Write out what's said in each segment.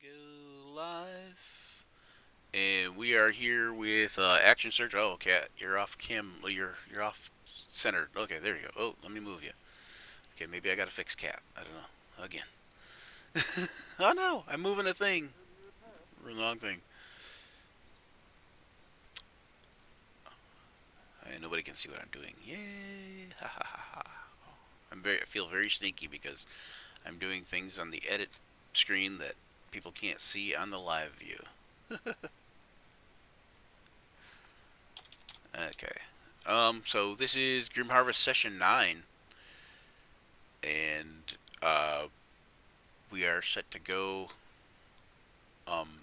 we go live. And we are here with Action Search. Oh, Cat, you're off cam. You're off centered. Okay, there you go. Oh, let me move you. Okay, maybe I gotta fix Cat. I don't know. Again. Oh no, I'm moving a thing. Wrong thing. Nobody can see what I'm doing. Yay! Ha ha ha ha. I feel very sneaky because I'm doing things on the edit screen that people can't see on the live view. Okay. So this is Grim Harvest Session 9, and we are set to go. Um,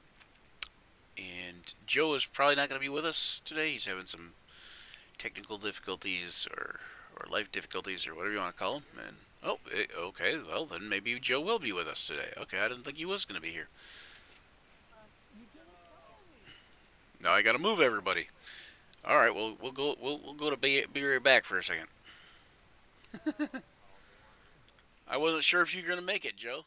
and Joe is probably not going to be with us today. He's having some technical difficulties or life difficulties or whatever you want to call them. And okay, well then maybe Joe will be with us today. Okay, I didn't think he was going to be here. Now I got to move everybody. All right, well we'll go to be right back for a second. I wasn't sure if you were going to make it, Joe.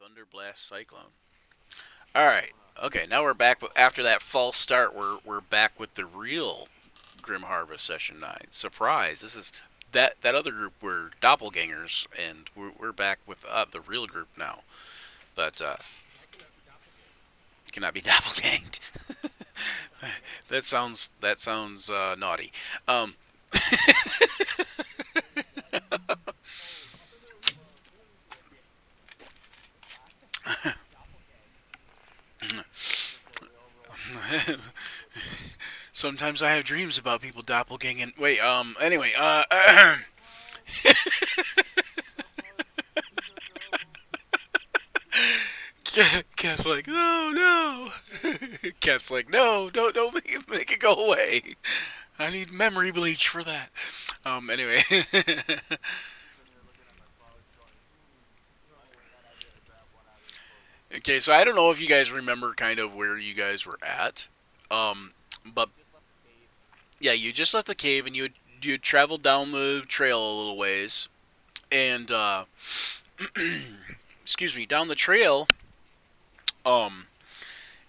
Thunder Blast Cyclone. All right. Okay, now we're back. After that false start, we're back with the real Grim Harvest Session 9. Surprise! This is that other group were doppelgangers, and we're back with the real group now. But cannot be doppelganged. that sounds naughty. Um, Sometimes I have dreams about people doppelganging. Wait. Anyway. Cat's like, no, no. Cat's like, no, don't make it go away. I need memory bleach for that. Anyway. Okay, so I don't know if you guys remember kind of where you guys were at. But yeah, you just left the cave and you traveled down the trail a little ways, and excuse me, down the trail, um,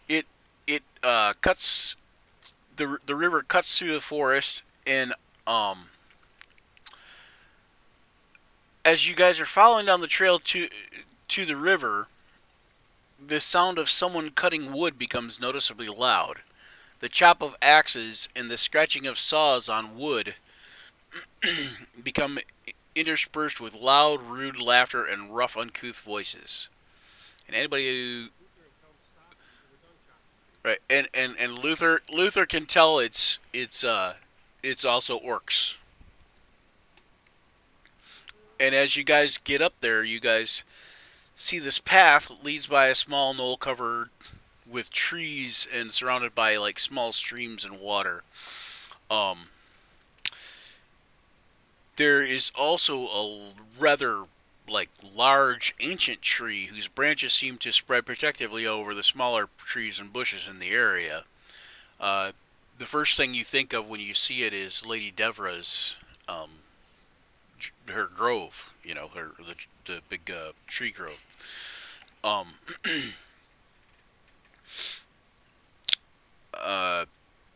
it it cuts the river cuts through the forest, and um, as you guys are following down the trail to the river, the sound of someone cutting wood becomes noticeably loud. The chop of axes and the scratching of saws on wood become interspersed with loud, rude laughter and rough, uncouth voices. And anybody who right and Luther can tell it's also orcs. And as you guys get up there, you guys see this path leads by a small knoll covered with trees and surrounded by like small streams and water. Um, there is also a rather like large ancient tree whose branches seem to spread protectively over the smaller trees and bushes in the area. Uh, the first thing you think of when you see it is Lady Devra's um, her grove, the big tree grove. Um, uh,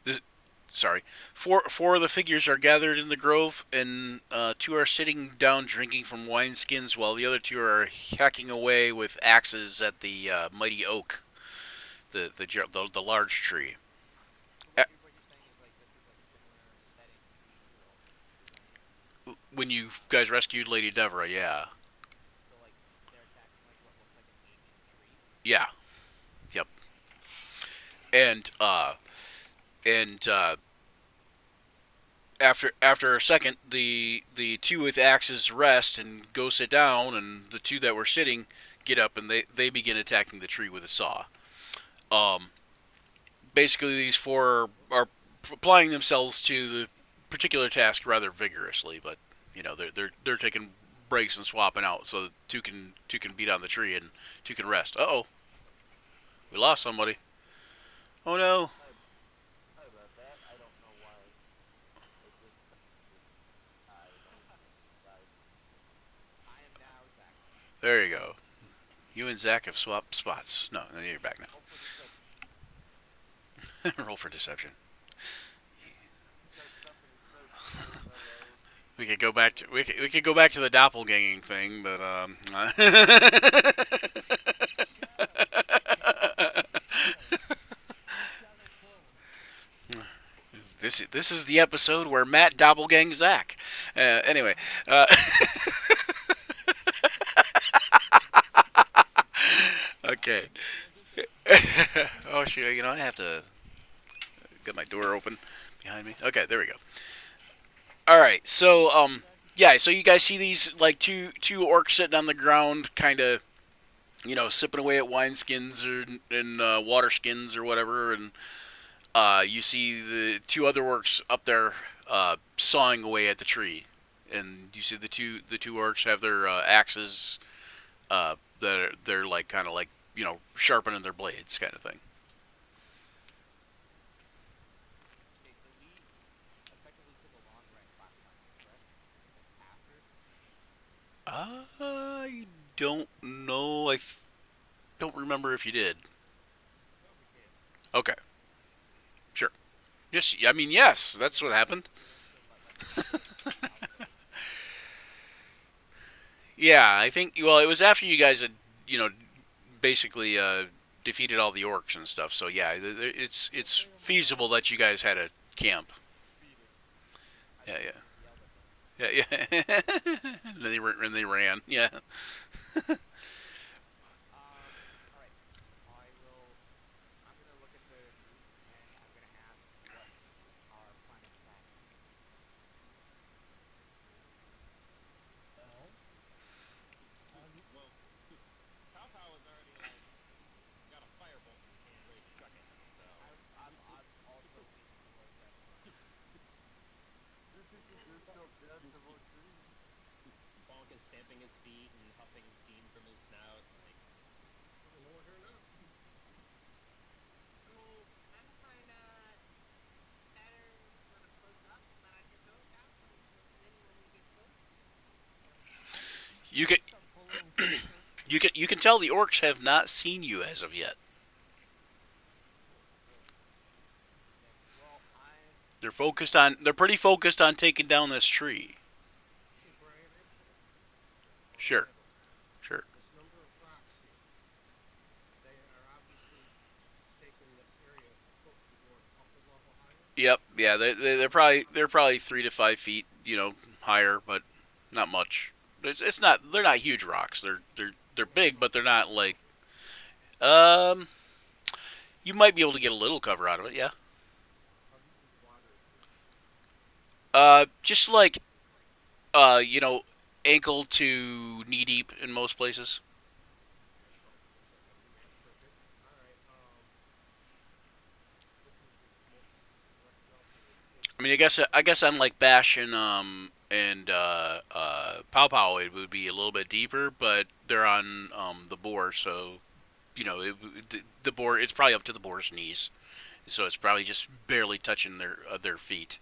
the, sorry, four of the figures are gathered in the grove, and two are sitting down drinking from wineskins, while the other two are hacking away with axes at the mighty oak, the large tree. When you guys rescued Lady Devra, yeah, yeah, yep, and after a second, the two with axes rest and go sit down, and the two that were sitting get up and they begin attacking the tree with a saw. Um, Basically, these four are applying themselves to the particular task rather vigorously, but they're taking breaks and swapping out so that two can beat on the tree and two can rest. Uh oh, we lost somebody. Oh no. There you go. You and Zach have swapped spots. No, you're back now. Roll for deception. We could go back to the doppelganging thing, but this is the episode where Matt doppelgangs Zach. Anyway, okay. Oh shoot! I have to get my door open behind me. Okay, there we go. All right, so yeah, so you guys see these like two orcs sitting on the ground, kind of sipping away at wineskins or and water skins or whatever, and you see the two other orcs up there sawing away at the tree, and you see the two orcs have their axes that they're like kind of like sharpening their blades, kind of thing. I don't know. don't remember if you did. Okay, sure. Yes, I mean yes, that's what happened. Yeah, I think. Well, it was after you guys had, you know, basically defeated all the orcs and stuff. So yeah, it's feasible that you guys had a camp. Yeah, yeah, yeah, yeah. And they ran. Yeah. You can you can tell the orcs have not seen you as of yet. They're pretty focused on taking down this tree. Sure, sure. Yep, yeah. They're probably 3 to 5 feet, higher, but not much. It's not. They're not huge rocks. They're big, but they're not like. Um, you might be able to get a little cover out of it. Yeah. Just like uh, you know, ankle to knee deep in most places. I mean, I guess on like Bash and Pow Pow it would be a little bit deeper, but they're on the boar, so the boar it's probably up to the boar's knees, so it's probably just barely touching their feet.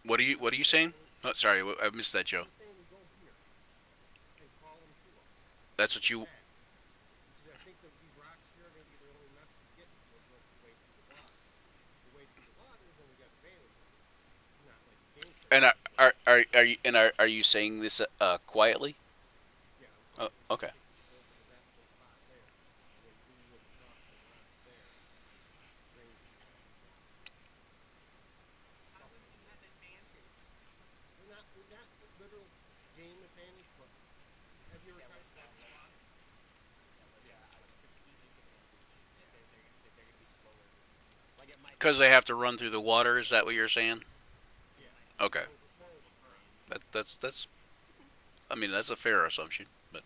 What are you saying? Oh, sorry, I missed that, Joe. That's what you and are you saying this quietly? Oh, okay. Because they have to run through the water. Is that what you're saying? Okay. That's. I mean, that's a fair assumption, but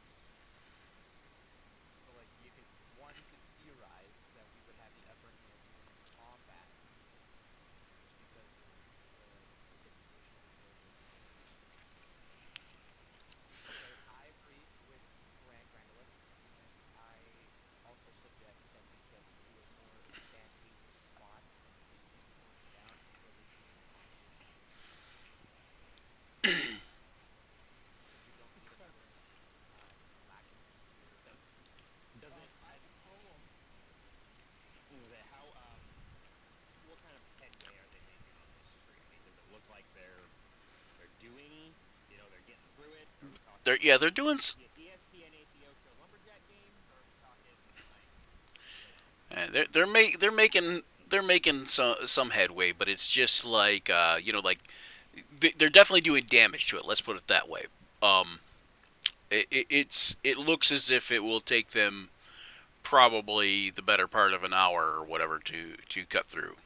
they're doing. They're making some headway, but it's just like like they're definitely doing damage to it. Let's put it that way. Um, it looks as if it will take them probably the better part of an hour or whatever to cut through.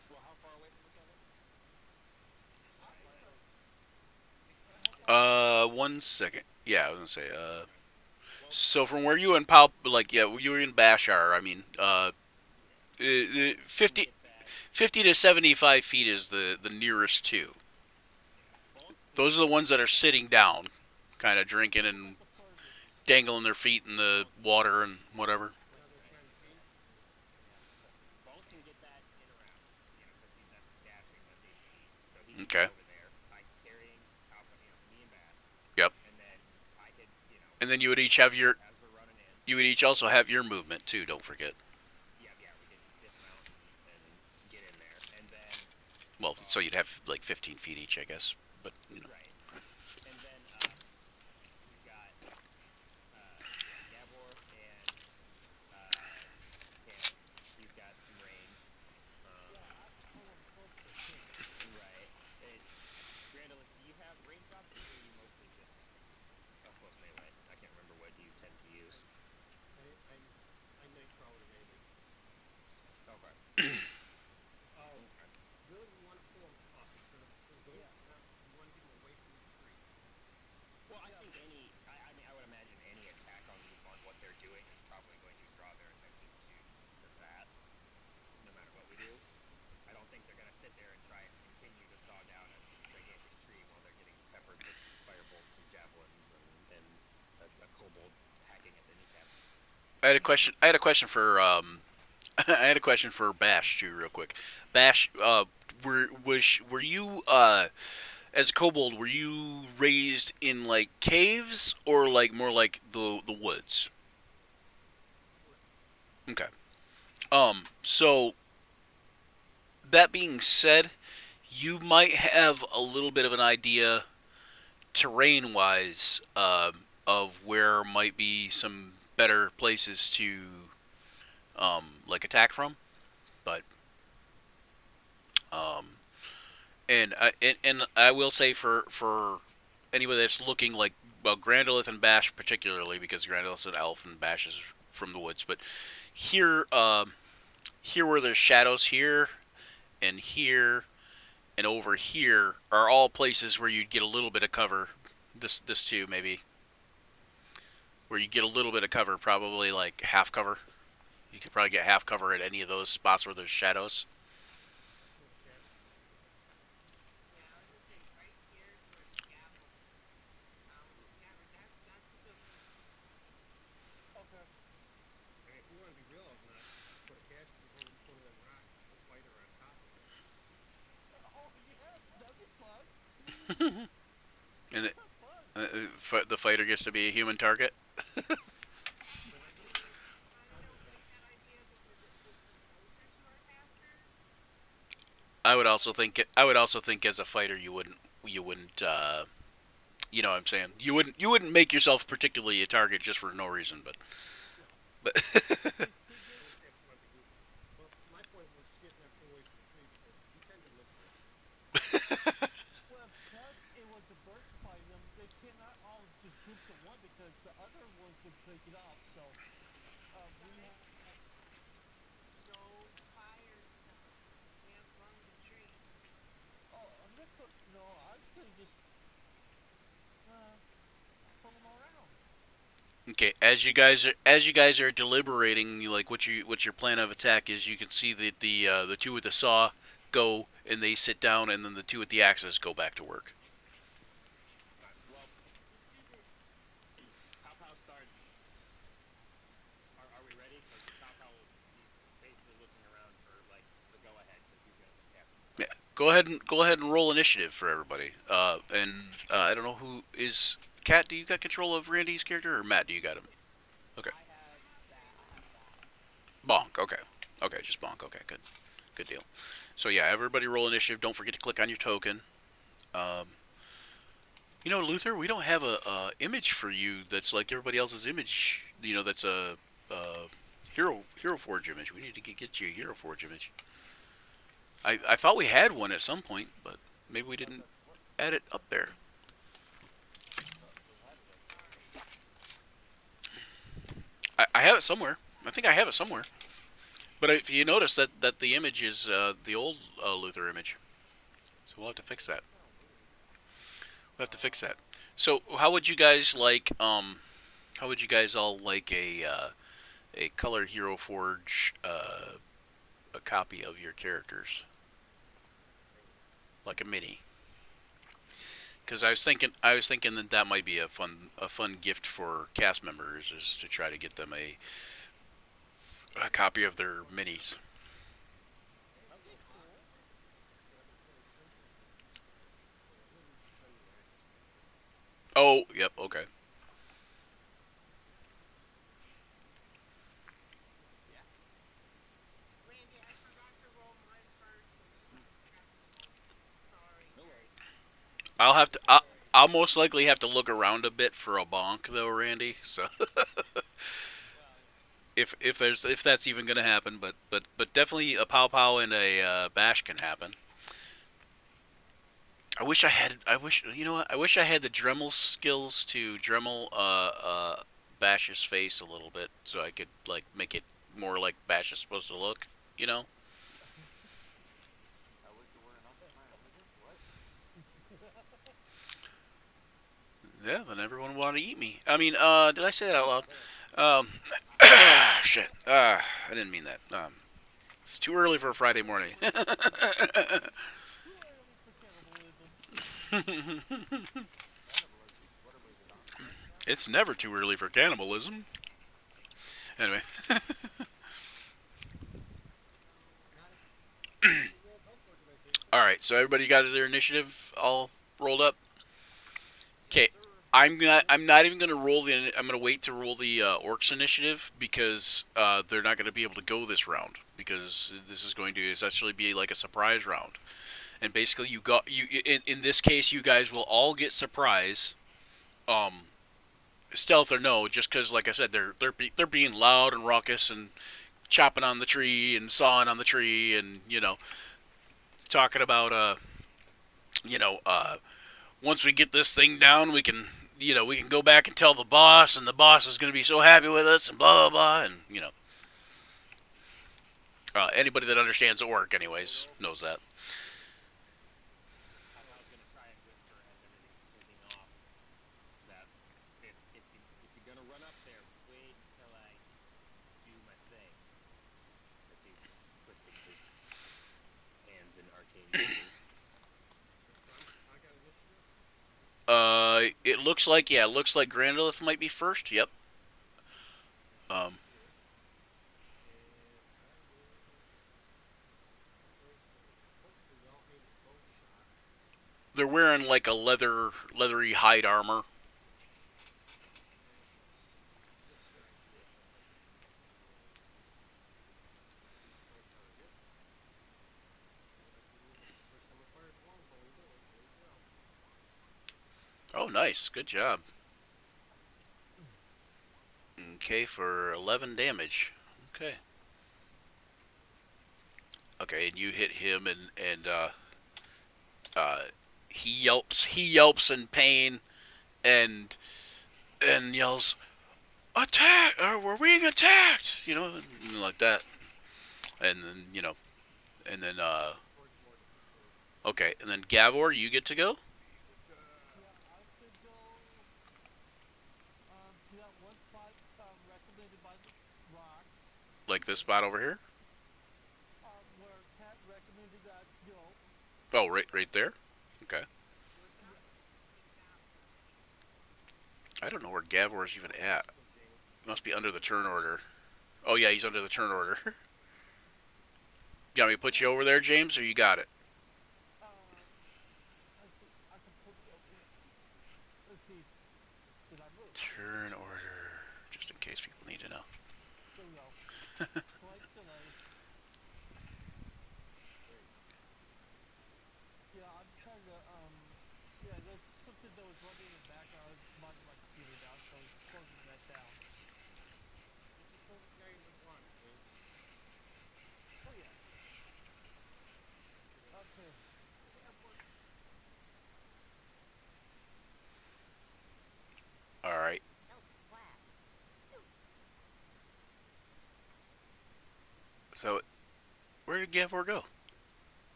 Well, how far away from us are they? Right. 1 second. Yeah, I was gonna say. Well, So from where you and Pal, like, yeah, you and Bash are. I mean, we can 50, get that. 50 to 75 feet is the nearest two. Yeah. Both can Those are the get ones that are that. sitting down, kind of drinking Who's got and the furthest? dangling their feet in the water and whatever. Another Right. 10 feet. Yeah. So Bonk can get that in around, because that's dashing. That's 8 feet. So he can get Okay. over there. I carrying me and Bash, Yep. and then I could, And then you would each have as your. as we're running in. You would each also have your movement too. Don't forget. Yeah, yeah, we could dismount and get in there, and then Well, so um, you'd have like 15 feet each, I guess. But you know. right, and then we've got Gabor and Cam. He's got some range. Um, Yeah, I'd pull him close to him. right. It, Grandolph, do you have range options, or are you mostly just up close melee? I can't remember what you tend to use. I Nightcrawler mainly. Okay. Oh, Okay. really, you want to pull him up instead of go. Yeah. Not, you want to get him away from the tree. Well, I Yeah, think I mean, I would imagine any attack on what they're doing is probably going to draw their attention to that, no matter what we do. I don't think they're going to sit there and try and continue to saw down a gigantic tree while they're getting peppered with firebolts and javelins and a kobold hacking at their kneecaps. I had a question. I had a question for I had a question for Bash too, real quick. Bash, were you as a kobold, were you raised in like caves or like more like the woods? wood. Okay. So that being said, you might have a little bit of an idea terrain wise of where might be some better places to like attack from, but um, and I will say for anybody that's looking like well Grandolith and Bash particularly because Grandolith's an elf and Bash is from the woods, but here here where there's shadows here and here and over here are all places where you'd get a little bit of cover. This too maybe where you get a little bit of cover, probably like half cover. You could probably get half cover at any of those spots where there's shadows. Okay. Yeah, I was gonna say right here is where the gavel. Yeah, that's a good place to be. Okay. And if you want to be real obnoxious, you could put a caster to hold one of them rocks and put a fighter on top of it. Oh yeah, that'd be fun. And Fun. the fighter gets to be a human target. But I mean, I other don't than like that idea because it puts them closer to our casters. I would also think as a fighter you wouldn't you know what I'm saying you wouldn't make yourself particularly a target just for no reason, no, but To get that's not the goofy. But my point was getting them away from the tree because you tend to miss them. Well, because it was diversifying them, they cannot all just group to one because the other ones would break it off. So we Guys, have. no fire stuff among the tree. Oh, no, I was gonna just uh, pull them around. okay, as you guys are deliberating, like what your plan of attack is, you can see that the two with the saw go and they sit down, and then the two with the axes go back to work. Right. Well, Let's do this. Pow Pow starts. Are we ready? Because Pow Pow will be basically looking around for like the go ahead because he's gonna have some Yeah, fun. go ahead and roll initiative for everybody. And I don't know who is Kat. Do you got control of Randy's character, or Matt? Do you got him? Okay, I have that. I have that. Bonk. Okay, okay, just Bonk. Okay, good, good deal. So yeah, everybody roll initiative. Don't forget to click on your token. Um, you know, Luther, we don't have a image for you that's like everybody else's image. You know, that's a Hero Forge image. We need to get you a Hero Forge image. I thought we had one at some point, but maybe we didn't Okay. What? add it up there. Thought we had it up All there. right. I have it somewhere. I think I have it somewhere. But if you notice that the image is the old Luther image, so we'll have to fix that. Kind of weird. We'll have to fix that. So how would you guys like how would you guys all like a Color Hero Forge a copy of your characters, like a mini? Because I was thinking that that might be a fun gift for cast members is to try to get them a copy of their minis. That'd be cool. Yeah, but it's really expensive for the hoodie to send you actually. Oh, yep, okay. Yeah. Randy, I forgot to roll mine first, and I forgot to vote. Sorry. No worries. I'll have to. No worries. I'll most likely have to look around a bit for a bonk though, Randy. So Well, yeah. if that's even gonna happen, but definitely a pow pow and a bash can happen. I wish I had. I wish you know what? I wish I had the Dremel skills to Dremel Bash's face a little bit, so I could like make it more like Bash is supposed to look. You know? I wish there were enough time. What? Yeah. Then everyone wanted to eat me. I mean, did I say that out loud? Um, shit. I didn't mean that. It's too early for a Friday morning. Too early for cannibalism. Cannibalism? What are we, zombies now? It's never too early for cannibalism. Anyway, Got it. The World Health Organization. all right. So everybody got their initiative all rolled up. Okay, Yes, sir. I'm not even gonna roll the. I'm gonna wait to roll the orcs initiative because they're not gonna be able to go this round because this is going to essentially be like a surprise round. And basically, in this case, you guys will all get surprise, um, stealth or no, just because like I said, they're being loud and raucous and chopping on the tree and sawing on the tree and talking about you know once we get this thing down, we can go back and tell the boss, and the boss is going to be so happy with us, and blah blah blah, and anybody that understands orc, anyways, knows that. I was gonna try and whisper as everything's clicking off that if you're gonna run up there, wait until I do my thing. As he's twisting his hands in arcane moves. Okay. I got initiative. It looks like Grandolph might be first. Yep. Okay. Um, Good. And I will. Okay, so hopefully y'all aim at bow shot. they're wearing like a leathery hide armor. Okay, let's see. This guy here. My target. And I believe it's the first time I fired a longbow either. There you go. Oh, nice, good job. Okay, for 11 damage. Okay. Okay, and you hit him, and he yelps in pain, and yells, "Attack! We're being attacked!" Like that. And then and then Towards more defeat. okay, and then Gavor, you get to go. Good job. Yeah, I could go to that one spot recommended by the rocks. Like this spot over here. Where Cat recommended that go. Oh, right there. Okay. Where's Yes. Atlas? I don't know where Gavor's even at. Go, James. He must be under the turn order. Oh yeah, he's under the turn order. You want me to put you over there, James, or you got it? Let's see. I can put you over here. Let's see. Did I move? Turn order, just in case people need to know. There we go. Slight delay. Great. Yeah, I'm trying to, yeah, there's something that was running in the background. I was mounting my computer down, so it's closing that down. Don't be killing the guy in the water, James. Oh, yes. Get a Okay. airport. All right. So, where did Gavor go?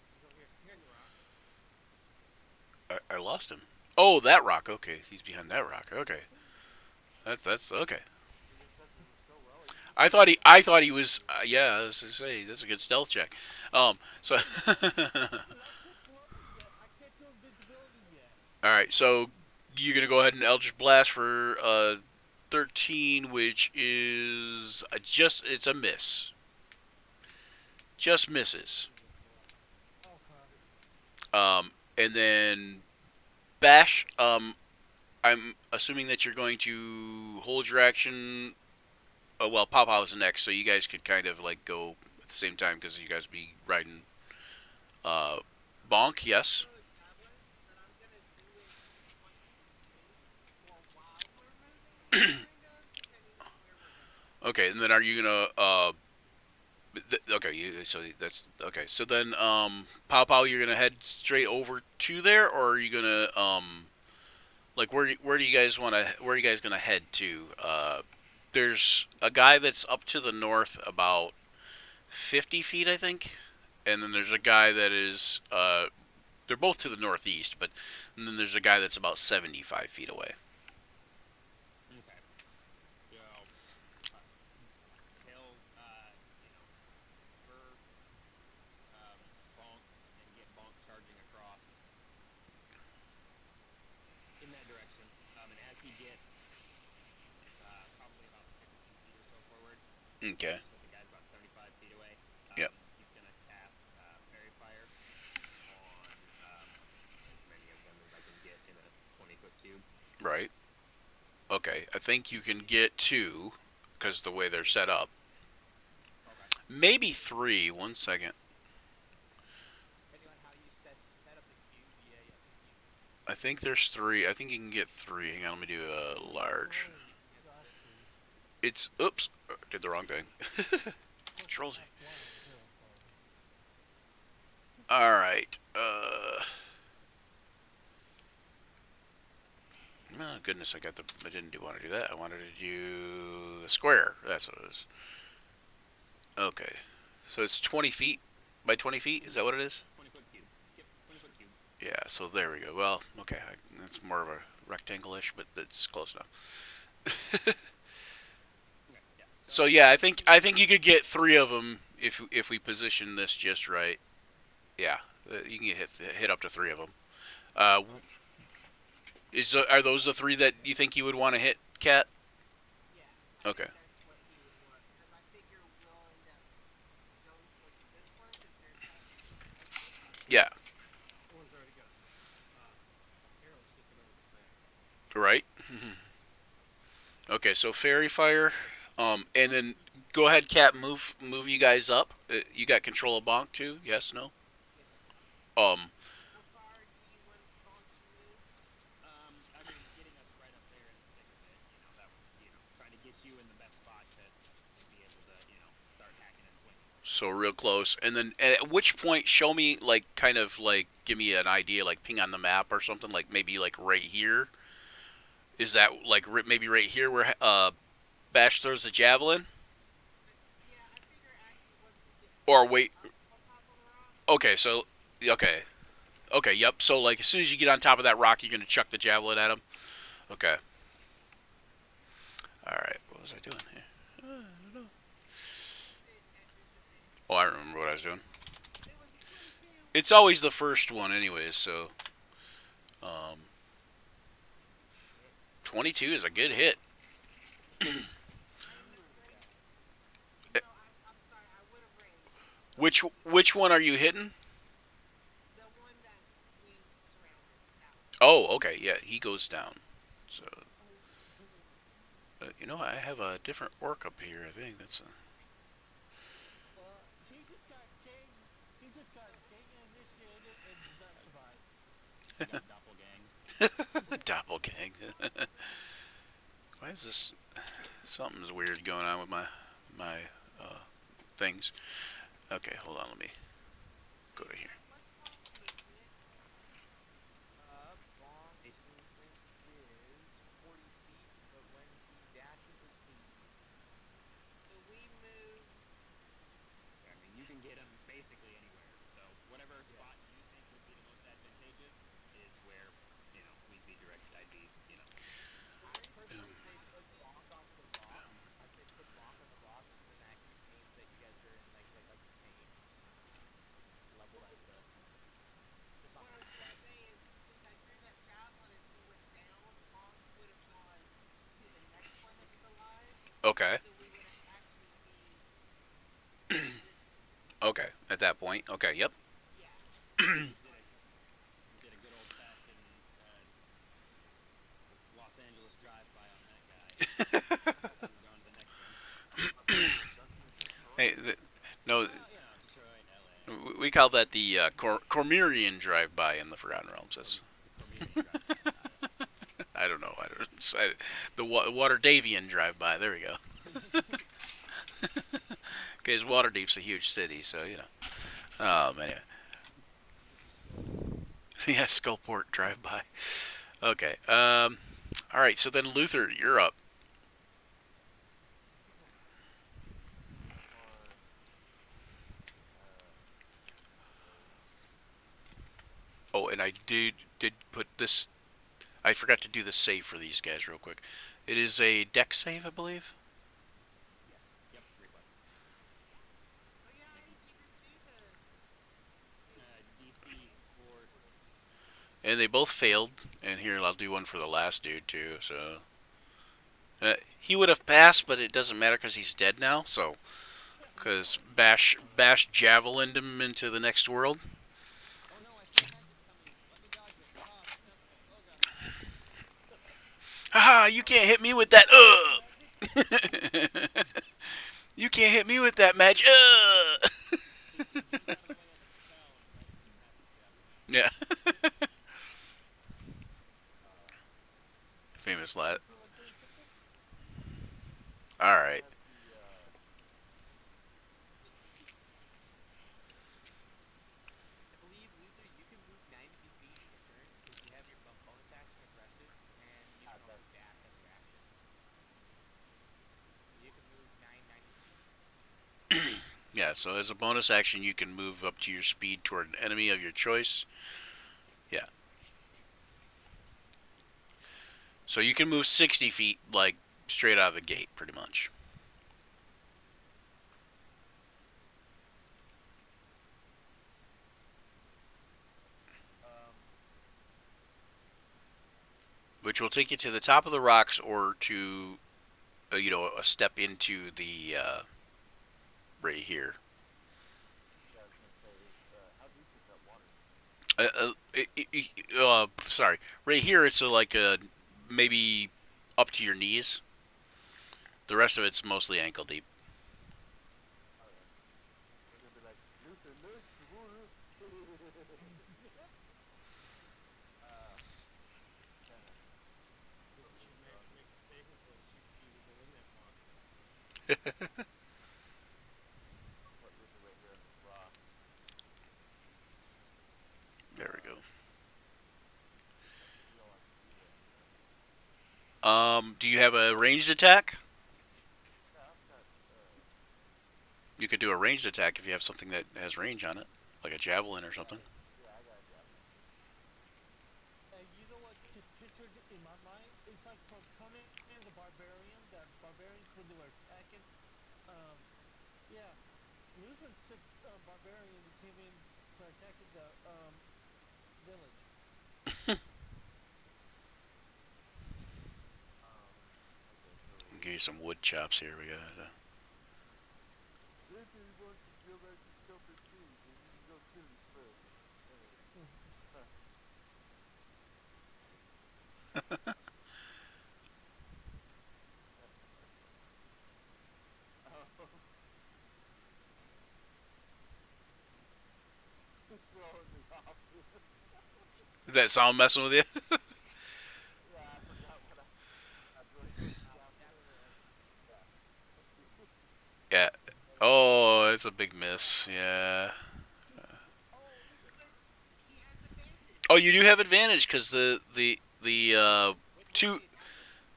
He's over here behind the rock. I lost him. Oh, that rock. Okay, he's behind that rock. Okay, that's okay. He just said we were still low. He I thought he was. Yeah, I was gonna say that's a good stealth check. So. I can't do invisibility yet. All right, so you're gonna go ahead and Eldritch Blast for 13, which is it's a miss. Just misses. And then Bash. I'm assuming that you're going to hold your action. Well, Pop is next, so you guys could kind of like go at the same time because you guys be riding. Uh, Bonk, yes. Throw a javelin, but I'm gonna do it once we move, or while we're moving, kind of, depending on where we're going. Okay, and then are you gonna okay, so that's okay. So then, Pow, you're gonna head straight over to there, or are you gonna like where do you guys where are you guys gonna head to? There's a guy that's up to the north about 50 feet, I think, and then there's a guy that is they're both to the northeast, but and then there's a guy that's about 75 feet away. Okay. So, he'll, spur, Bonk and get Bonk charging across in that direction. And as he gets probably about 15 feet or so forward, Okay. so the guy's about 75 feet away, Yep. he's going to cast Fairy Fire on as many of them as I can get in a 20-foot cube. Right. Okay. I think you can get two because the way they're set up. Okay. Maybe three. 1 second. depending on how you set up the cube, yeah, I think you I think there's three. I think you can get three. Hang on, let me do a large. It's oops, did the wrong thing. Control Z. All right. Oh goodness, I didn't want to do that. I wanted to do the square. That's what it is. Okay, so it's 20 feet by 20 feet. Is that what it is? 20-foot cube. Yep, 20-foot cube. Yeah. So there we go. Well, okay, that's more of a rectangle-ish, but that's close enough. Okay, yeah. So yeah, I think you could get three of them if we position this just right. Yeah, you can hit up to three of them. Uh, are those the three that you think you would want to hit, Cat? Yeah. Okay. That's what he would want, because I figure we'll end up going towards this one, because there's that. Yeah. That one's already got arrow sticking out of the back. Right. Okay, so fairy fire, and then go ahead, Cat. Move you guys up. You got control of Bonk too? Yes, no. Um, How far do you want Bonk to move? I mean, getting us right up there in the thick of it, that would, trying to get you in the best spot to be able to, start hacking and swinging. so real close, and then at which point, show me like kind of like give me an idea, like ping on the map or something, like maybe like right here. Is that like maybe right here where Bash throws the javelin? Yeah, I figure actually once we get Or wait. up on top of the rock. Okay, so okay, okay, yep. So like as soon as you get on top of that rock, you're gonna chuck the javelin at him. Okay. All right. What was I doing here? I don't know. Oh, I remember what I was doing. It was a 22. It's always the first one, anyways. So, 22 is a good hit. I would have ranged. No, I'm sorry, I would have ranged. Which one are you hitting? The one that we surrounded. That one. Oh, okay. Yeah, he goes down. So, I have a different orc up here. I think that's. He just got gang initiated and did not survive. Doppelgang. Doppelgang. Why is this? Something's weird going on with my things. Okay, hold on. Let me go to here. What's Bonk's movement? Bonk's movement is 40 feet, but when he dashes, it's 80. So we moved Okay. So we would actually be in this. Okay. At that point. Okay. Yep. Yeah. We just did a good old fashioned Los Angeles drive by on that guy. And we're going to the next one. Hey, no, Well, Detroit, LA. we call that the Cormyrian drive-by in the Forgotten Realms. That's, The Cormelian drive by. Yes. I don't know. The Waterdavian drive-by. There we go. Because Waterdeep's a huge city, so you know. Anyway. Yeah, Skullport drive-by. Okay. All right. So then, Luther, you're up. Oh, and I did put this. I forgot to do the save for these guys real quick. It is a deck save, I believe. Yes. Yep. Reflex. Oh yeah, I didn't even do the. DC 4. And they both failed. And here, I'll do one for the last dude too. So he would have passed, but it doesn't matter because he's dead now. So because Bash javelined him into the next world. Oh no, I see a magic coming. Let me dodge it. Ah, successful. Oh god. Haha! You can't hit me with that. You can't hit me with that magic. He ran away in a spell and it didn't happen to Yeah. Famous last. All right. I believe, Luther, you can move 90 feet in your turn because you have your bonus action aggressive, and you can also dash as your action. So you can move 90 feet. Yeah. So as a bonus action, you can move up to your speed toward an enemy of your choice. Yeah. So you can move 60 feet, like straight out of the gate, pretty much. Which will take you to the top of the rocks or to, a step into the right here. Sorry, right here it's like a maybe up to your knees. The rest of it's mostly ankle deep. You should make a saving throw to see if you can go in that far. There we go. Do you have a ranged attack? You could do a ranged attack if you have something that has range on it, like a javelin or something. And you know what just pictured in my mind? It's like from coming in the barbarian, that barbarians when they were attacking. Um, yeah, Lutheran sick barbarian that came in to attack the village. Give you some wood chops here. We got. Is that sound messing with you? Yeah. Oh, it's a big miss. Yeah. Oh, but he has advantage. Oh, you do have advantage because the two.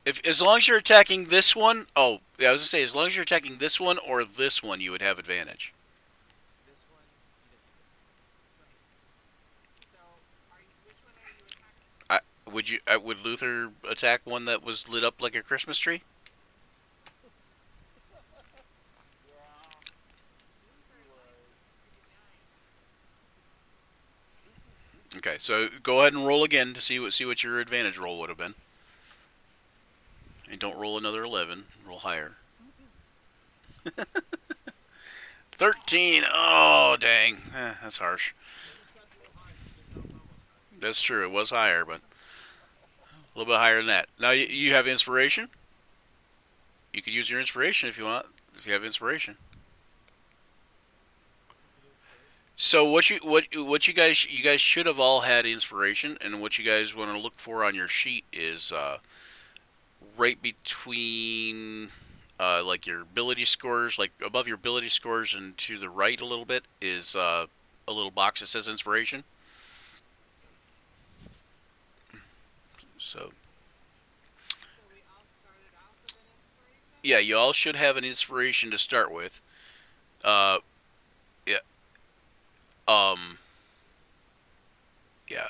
If as long as you're attacking this one, oh yeah, I was gonna say as long as you're attacking this one or this one, you would have advantage. This one, he doesn't. So, which one are you attacking? Would Luther attack one that was lit up like a Christmas tree? Luther likes the pretty nice. Okay, so go ahead and roll again to see what your advantage roll would have been. And don't roll another 11. Roll higher. 13. Oh, dang. That's harsh. I just got a little high because that was almost high. That's true. It was higher, but a little bit higher than that. Now you have inspiration. You could use your inspiration if you want. If you have inspiration. So what you guys should have all had inspiration, and what you guys want to look for on your sheet is right between like your ability scores, like above your ability scores and to the right a little bit is a little box that says inspiration. So So we all started off with an inspiration? yeah, you all should have an inspiration to start with. Uh, yeah, um, yeah.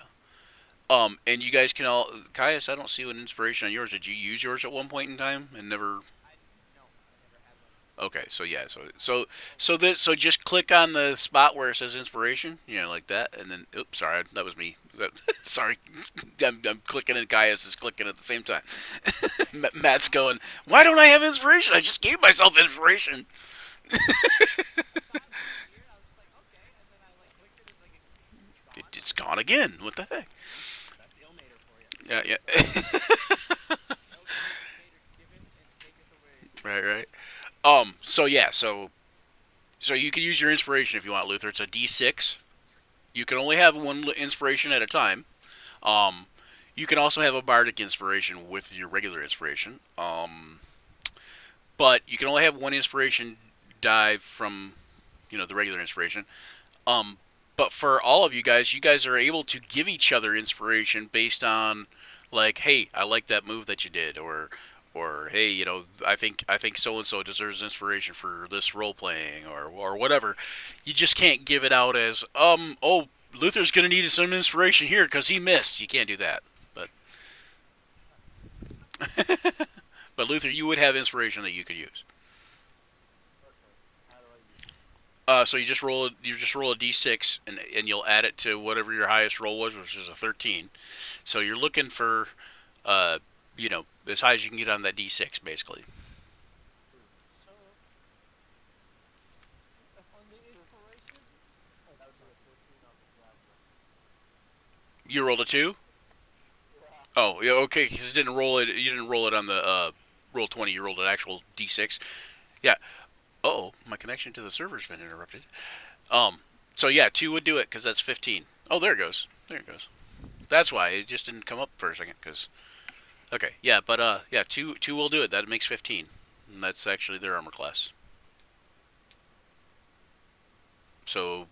And you guys can all, Caius, I don't see an inspiration on yours. Did you use yours at one point in time and never? I no, I never had one. Okay, so yeah, so just click on the spot where it says inspiration, like that, and then oops, sorry, that was me. Sorry, I'm clicking and Caius is clicking at the same time. Matt's going, why don't I have inspiration? I just gave myself inspiration. Here, I was just like, okay, and then I like clicked it, it's like it's gone. It's gone again. What the heck? That's Ilmater for you. Yeah, yeah. Illuminator given and taketh away. Right, right. So yeah, so you can use your inspiration if you want, Luther. It's a D6. You can only have one inspiration at a time. Um, you can also have a bardic inspiration with your regular inspiration. But you can only have one inspiration die from, the regular inspiration. Um, but for all of you guys are able to give each other inspiration based on, like, hey, I like that move that you did, or hey, I think so and so deserves inspiration for this role playing, or whatever. You just can't give it out as oh, Luther's gonna need some inspiration here because he missed. You can't do that. But but Luther, you would have inspiration that you could use. Okay. How do I use it? So you just roll a d6 and you'll add it to whatever your highest roll was, which is a 13. So you're looking for uh, as high as you can get on that d6, basically. So, on the inspiration, that was a 13 on the javelin. You rolled a 2. Yeah. Oh, yeah, okay. Because it didn't roll it. You didn't roll it on the roll 20. You rolled an actual d6. Yeah. Oh, my connection to the server's been interrupted. So yeah, 2 would do it because that's 15. Oh, there it goes. There it goes. That's why it just didn't come up for a second. Because okay, yeah, but yeah, 2 will do it. That makes 15. And that's actually their armor class. So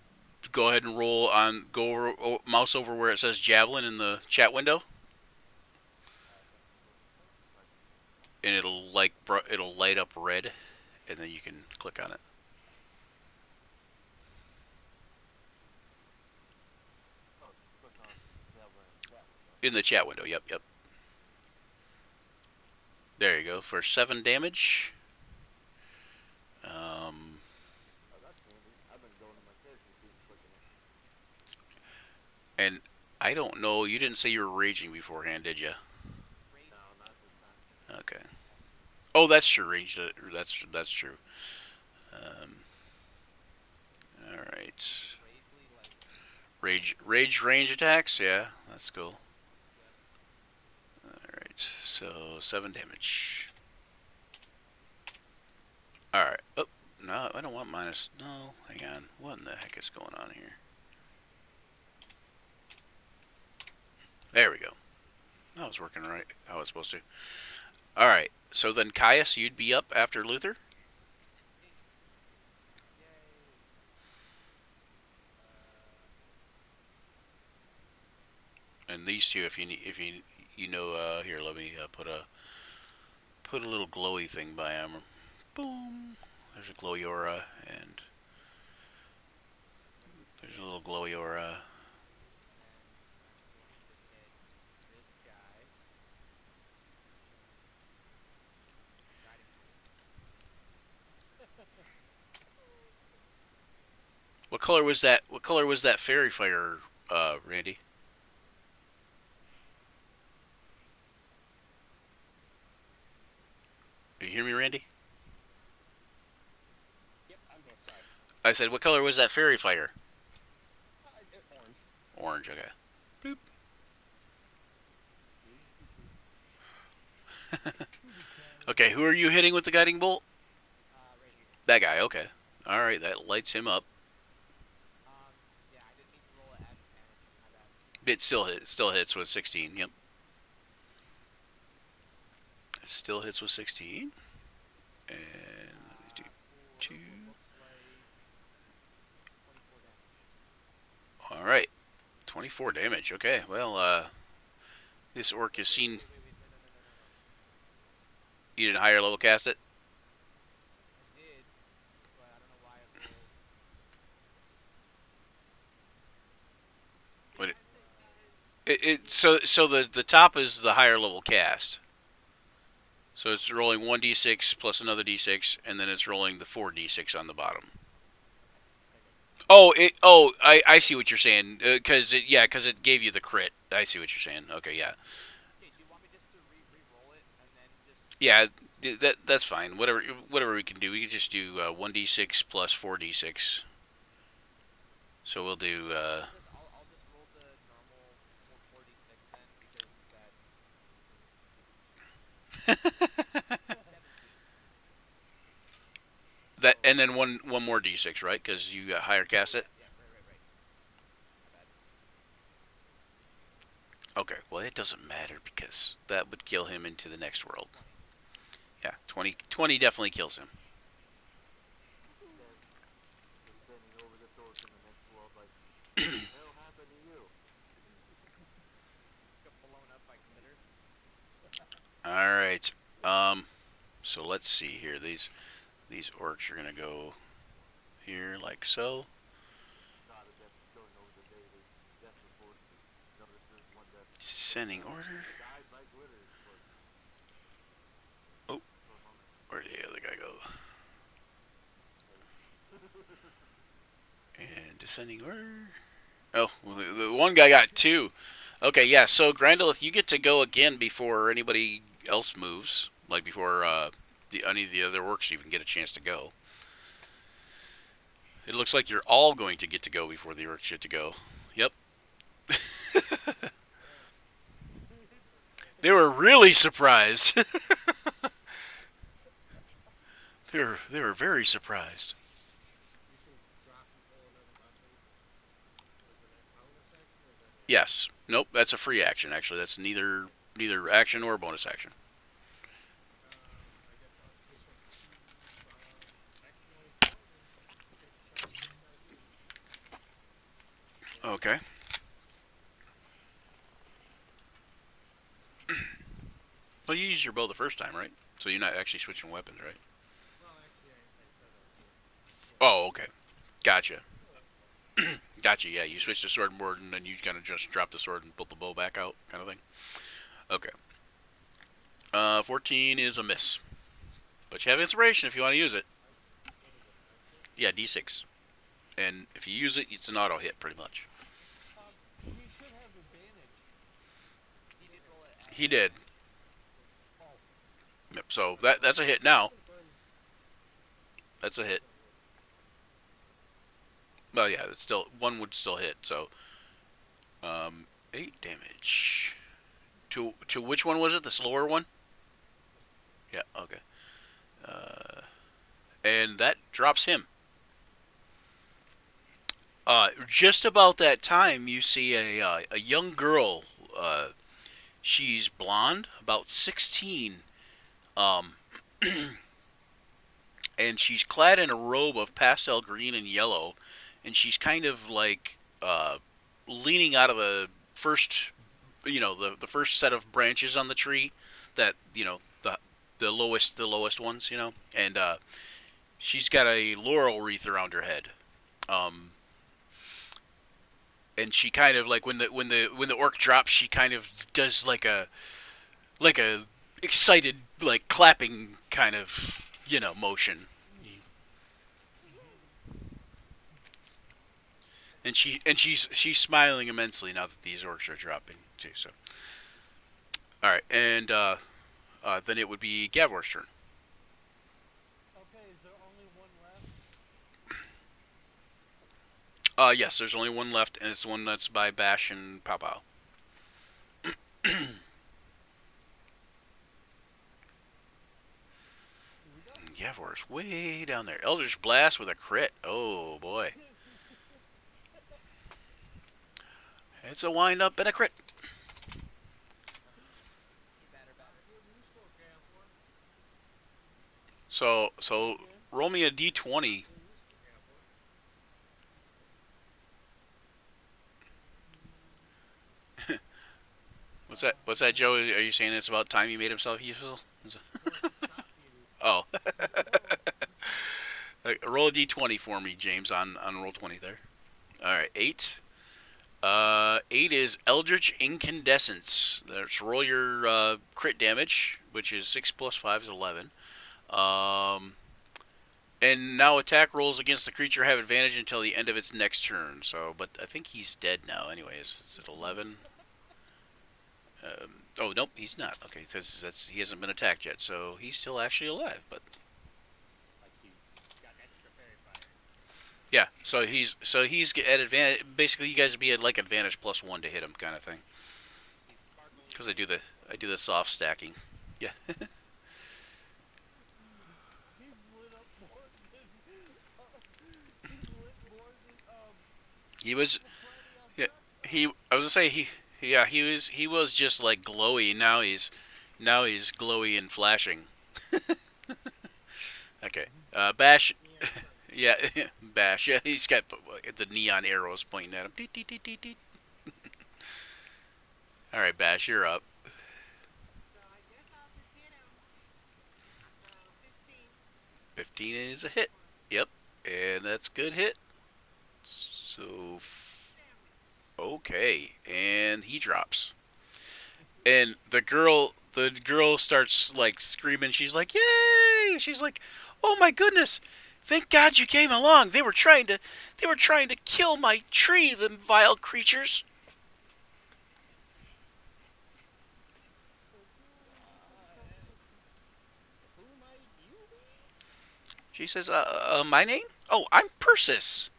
go ahead and roll on. Go over, mouse over where it says javelin in the chat window, and it'll light up red, and then you can click on it. Oh, click on javelin chat window. In the chat window. Yep, yep. There you go for 7 damage. Oh, that's handy. I've been going to my character sheet and clicking it. And I don't know. You didn't say you were raging beforehand, did you? No, not this time. Okay. Oh, that's true. Range. That's true. Um, all right. Bravely like Rage range attacks. Yeah, that's cool. All right. So 7 damage. All right. Oh no, I don't want minus. No, hang on. What in the heck is going on here? There we go. That was working right how it's supposed to. All right. So then, Caius, you'd be up after Luther. yay. And these two, if here, let me put a little glowy thing by him. Boom. There's a glowy aura, and there's a little glowy aura. And I'm going to hit this guy. Got him. What color was that? What color was that fairy fire, Randy? Do you hear me, Randy? I said, what color was that fairy fighter? Orange. Orange. Okay. Boop. Okay. Who are you hitting with the guiding bolt? Right here. That guy. Okay. All right. That lights him up. Yeah, I didn't mean to roll it at advantage. My bad. It still hits with 16. Yep. It still hits with 16. And let me do two. Looks like 24 damage. All right. 24 damage. Okay. Well, this orc has seen. Wait, no, no, no, no, no, no. You didn't higher level cast it. I did, but I don't know why it rolled. What Yes, it does. so the top is the higher level cast. So it's rolling 1d6 plus another d6, and then it's rolling the 4d6 on the bottom. Okay, good. I see what you're saying. Because it gave you the crit. I see what you're saying. Okay, yeah. Okay, do you want me just to re-roll it and then just... Yeah, that's fine. Whatever we can do. We can just do 1d6 plus 4d6. So we'll do. I'll just roll the normal 4d6 then, because that... 17. That and then one more d6, right? Because you got higher cast it. Yeah, right. My bad. Okay, well it doesn't matter because that would kill him into the next world. 20. Yeah, 20 definitely kills him. Just standing over the door in the next world, like, what the hell happened to you? Got blown up by glitter. All right. So let's see here. These orcs are gonna go here like so. Not a death going over the daily death reports. Notice there's one death. Descending order. Died by glitter. Oh. For a moment. Where did the other guy go? And descending order. Oh, well, the one guy got 2. Okay, yeah. So Grandolith, you get to go again before anybody else moves. Like before any of the other orcs even get a chance to go. It looks like you're all going to get to go before the orcs get to go. Yep. They were really surprised. They were very surprised. You can drop and pull another weapon. Was it that bonus action or is that an Yes. Nope. That's a free action. Actually, that's neither action or bonus action. I guess I'll switch up to action only 4 and get the shot at that again. Okay. Well, you used your bow the first time, right? So you're not actually switching weapons, right? Well, actually, I said I was going to. Oh, okay. Gotcha. Gotcha. Yeah, you switched to sword and board, and then you kind of just drop the sword and pull the bow back out, kind of thing. Okay. 14 is a miss, but you have inspiration if you want to use it. What is it? Yeah, d6, and if you use it, it's an auto hit, pretty much. He should have advantage. He did roll it at... He did. Oh, Yep. So that's a hit now. That's a hit. Well, yeah, it's still one would still hit. So, 8 damage. To which one was it? The slower one? Yeah. Okay. And that drops him. Just about that time, you see a young girl. She's blonde, about 16. Um, and she's clad in a robe of pastel green and yellow, and she's kind of like leaning out of the first, the first set of branches on the tree, that the lowest ones, and she's got a laurel wreath around her head. And she kind of like when the orc drops, she kind of does like a excited like clapping kind of motion. And she's smiling immensely now that these orcs are dropping too. So, all right, and then it would be Gavor's turn. okay. Is there only one left? Yes, there's only one left, and it's the one that's by Bash and Pow Pow. Here we go. Yavor's way down there. Eldritch Blast with a crit. Oh boy. It's a wind up and a crit. You better, better. So roll me a d20. What's that, Joe? Are you saying it's about time he made himself useful? Oh. Roll a d20 for me, James, on roll 20 there. All right, 8. 8 is Eldritch Incandescence. Let's roll your crit damage, which is 6 plus 5 is 11. And now attack rolls against the creature have advantage until the end of its next turn. So, but I think he's dead now. Anyways, is it 11? Oh nope, he's not. Okay, that's he hasn't been attacked yet, so he's still actually alive. But Like he got extra fairy fire. yeah, so he's at advantage. Basically, you guys would be at like advantage +1 to hit him, kind of thing. He's sparkling. Because I do the soft stacking. Yeah. He's lit up more than. He's lit more than He was Friday on yeah Thursday. I was gonna say he was just like glowy. Now he's glowy and flashing. Okay. Bash. Yeah, Bash. Yeah, he's got the neon arrows pointing at him. Deet, deet, deet, deet, deet. All right, Bash, you're up. So I guess I'll just hit him. So 15. 15 is a hit. Yep, and that's good hit. So Damage. okay, and he drops. And the girl starts like screaming. She's like, "Yay!" She's like, "Oh my goodness! Thank God you came along. They were trying to kill my tree, them vile creatures." Who might you be? She says, my name? Oh, I'm Persis."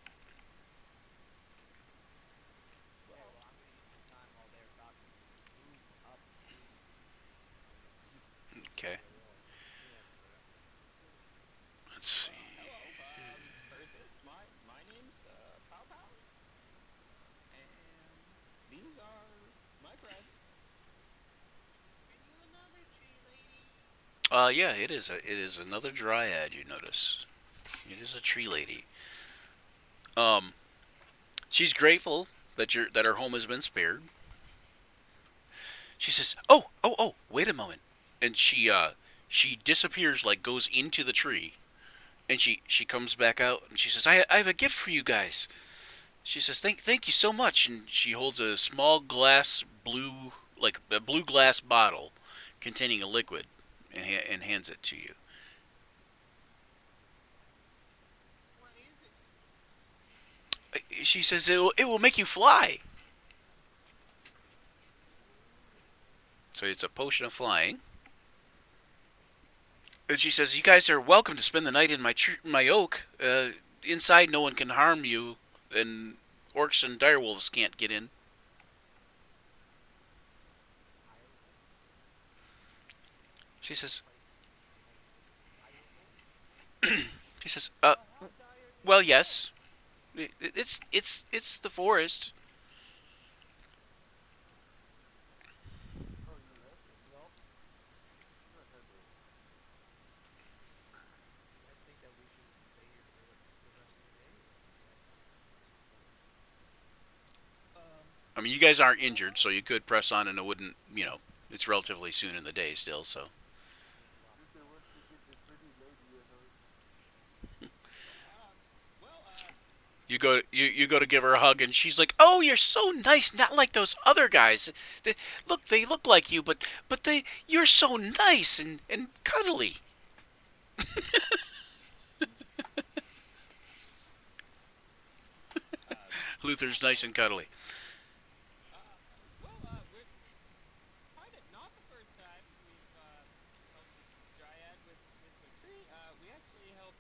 Okay, well, I'm gonna use some time while they're talking to move up to. Okay. Let's see. Hello, Persis. My name's Pow Pow, and these are my friends. Are you another tree lady? Yeah, it is another dryad. You notice, it is a tree lady. Um, she's grateful that her home has been spared. She says, "Oh, wait a moment," and she disappears, like goes into the tree, and she comes back out, and she says, "I have a gift for you guys." She says, "Thank you so much," and she holds a small glass blue, like a blue glass bottle containing a liquid, and hands it to you. What is it? She says, "It will make you fly." So it's a potion of flying. And she says, "You guys are welcome to spend the night in my oak. Inside, no one can harm you, and orcs and direwolves can't get in." She says, she says, How dire is well, the wolf? yes, it's the forest. Oh, you left him? No. You must have to. You guys think that we should stay here for the rest of the day, or do you guys want to proceed forward? I mean, you guys aren't injured, so you could press on, and it wouldn't, it's relatively soon in the day still. So You said once we get the pretty lady in her. Well, you go to give her a hug, and she's like, "Oh, you're so nice, not like those other guys. They look like you, but you're so nice and cuddly." Luther's nice and cuddly. we're kind of not the first time we've helped a dryad with a tree. We actually helped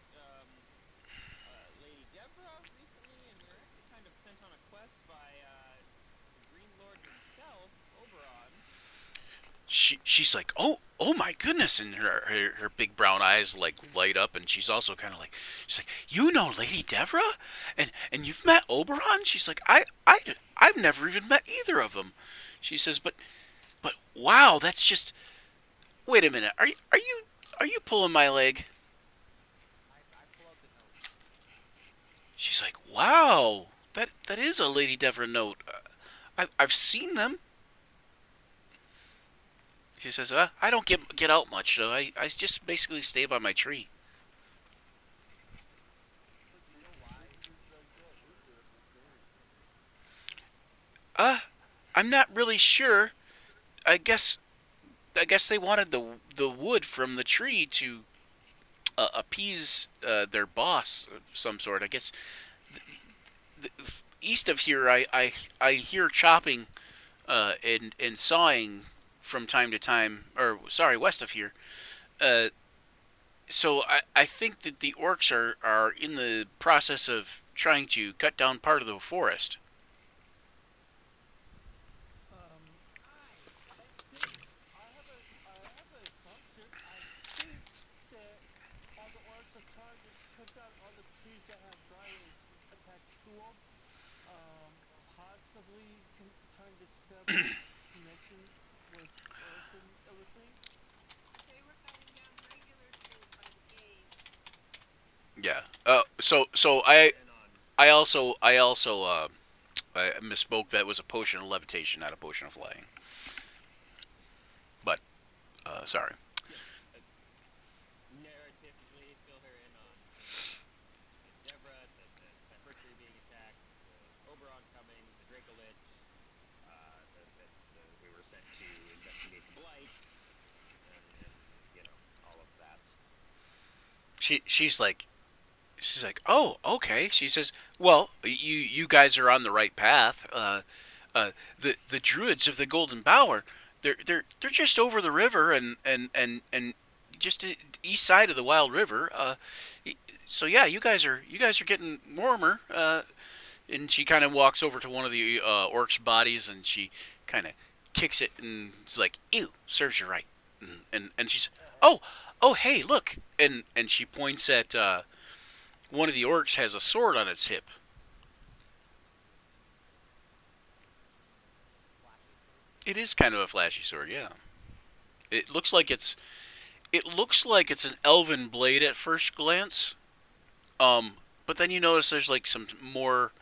Lady Deborah recently, and we were actually kind of sent on a quest by the Green Lord himself, Oberon. She's like, oh my goodness, and her big brown eyes like light up, and she's also kind of like, she's like, you know Lady Devra, and you've met Oberon. She's like, I've never even met either of them. She says, but wow, that's just. Wait a minute, are you pulling my leg? I pull out the note. She's like, wow, that is a Lady Devra note. I've seen them. She says, I don't get out much, so I just basically stay by my tree. But you know why? Uh, I'm not really sure. I guess they wanted the wood from the tree to appease their boss of some sort. I guess east of here, I hear chopping and sawing from time to time. Or sorry, west of here. Uh, so I think that the orcs are in the process of trying to cut down part of the forest. I think I have an assumption. I think that all the orcs are trying to cut down all the trees that have dryads attached to them. Possibly trying to sever connection with Earth and everything. They were cutting down regular trees by the cave. Yeah. So I also I misspoke. That was a potion of levitation, not a potion of flying. But sorry. Narratively, fill her in on Devra, the her tree being attacked, the Oberon coming, the Dracolich, we were sent to investigate the blight, and all of that. She's like, oh, okay. She says, well, you guys are on the right path. The druids of the Golden Bower, they're just over the river and just east side of the Wild River. So yeah, you guys are getting warmer. And she kind of walks over to one of the orcs' bodies and she kind of kicks it and is like, ew, serves you right. And she's, oh, hey, look, and she points at one of the orcs has a sword on its hip. Flashy sword. It is kind of a flashy sword, yeah. It looks like it's an elven blade at first glance. But then you notice there's like some more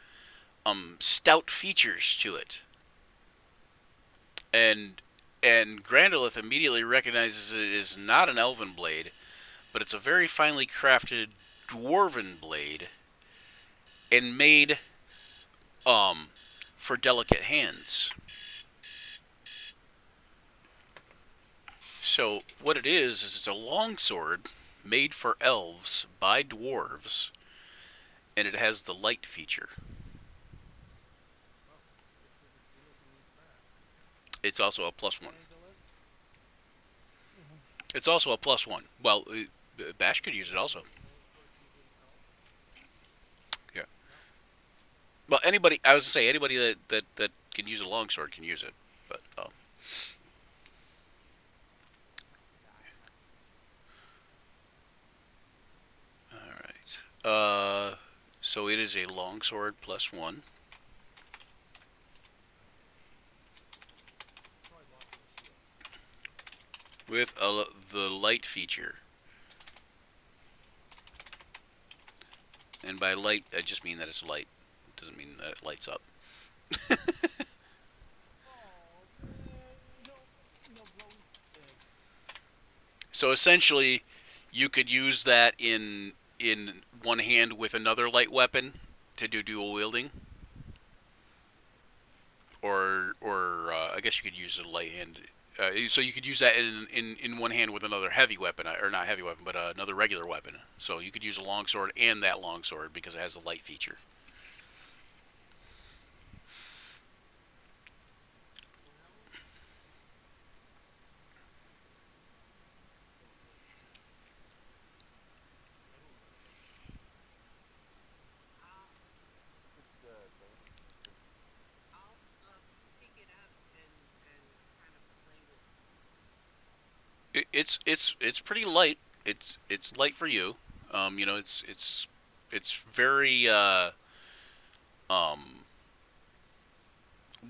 stout features to it. And Grandolith immediately recognizes it is not an elven blade, but it's a very finely crafted dwarven blade and made for delicate hands. So what it is it's a longsword made for elves by dwarves, and it has the light feature. Well, make sure that Gilligan needs that. It's also a plus one. Grandilis. It's also a plus one. Well, Bash could use it also. Longsword using elf. Yeah. No. Well, anybody. I was to say anybody that can use a longsword can use it. But all right. So it is a longsword plus one Probably lost my shield. with the light feature. And by light, I just mean that it's light. It doesn't mean that it lights up. Oh man, no glowy stick. So essentially, you could use that in one hand with another light weapon to do dual wielding, or I guess you could use a light hand. So you could use that in one hand with another heavy weapon, or not heavy weapon, but another regular weapon. So you could use a longsword and that longsword because it has the light feature. It's good, man. It's pretty light. It's light for you. You know, it's very um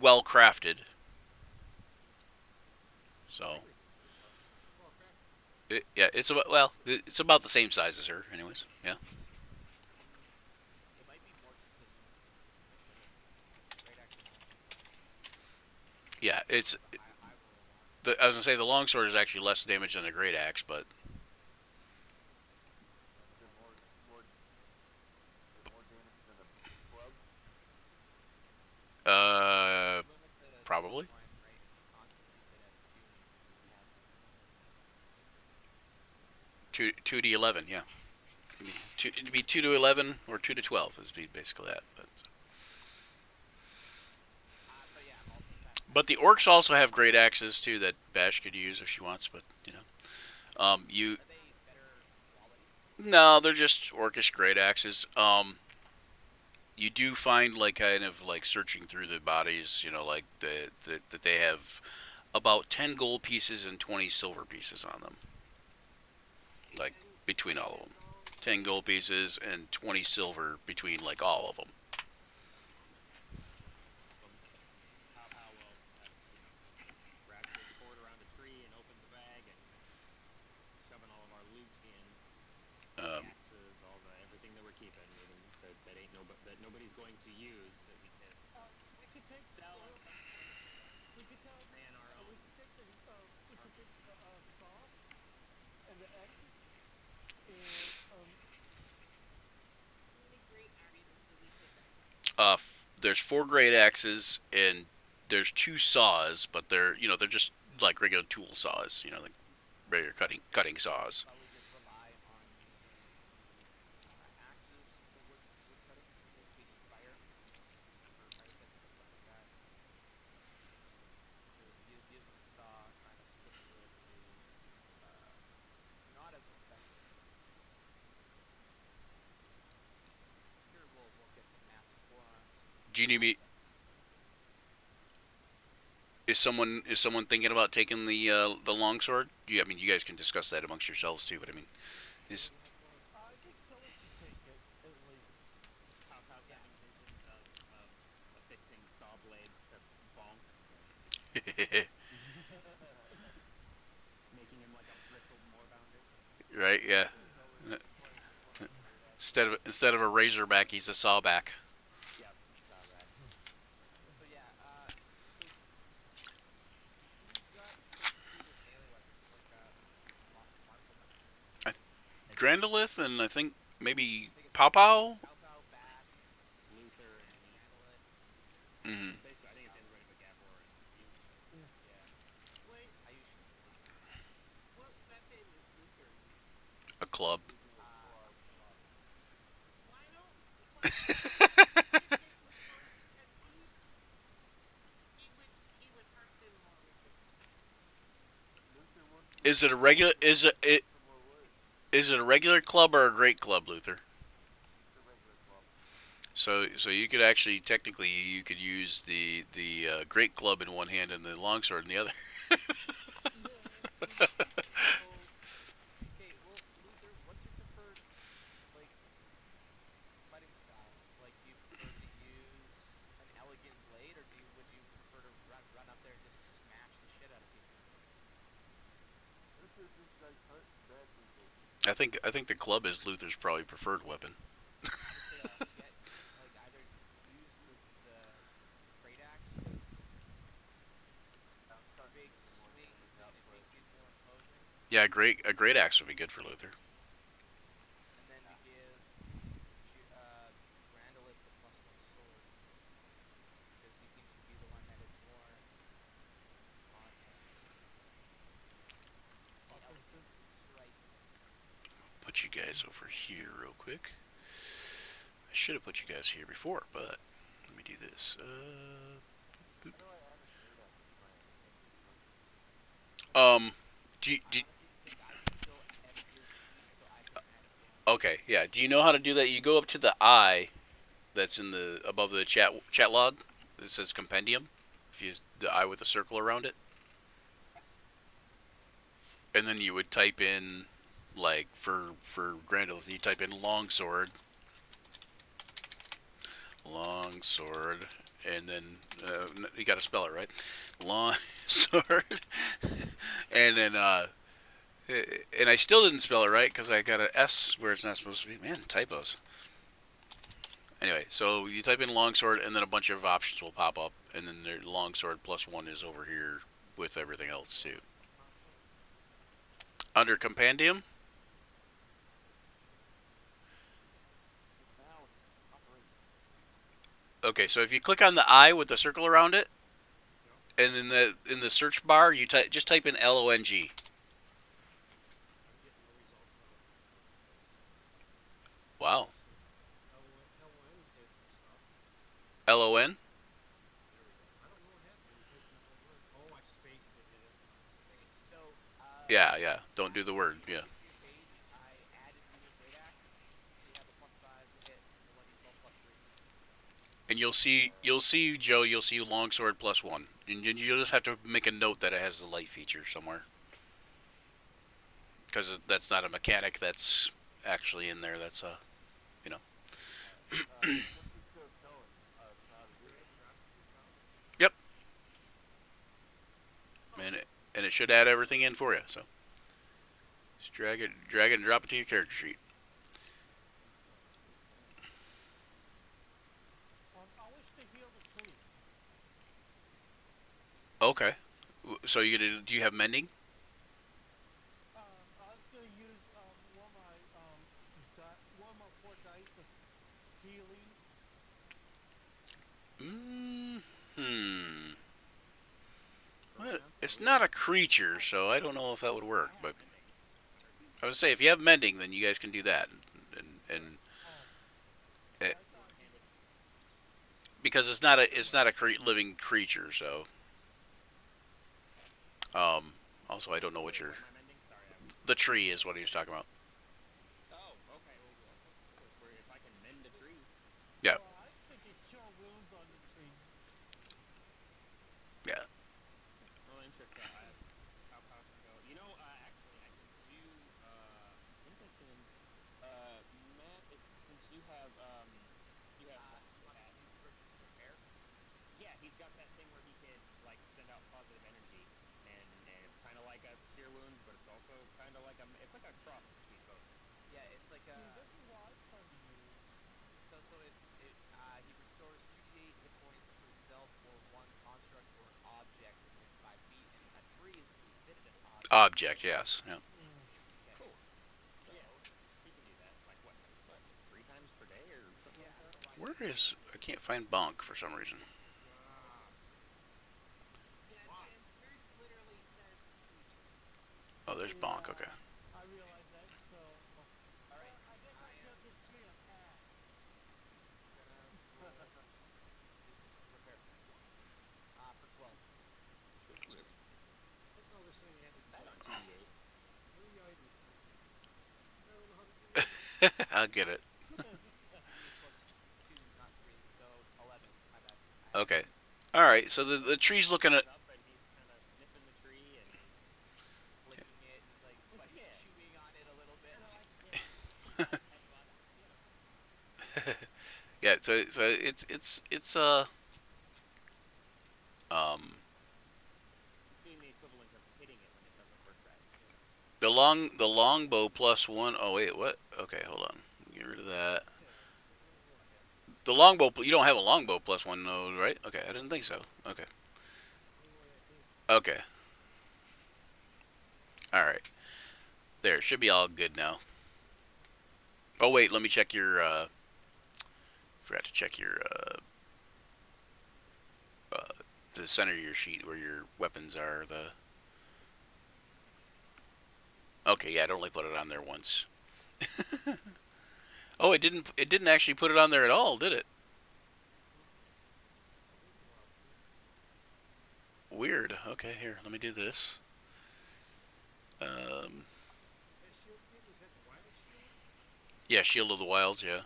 well crafted. So Well, crap. yeah, it's about the same size as her, anyways. Yeah, It might be more consistent with the great axe and longsword. yeah. It's The high roll one. I was gonna say the longsword is actually less damage than the great axe, but Is it more damage than a club? uh, Limit the probably point, right? Constantly set at 2 since we have two to 11. Yeah, it'd be 2 to 11 or 2 to 12 is basically that. but yeah, I'm also But the orcs also have great axes too that Bash could use if she wants. But you know, you are they better quality? no, they're just orcish great axes. You do find like kind of like searching through the bodies, you know, like that they have about 10 gold pieces and 20 silver pieces on them, like between all of them. 10 gold pieces and 20 silver between like all of them. How well have Brad just poured around a tree and opened the bag and shoving all of our loot in, all the Um, axes, all the everything that we're keeping, that ain't that nobody's going to use that we can We could take sell at some point we could tell man our own. we could take we could take the saw and the axes and How many great axes do we pick up? there's 4 great axes and there's 2 saws, but they're just like regular tool saws, like regular cutting saws. Probably just rely on using the axes for wood cutting, like taking fire for fire pits and stuff like that. Because using the saw trying to split the wood is not as effective. Sure, we'll get some massive forearms and Do you need me? biceps. Is someone thinking about taking the longsword? I mean, you guys can discuss that amongst yourselves too. But I mean, is I think someone should take it at least. How's Yeah. having visions of affixing saw blades to Bonk and making him like a bristled moorbounder? right? Yeah. Instead of a razorback, he's a sawback. Yep, sawback. So yeah, so who's got the coolest melee weapons? Like marksman. Grandolith and I think maybe I think it's Pow Pow. Pow Pow, Bash, Luther and me. Grandolith. Mm-hmm. Basically, I think it's everybody but Gabor and you. Yeah, Wait, I use what weapon is Luther using? A club. Why don't why don't you take his sword because he would hurt them more with his. Luther wants Is it a regular? some more wood. Is it a regular club or a great club, Luther? It's a regular club. So you could actually technically you could use the great club in one hand and the longsword in the other. okay. Well, Luther, what's your preferred like fighting style? Like, do you prefer to use an elegant blade, or would you prefer to run up there and just smash the shit out of people? Luther just likes hunting bad people. I think the club is Luther's probably preferred weapon. I would say get like either use the great axe because I'm starting big to get more swings damage and it output. makes you more imposing, Yeah, a great axe would be good for Luther. and then to give Grandolith the +1 sword because he seems to be the one that is more on the elegant strikes. Put you guys over here real quick. I should have put you guys here before, but let me do this. How do I add a great axe to my inventory? Do you, I honestly think I can still edit your sheet, so I can add it for him. okay, yeah. Do you know how to do that? You go up to the eye that's in the above the chat log. It says compendium. If you use the eye with a circle around it, and then you would type in, like for Grandel, you type in longsword, and then you got to spell it right, long sword, and then and I still didn't spell it right because I got an S where it's not supposed to be. Man, typos. Anyway, so you type in longsword, and then a bunch of options will pop up, and then the longsword plus one is over here with everything else too. Under compendium, Now it's operating. okay. So if you click on the I with the circle around it, and in the search bar you just type in LONG. I'm getting no results on it. Wow. LN did some stuff. LON. There we go. I don't know what happened when you type in the whole word. Oh, I spaced it, did it? Space. So, Yeah, yeah. Don't do the word. when you Yeah. came to your page, I added you with Great Axe. So you have a +5 to hit, and the 1d12 +3. And you'll see Joe. You'll see longsword plus one, and you'll just have to make a note that it has the light feature somewhere, because that's not a mechanic. That's actually in there. That's a What's this code telling us how to do it? Drag and drop it to your count. Yep. And it should add everything in for you. So just drag it, and drop it to your character sheet. I wish to heal the tree. Okay. So do you have mending? I was gonna use one of my 4 dice of healing. Hmm. Well, it's not a creature, so I don't know if that would work. But I would say if you have mending, then you guys can do that, and Oh, Eh. I thought because it's not a living creature, so also I don't know what Wait, your what am I mending? Sorry, I was. the tree is what he was talking about. Oh, okay. Well, if I can mend a tree. Yeah. well, I was thinking cure wounds on the tree. Yeah. Oh, interesting. How can go? You know, actually, I can do. I think I can. Matt, since you have You want that. to use repair? Yeah, he's got that thing where he can like send out positive energy, and it's kind of like a cure wounds, but it's also kind of like it's like a cross between both. Yeah, it's like a. Yeah, this is what I'm trying to use. So he restores 2d8 hit points to himself or one construct or an object within 5 feet, and a tree is considered an object. Object. Yes. Yeah. Okay. Cool. So, Yeah, he can do that. Like what 3 times per day or something yeah. like that. So Where is I can't find Bonk for some reason. Ah, Yeah, Bruce literally says creature. Oh, there's Bonk. Okay. I realize that. So, All right. I guess I give the tree a pass. Gonna roll repair. For 12. look at all this thing you had to That do. on 2d8. Where are the items from? I don't know how to do that. I'll get it. It was +2, not 3, so 11. My bad. Okay. All right. So the tree's looking at. Up and he's kind of sniffing the tree and he's. Licking it, like Yeah. chewing on it a little bit. Yeah. So it's um Doing the equivalent of hitting it when it doesn't work right. the longbow plus one. Oh wait, what? Okay, hold on. Get rid of that. The longbow. You don't have a longbow plus one, no, right? Okay, I didn't think so. Okay. Okay. All right. There, should be all good now. Oh wait, let me check your. Forgot to check your. The center of your sheet where your weapons are. The. Okay, yeah, I'd only put it on there once. Oh, it didn't. It didn't actually put it on there at all, did it? Weird. Okay, here, let me do this. That shield thing, was that the wild shield? Yeah, Shield of the Wilds. Yeah.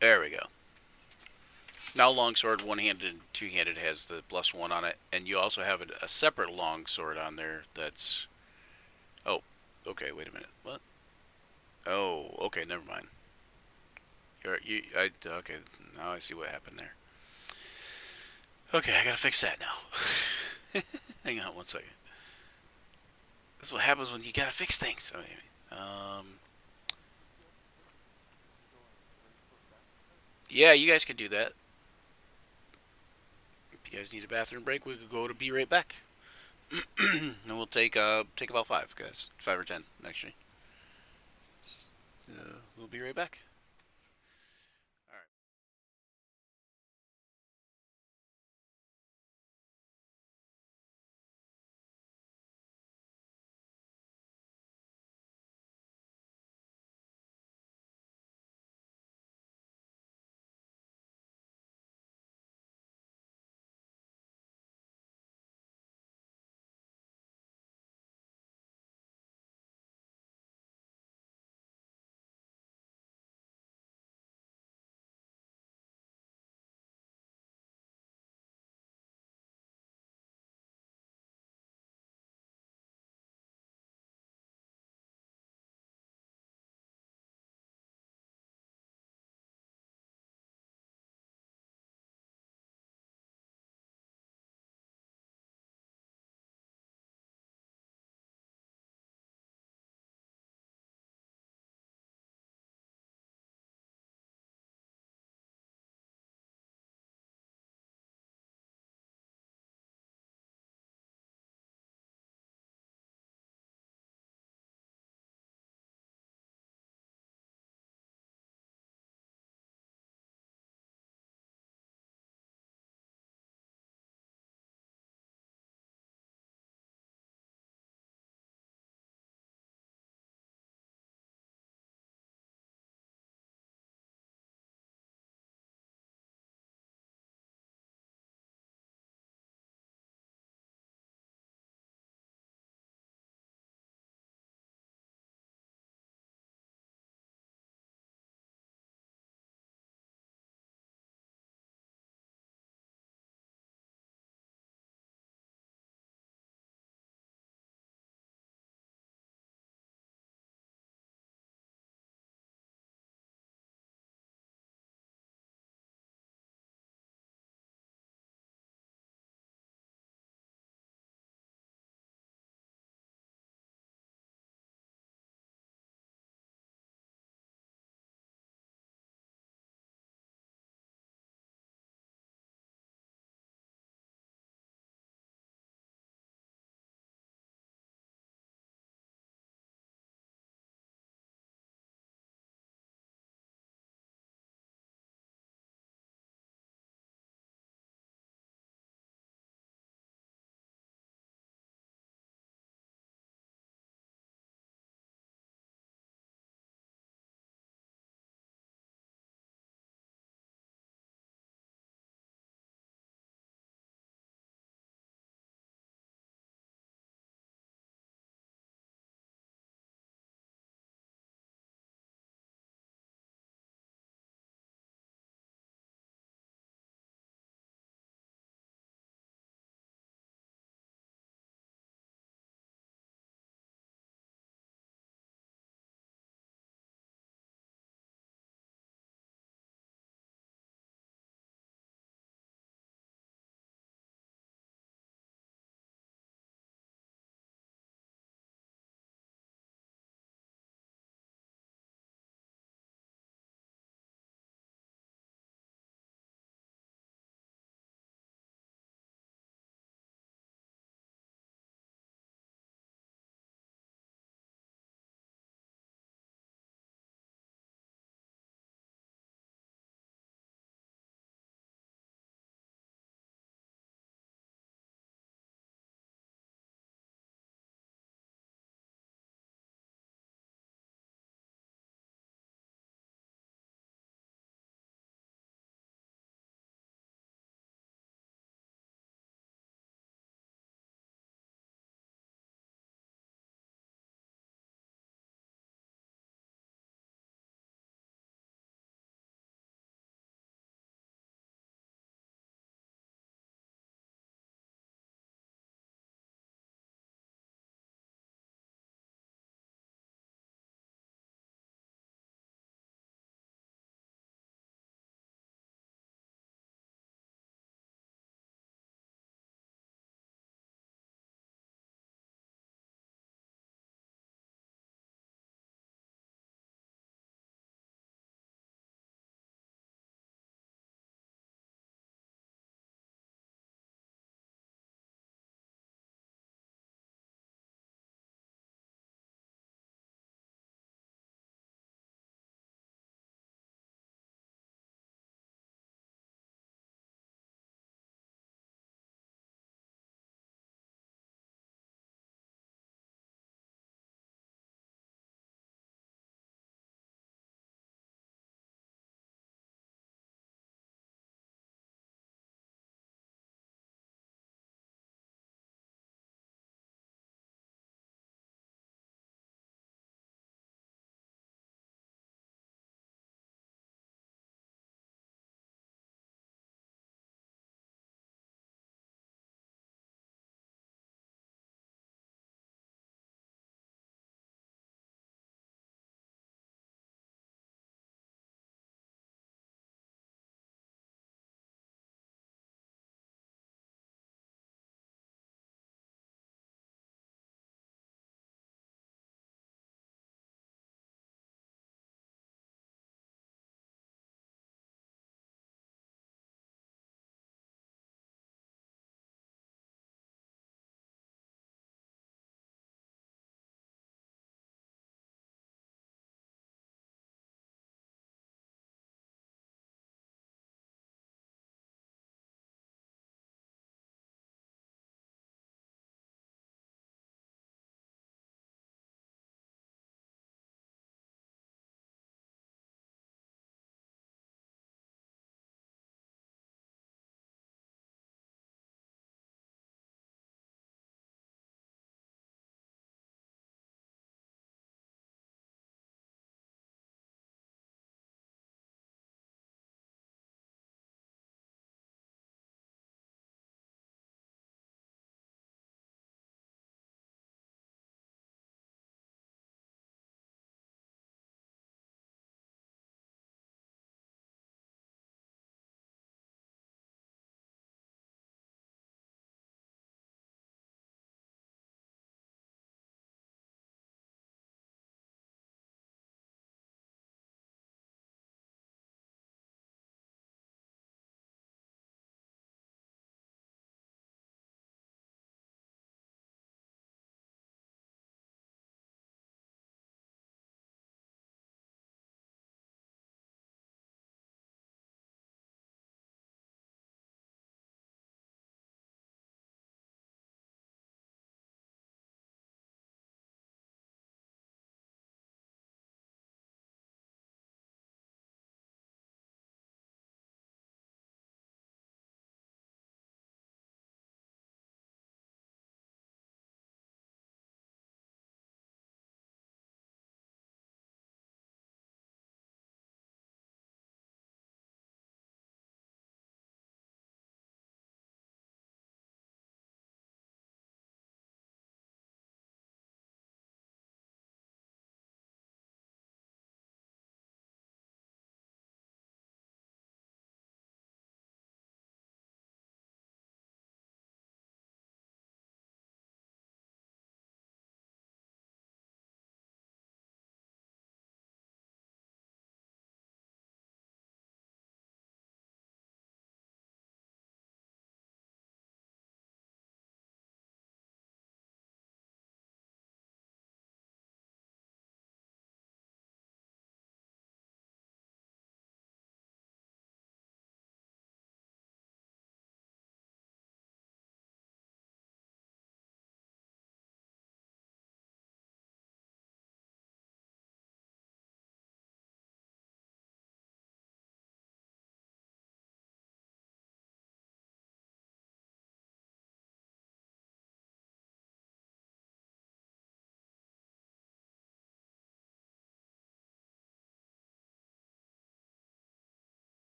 There we go. Now longsword, one-handed and two-handed, has the +1 on it, and you also have a separate longsword on there that's. Oh, okay. Wait a minute. What? Oh, okay. Never mind. Okay. Now I see what happened there. Okay, I gotta fix that now. Hang on 1 second. That's what happens when you gotta fix things. Okay. Yeah, you guys can do that. If you guys need a bathroom break, we could go to be right back. And we'll take about 5, guys. 5 or 10, actually. We'll be right back.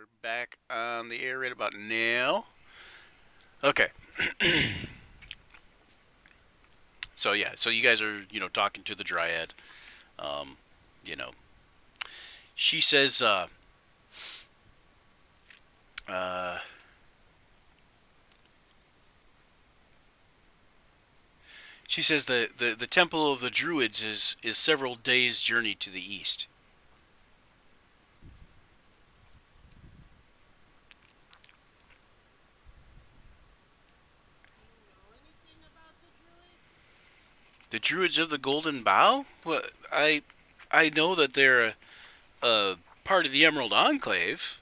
we're back on the air right about now. Okay. So yeah, so you guys are, talking to the Dryad. Um, you know, she says, uh, she says the temple of the Druids is several days' journey to the east. Do you know anything about the druids? The Druids of the Golden Bough? Well, I know that they're a part of the Emerald Enclave.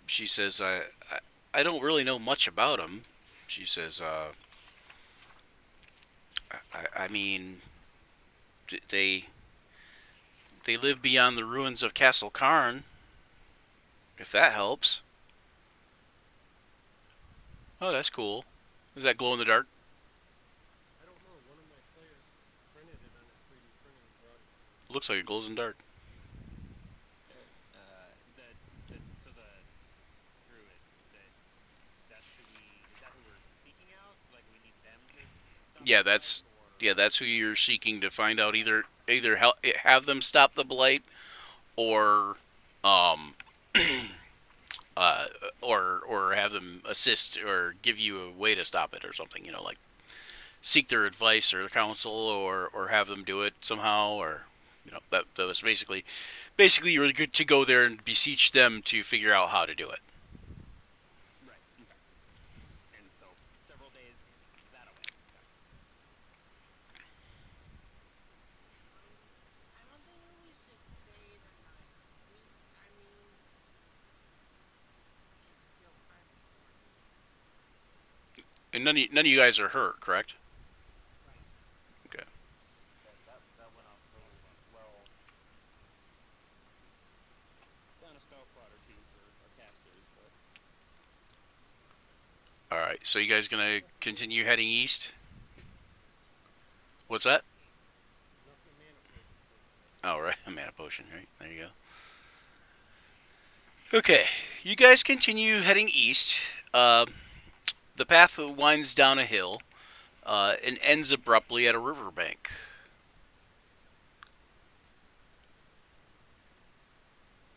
She says I don't really know much about them. She says I mean they live beyond the ruins of Castle Karn. If that helps. Oh, that's cool. Is that glow in the dark? I don't know. One of my players printed it on a 3D printer and brought it to me. Looks like it glows in the dark. So the druids, that's who is that who we're seeking out? Like we need them to stop Yeah, the that's blight, or yeah, that's who you're seeking to find out. Either have them stop the blight, or um, uh, or have them assist or give you a way to stop it or something. Like seek their advice or counsel, or have them do it somehow, or that was basically you were good to go there and beseech them to figure out how to do it. right? Okay. And so several days that away. Gotcha. I don't think we should stay the night. I mean, it's still kind of morning. And none of you guys are hurt, correct? Right. Okay. That went off so well. Down a spell slot or two for our casters, but All right. So you guys gonna continue heading east? What's that? Nothing mana potion for it. Oh, right, a mana potion. Right there you go. Okay, you guys continue heading east. The path winds down a hill and ends abruptly at a riverbank.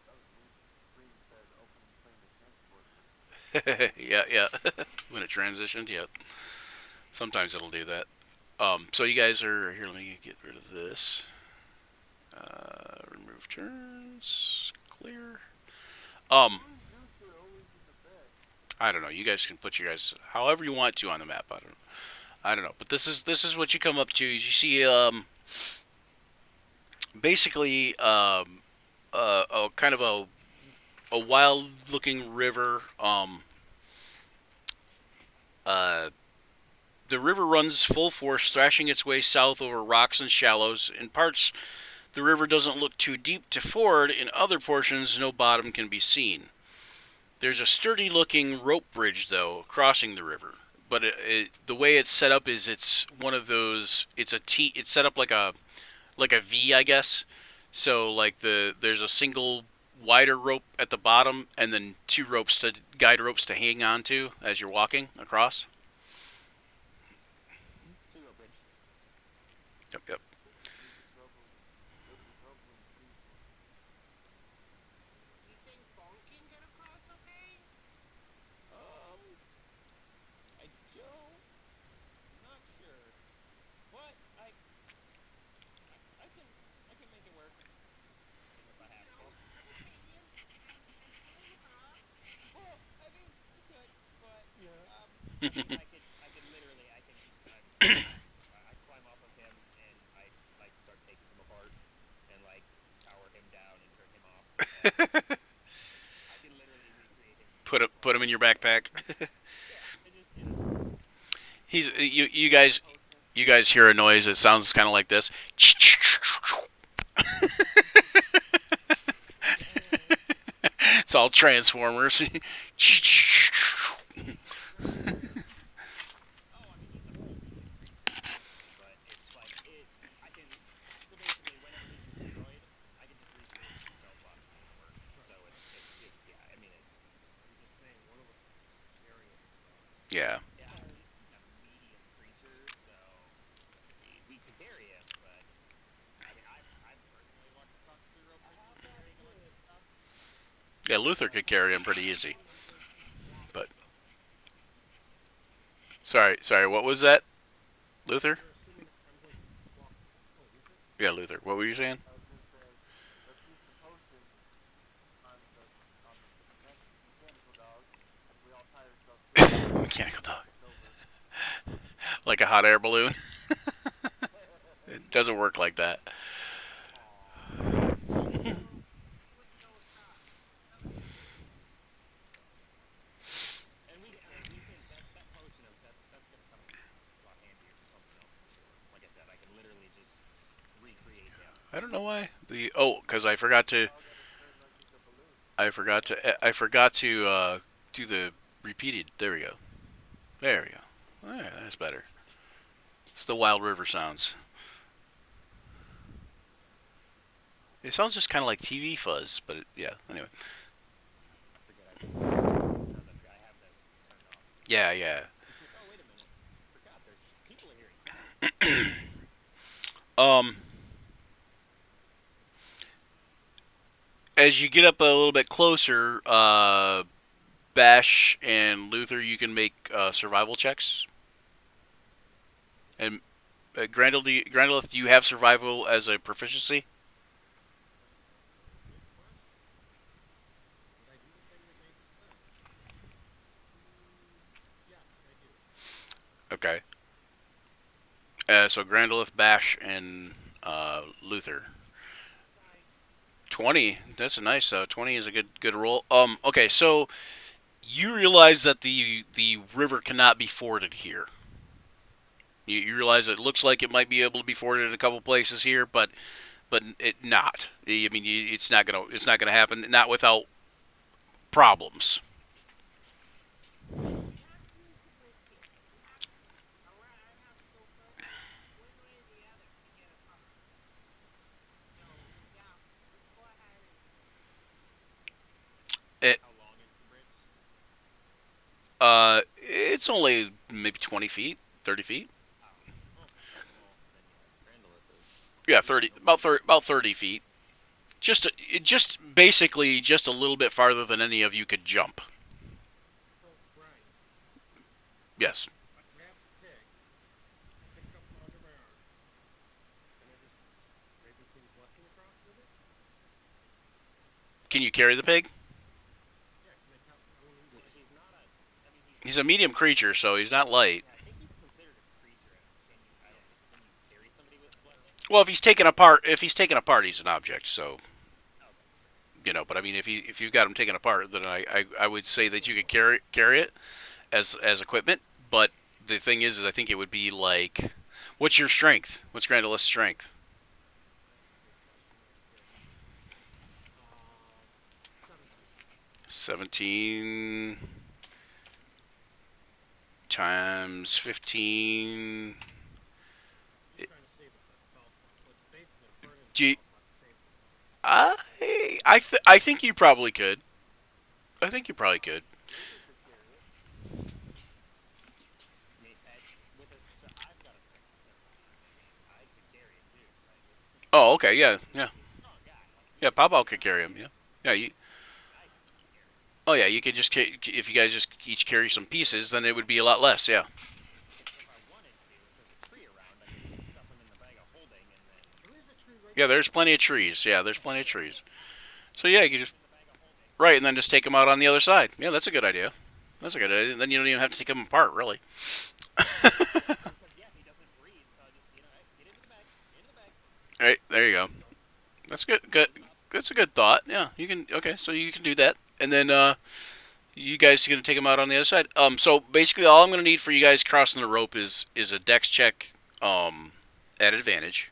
That was neat. Green said open flame to transport. Yeah. When it transitioned, yep. Sometimes it'll do that. So you guys are here. Let me get rid of this. Remove turns. Clear. Um, I don't know. You guys can put your guys however you want to on the map. I don't know. But this is what you come up to. You see basically a kind of a wild looking river. Uh, the river runs full force, thrashing its way south over rocks and shallows. In parts, the river doesn't look too deep to ford. In other portions, no bottom can be seen. There's a sturdy-looking rope bridge, though, crossing the river. But the way it's set up is it's one of those. It's a T. It's set up like a V, I guess. So like there's a single wider rope at the bottom, and then two guide ropes to hang on to as you're walking across. single bridge. Yep. You think Bone can get across okay? I don't. Not sure, but I can make it work if I have to. Titanium and pull him across? Well, I mean, you could, but Yeah. I could literally, I can just, I climb off of him and I like start taking him apart and like power him down and turn him off. I can literally recreate him. Put him in your backpack. Yeah, it just You guys hear a noise. It sounds kind of like this. It's all Transformers. Oh, I mean, he's a pretty big creature, but it's like I can. So basically, whenever he's destroyed, I can just recreate the spell slot and make it work. So it's yeah. I mean, Yeah, Luther could carry him pretty easy. But sorry, what was that, Luther? You're assuming I'm going to walk. Oh, Luther? Yeah, Luther. What were you saying? I was gonna say, let's use some potions on the mechanical dog, and we all tie ourselves to it. Mechanical dog. It's over. Like a hot air balloon. It doesn't work like that. And we can that potion of that's gonna come in a lot handier for something else, I'm sure. Like I said, I can literally just recreate him. I don't know why. Because I forgot to. Dog that is turned like he's a balloon. I forgot to do the repeated. There we go. There we go. There, that's better. It's the Wild River sounds. It sounds just kind of like TV fuzz, but yeah. Anyway. I forget I said that I have this turned off. Yeah, yeah. Oh wait a minute. Forgot there's people hearing sounds. As you get up a little bit closer, Bash and Luther, you can make survival checks. And Grandolith, do you have survival as a proficiency? Good question. Did I do the thing that makes sense? Yes, I do. Okay. So Grandolith, Bash, and Luther. 20. That's a nice. 20 is a good roll. Okay, so you realize that the river cannot be forded here. You realize it looks like it might be able to be forded in a couple places here, but it not. I mean, it's not gonna happen. Not without problems. You have to use the bridge here. You have to. Alright, I'd have to go further one way or the other to get across. So, yeah, let's go ahead and How long is the bridge? It's only maybe 20 feet, 30 feet. Well, then yeah, Grandolith is. Yeah, 30, about 30 feet. Just basically just a little bit farther than any of you could jump. So, Brian, Yes. I grab the pig, pick it up under my arm, and I just maybe bring blessing across with it? Can you carry the pig? Yeah, can I tell? I want to use it. He's not a. I mean, He's a medium creature, so he's not light. Yeah, I think he's considered a creature. Can you? I don't. Can you carry somebody with blessing? Well, if he's taken apart, he's an object. So, Okay, sure. but I mean, if you've got him taken apart, then I would say that you could carry it as equipment. But the thing is I think it would be like, what's your strength? What's Grandolith's strength? Good question. 17 times 15. He's trying to save us that spell slot, but basically I'm burning the Do you- spell slot to save us. I think you probably could. I think you probably could. I mean, with a, I've got a strength of 17. I should carry it too. Like, Oh, okay, yeah. he's a strong guy. Like, Yeah, Papa could carry him. Yeah. Yeah, you. I can carry him. Oh yeah, you could just if you guys just each carry some pieces, then it would be a lot less. Yeah. If I wanted to, if there's a tree around, I could just stuff him in the bag of holding and then. There is a tree right Yeah, there. there's plenty of trees. Yeah, there's plenty of trees. So yeah, you could just In the bag of holding. right, and then just take them out on the other side. Yeah, that's a good idea. That's a good idea. Then you don't even have to take them apart, really. Because yeah, he doesn't breathe, so I just hey, get into the bag, into the bag. All right, there you go. That's good. Good. That's a good thought. Yeah, you can. Okay, so you can do that, and then you guys are gonna take them out on the other side. So basically, all I'm gonna need for you guys crossing the rope is a dex check, at advantage.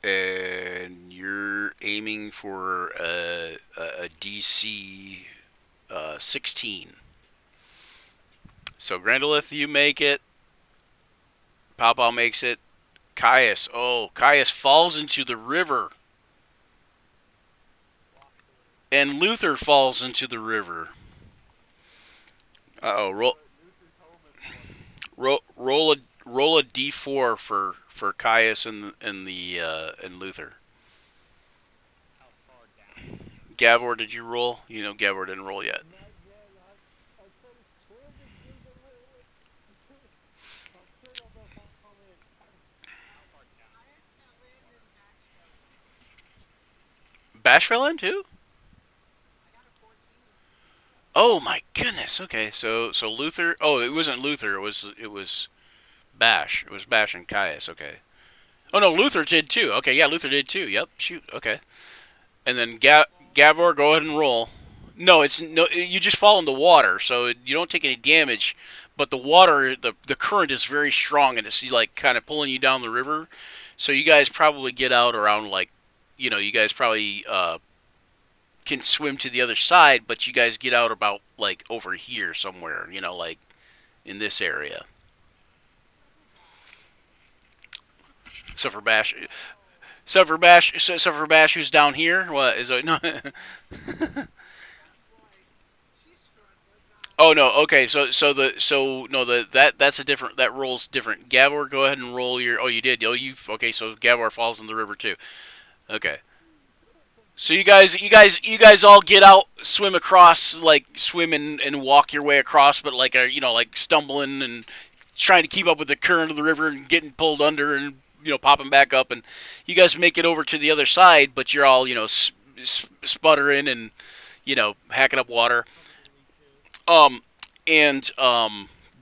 And you're aiming for a DC 16. So Grandolith, you make it. Pawpaw makes it. Caius, Caius falls into the river. And Luther falls into the river. Uh oh, roll roll a d4 for Caius and Luther. How far down? Gavor, did you roll? You know Gavor didn't roll yet. Not yet. I try to swim and through the river. I'm still on the comment. How far down? Bias fell in and Bash fell in. Bash fell in too. I got a 14. Oh my goodness. Okay, so Luther. Oh, it wasn't Luther. It was Bash. It was Bash and Caius. Okay. Oh no, Luther did too. Okay, yeah, Luther did too. Yep. Shoot. Okay. And then Gavor, go ahead and roll. No, it's no. You just fall in the water, so you don't take any damage. But the water, the current is very strong, and it's like kind of pulling you down the river. So you guys probably get out around like, you guys probably can swim to the other side, but you guys get out about like over here somewhere. Like in this area. So for Bash, so for Bash, who's down here? What is it? No. Boy, she's struggling. Oh no. Okay. So no, that's a different. That roll's different. Gavor, go ahead and roll your. Oh, you did. Oh, you. Okay. So Gavor falls in the river too. Okay. So you guys all get out, swim across, like swim and walk your way across, but like like stumbling and trying to keep up with the current of the river and getting pulled under and popping back up, and you guys make it over to the other side, but you're all sputtering and hacking up water. Um, and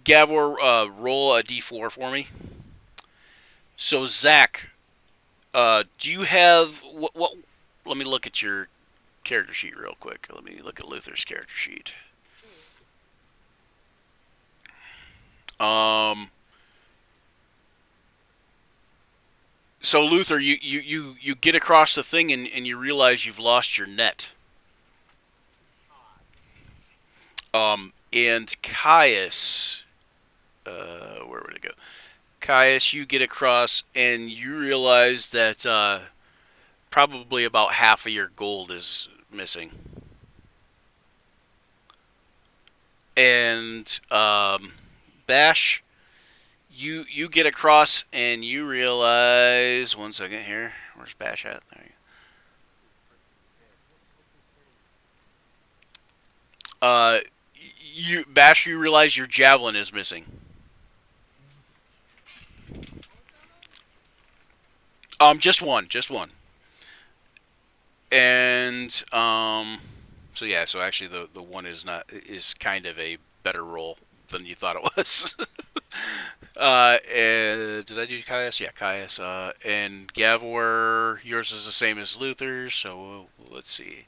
Gavor, roll a d4 for me. So Zach, do you have what? Let me look at your character sheet real quick. Let me look at Luther's character sheet. Um. So Luther, you get across the thing and you realize you've lost your net. And Caius, where would it go? Caius, you get across and you realize that probably about half of your gold is missing. And Bash, you get across and you realize. One second here. Where's Bash at? There you go. Bash, you realize your javelin is missing. Just one, just one. And so yeah, so actually the one is kind of a better roll than you thought it was. And did I do Caius? Yeah, Caius. And Gavor, yours is the same as Luther's. So let's see.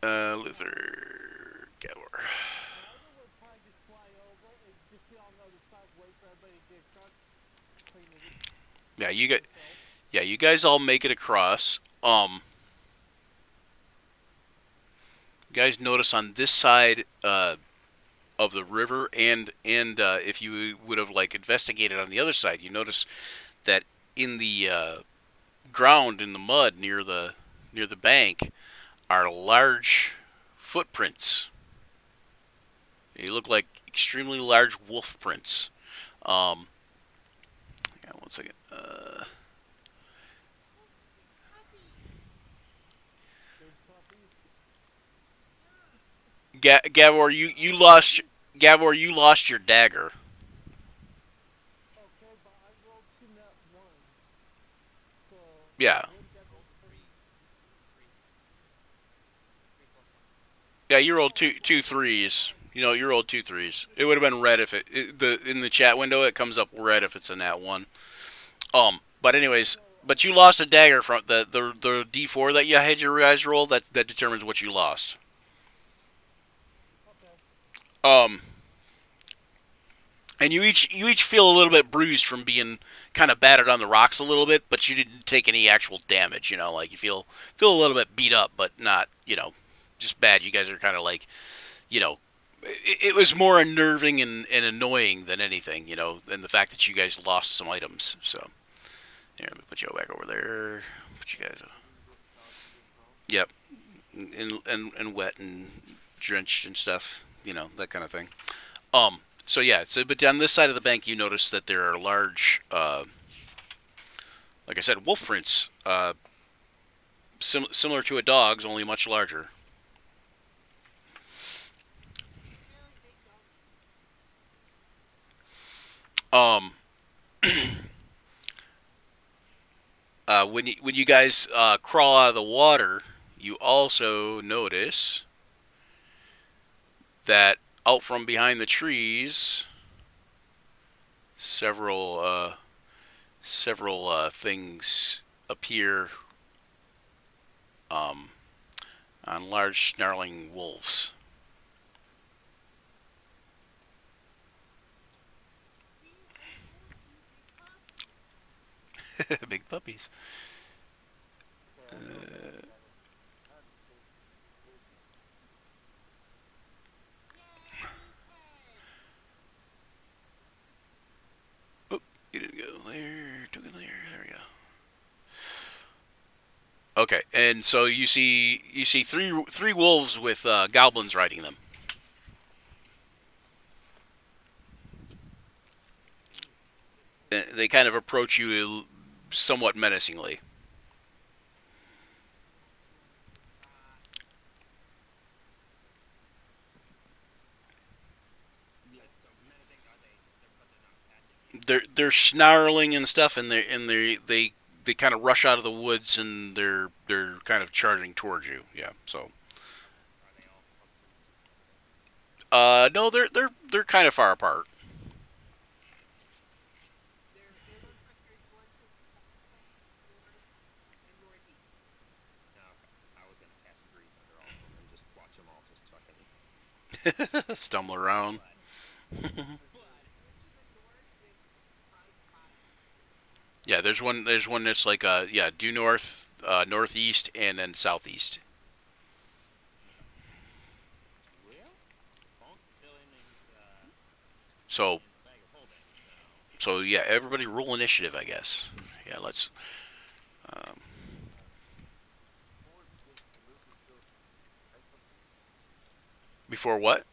Luther, Gavor. Yeah, you guys all make it across. You guys notice on this side of the river, and if you would have like investigated on the other side, you notice that in the ground in the mud near the bank are large footprints. They look like extremely large wolf prints. Yeah, one second. Gavor, you lost your dagger. Okay, but I rolled two net ones. So Yeah. Three plus one. Yeah, you rolled two threes. You rolled two threes. It would have been red if in the chat window it comes up red if it's a nat one. But anyways, but you lost a dagger from the D4 that you had your guys roll. That determines what you lost. okay. And you each feel a little bit bruised from being kind of battered on the rocks a little bit, but you didn't take any actual damage. Like you feel a little bit beat up, but not just bad. You guys are kind of like it was more unnerving and annoying than anything. And the fact that you guys lost some items. So here, let me put you back over there. Put you guys. Yep, and wet and drenched and stuff. That kind of thing. So yeah, so but on this side of the bank, you notice that there are large, like I said, wolf prints, similar to a dog's, only much larger. Really big doggies. Um, when you guys crawl out of the water, you also notice that out from behind the trees, several things appear um, on large snarling wolves. See, I told you, big pup. Big puppies. Okay, I know that, Shannon. I understand. Yay, pay. Oop, you didn't go there. Took it there. There we go. Okay, and so you see three wolves with goblins riding them. They kind of approach you somewhat menacingly. So menacing, are they? But they're not attacking you. They're snarling and stuff, and they kind of rush out of the woods, and they're kind of charging towards you. Yeah. So Are they all clustered together? no, they're kind of far apart. It looks like there's one to the south, north, and northeast. No, okay. I was gonna cast grease under all of them and just watch them all just fucking Stumble around. blood. One to the north is fried fire. Yeah, there's one that's like yeah, due north, northeast, and then southeast. Well, Bonk's still in his So in the bag of holding, so yeah, everybody roll initiative, I guess. Yeah, let's. Um, Before we get to move this bill, try something. before what?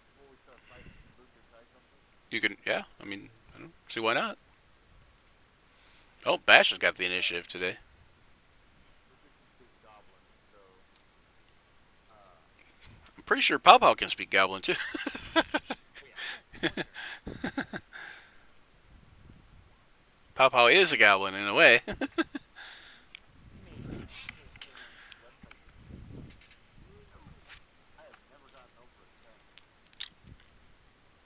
Before we start fighting, move to try something. You can, yeah. I mean, I don't see why not. Oh, Bash has got the initiative today. Look at this big goblin. So, uh, I'm pretty sure Pow Pow can speak Goblin too. Pow Pow is a goblin in a way. I have never gotten over a 10.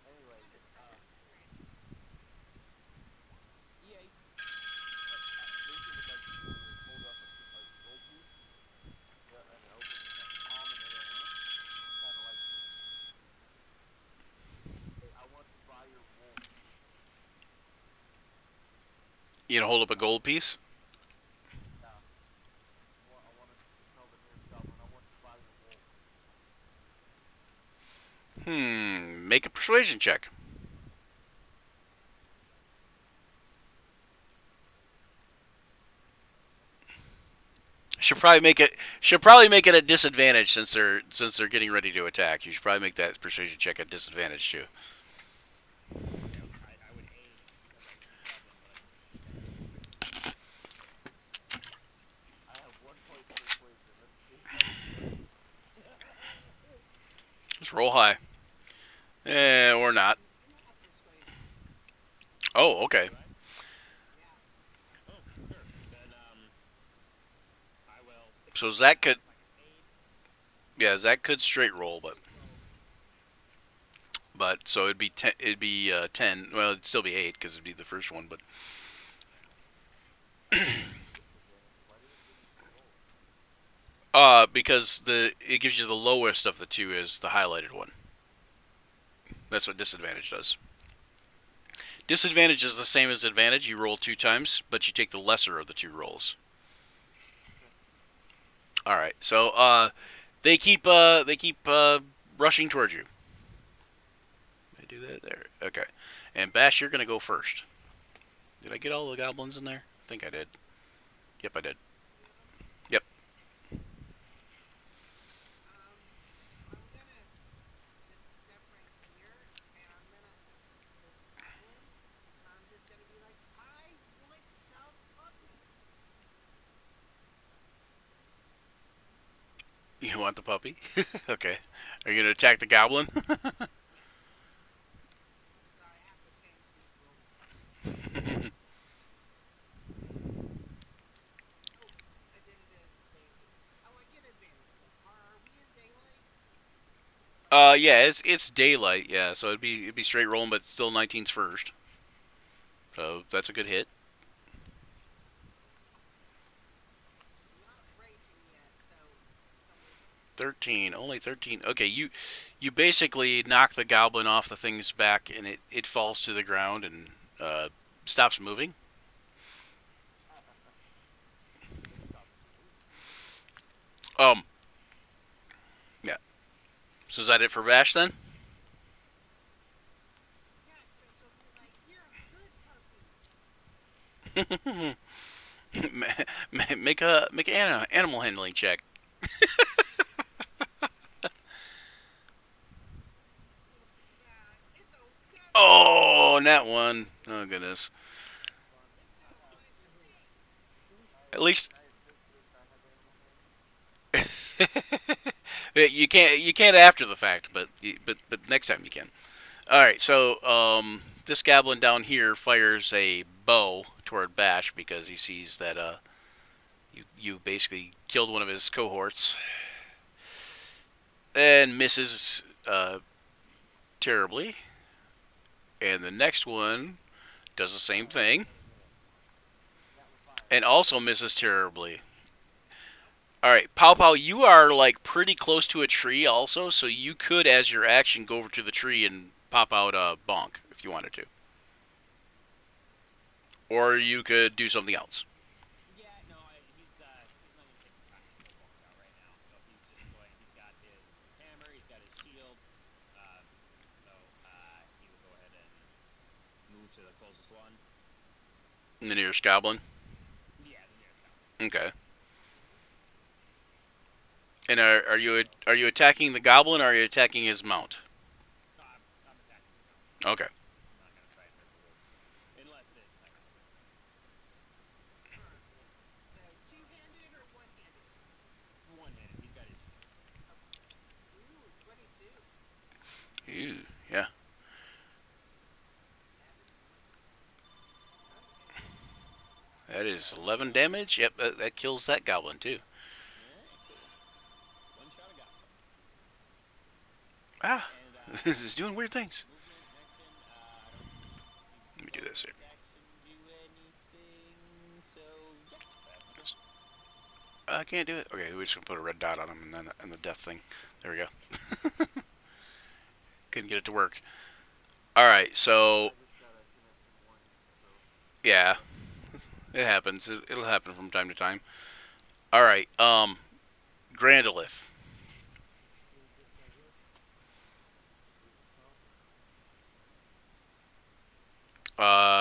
Anyway, Got a 17 already. Yay. what Lucy would like to do is hold up a gold piece, yeah, and an open palm in their hand, kind of like, hey, I want to buy your wolf. You know, hold up a gold piece. Yeah. I want to tell the nearest goblin, I want to buy your wolf. Make a persuasion check. Should probably make it. Should probably make it a disadvantage since they're getting ready to attack. You should probably make that persuasion check a disadvantage too. I would aid because I'm goblin, but I have 1 point persuasion. Let's see how this goes. Just roll high. Or not. You have persuasion. Oh, okay. do I? Yeah. Oh, sure. Then I will. So Zach could, If I can aid, Zach could straight roll, Straight roll. so it'd be 10. It'd be 10. Well, it'd still be 8 because it'd be the first one. But Disadvantage. Why did it give me to roll? because it gives you the lowest of the two is the highlighted one. That's what disadvantage does. Disadvantage is the same as advantage. You roll 2 times, but you take the lesser of the 2 rolls. All right. So they keep rushing towards you. They do that there. Okay. And Bash, you're gonna go first. Did I get all the goblins in there? I think I did. Yep, I did. Yep. I'm gonna just step right here You want the puppy? Okay. Are you gonna attack the goblin? So I have to change these rules. Oh, I did it as advantage. Oh, I get advantage then. Are we in daylight? Like, Yeah, it's daylight. Yeah, so it'd be straight rolling, but still 19's first. So that's a good hit. not raging yet, so don't worry about it. 13, only 13. Okay, you basically knock the goblin off the thing's back, and it falls to the ground and stops moving. Um, yeah. So is that it for Bash then? Yeah, because she'll be like, you're a good puppy. Make a animal handling check. Yeah, it's a good Oh, that one. Oh goodness. It's gonna find the thing. At least you can't after the fact, but next time you can. All right, so this goblin down here fires a bow toward Bash because he sees that you basically killed one of his cohorts and misses terribly. And the next one does the same thing and also misses terribly. All right, Pow Pow, you are like pretty close to a tree also, so you could, as your action, go over to the tree and pop out a bonk if you wanted to, or you could do something else. Yeah, no, he's not gonna take the time to pull Bonk out right now. So he's just going. He's got his hammer. He's got his shield. Um, so he will go ahead and move to the closest one. The nearest goblin. Yeah, the nearest goblin. Okay. And are you attacking the goblin or are you attacking his mount? No, I'm attacking the goblin. Okay. I'm not gonna try and hurt the wolf unless it. Alright. So two-handed or one-handed? One-handed. He's got his shield. Ooh, 22. Ew, yeah. That's a good hit. That is 11 damage. Yep, that kills that goblin too. Alright, cool. One shot of goblin. Ah, And this is doing weird things. movement, action. I don't. Let me do this here. Action, do anything. So yeah, that's my turn. I can't do it. Okay, we just gonna put a red dot on him and then and the death thing. There we go. Couldn't get it to work. All right, so yeah, it happens. It'll happen from time to time. All right, Grandolith.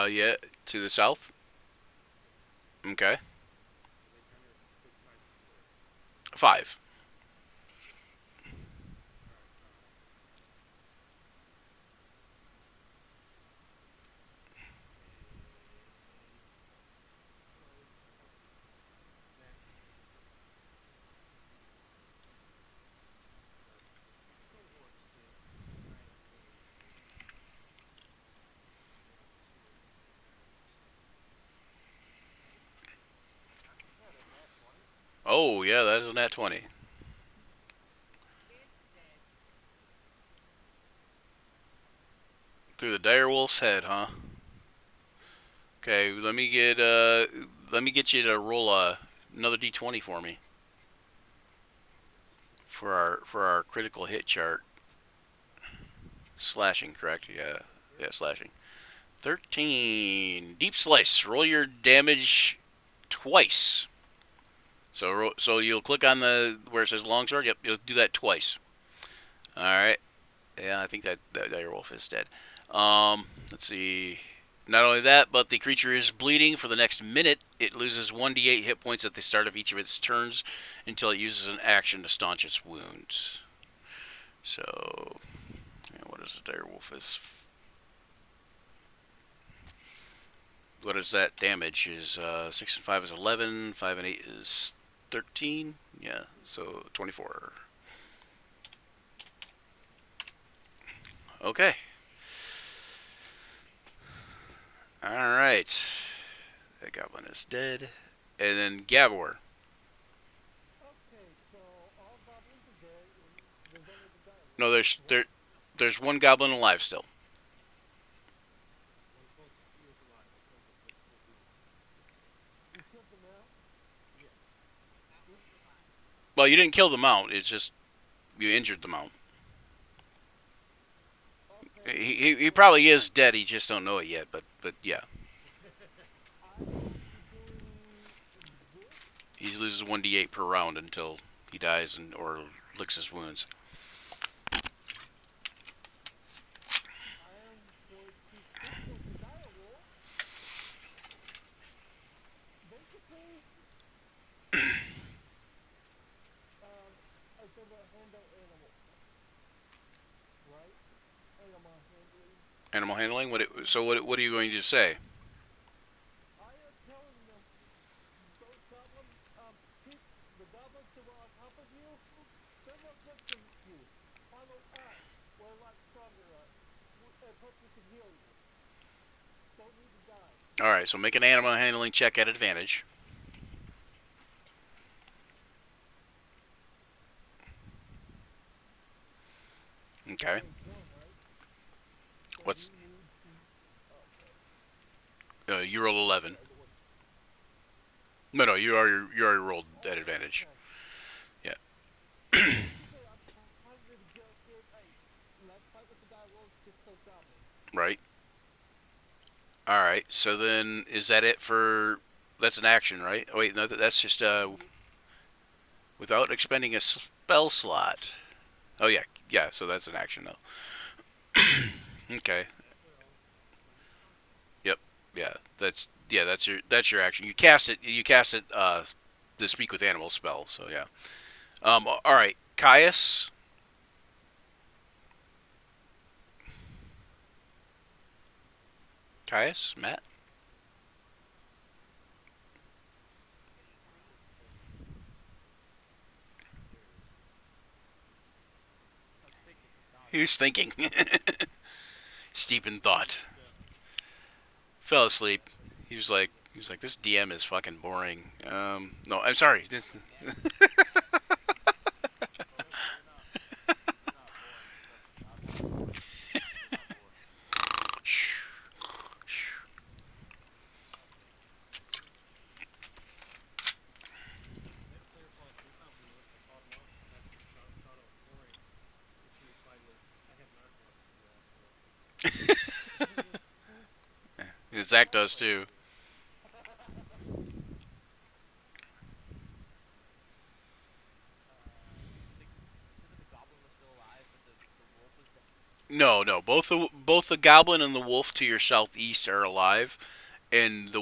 Yeah, to the south. Okay, 5. Oh yeah, that is a nat 20 It's dead. through the direwolf's head, huh? Okay, let me get you to roll another d20 for me for our critical hit chart. Slashing, correct? Yeah, yeah, slashing. 13 deep slice. Roll your damage twice. So you'll click on the where it says longsword. Yep, you'll do that twice. All right. Yeah, I think that direwolf is dead. Let's see. Not only that, but the creature is bleeding for the next minute. It loses 1d8 hit points at the start of each of its turns until it uses an action to staunch its wounds. So, yeah, what is the direwolf is? What is that damage? Is 6 and 5 is 11, 5 and 8 is 13. Yeah, so 24. Okay. All right. That goblin is dead. And then Gavor. Okay, so all goblins are dead, and there's only the dire No, wolf. there's one goblin alive still. One closest to you is alive. I killed it. We'll do it. You killed the mount? That one's alive. Well, you didn't kill the mount. It's just you injured the mount. Okay. He probably is dead. He just don't know it yet. But yeah, I will be doing this. he loses 1d8 per round until he dies or licks his wounds. I am going to stick with the dire wolves. Basically, it's able to handle animals, right? Animal handling. Animal handling. What are you going to say? I am telling them, those goblins, keep the goblins that were on top of you, they're no good for you. Follow us. We're a lot stronger. And plus we can heal you. Don't need to die. All right. So make an animal handling check at advantage. Okay. That is one, right? So What's- you need to, okay. You roll 11. Yeah, the one- No, you already rolled at advantage. Okay. Yeah. Basically, I'm trying to go through, hey, let's fight with the dire wolves, just those goblins. Right. All right. So then, is that it for? That's an action, right? Oh, wait, no, that's just without expending a spell slot. Oh yeah, yeah. So that's an action though. Okay. Yep. Yeah. That's your action. You cast it. You cast it. The speak with animals spell. So yeah. All right, Caius. Caius, Matt. I was thinking. He was thinking. Steep in thought. Fell asleep. He was like, this DM is fucking boring. No, I'm sorry. Shh. Shh. That player falls asleep on me. Once I called him out, asked him thought it was boring. And she replied with, I have narcolepsy, Zach does too. You said that the goblin was still alive, but the wolf was dead. No. Both the goblin and the wolf to your southeast are alive, and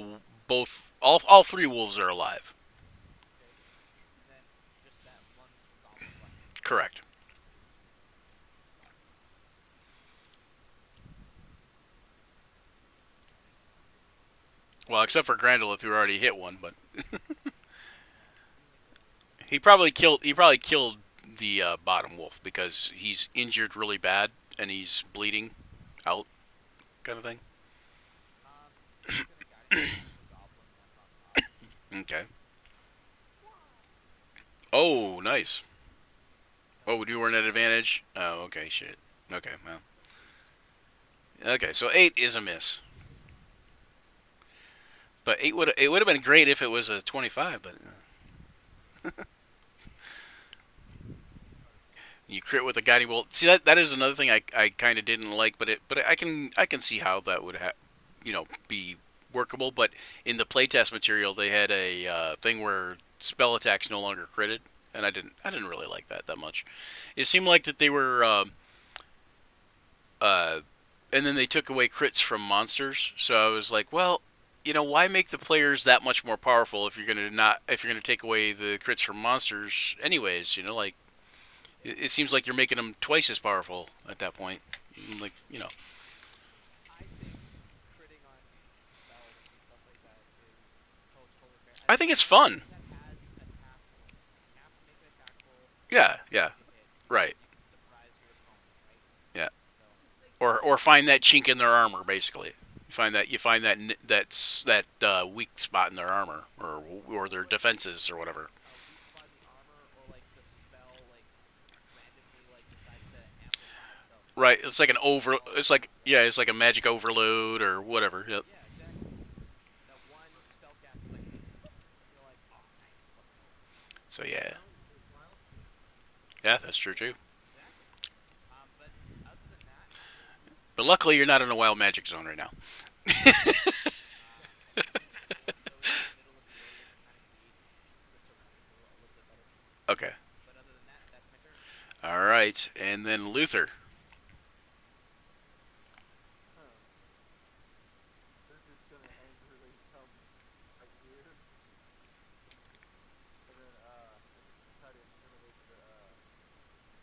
all three wolves are alive. Okay. And then just that one goblin left. Correct. Well, except for Grandolith, who already hit one, but he probably killed the bottom wolf because he's injured really bad and he's bleeding out, kind of thing. Just gonna guide it to the goblin that's on top. Okay. Oh, nice. Oh, would you earn an advantage? Oh, okay, shit. Okay, well. Okay, so 8 is a miss. But it would have been great if it was a 25, but you crit with a guiding bolt. See, that is another thing I kind of didn't like, but I can see how that would be workable. But in the playtest material, they had a thing where spell attacks no longer critted, and I didn't really like that much. It seemed like that they were and then they took away crits from monsters. So I was like, well, why make the players that much more powerful if you're gonna take away the crits from monsters anyways? Like it seems like you're making them twice as powerful at that point. Like I think critting on spells and stuff like that is totally fair. I think it's fun. That has attack roll. You have to make an attack roll Yeah, yeah, to hit. right. Surprise your opponent, right? Yeah. So or find that chink in their armor. Basically, you find that weak spot in their armor or their defenses or whatever. A weak spot in the armor, or like the spell like randomly like decides to amplify itself. Right. It's like an over. All It's at like once. yeah. It's like a magic overload or whatever. Yep. Yeah, exactly. That one spell cast is like, and you're like, oh, nice, let's go. So yeah. Sound is wild shape. Yeah, that's true too. Exactly. But other than that, But luckily, you're not in a wild magic zone right now. I think so. In the middle of the area to kind of gauge the surroundings a little bit better. Okay. But other than that, that's my turn. All right, and then Luther. Huh. They're just gonna angrily come right here, and then try to intimidate the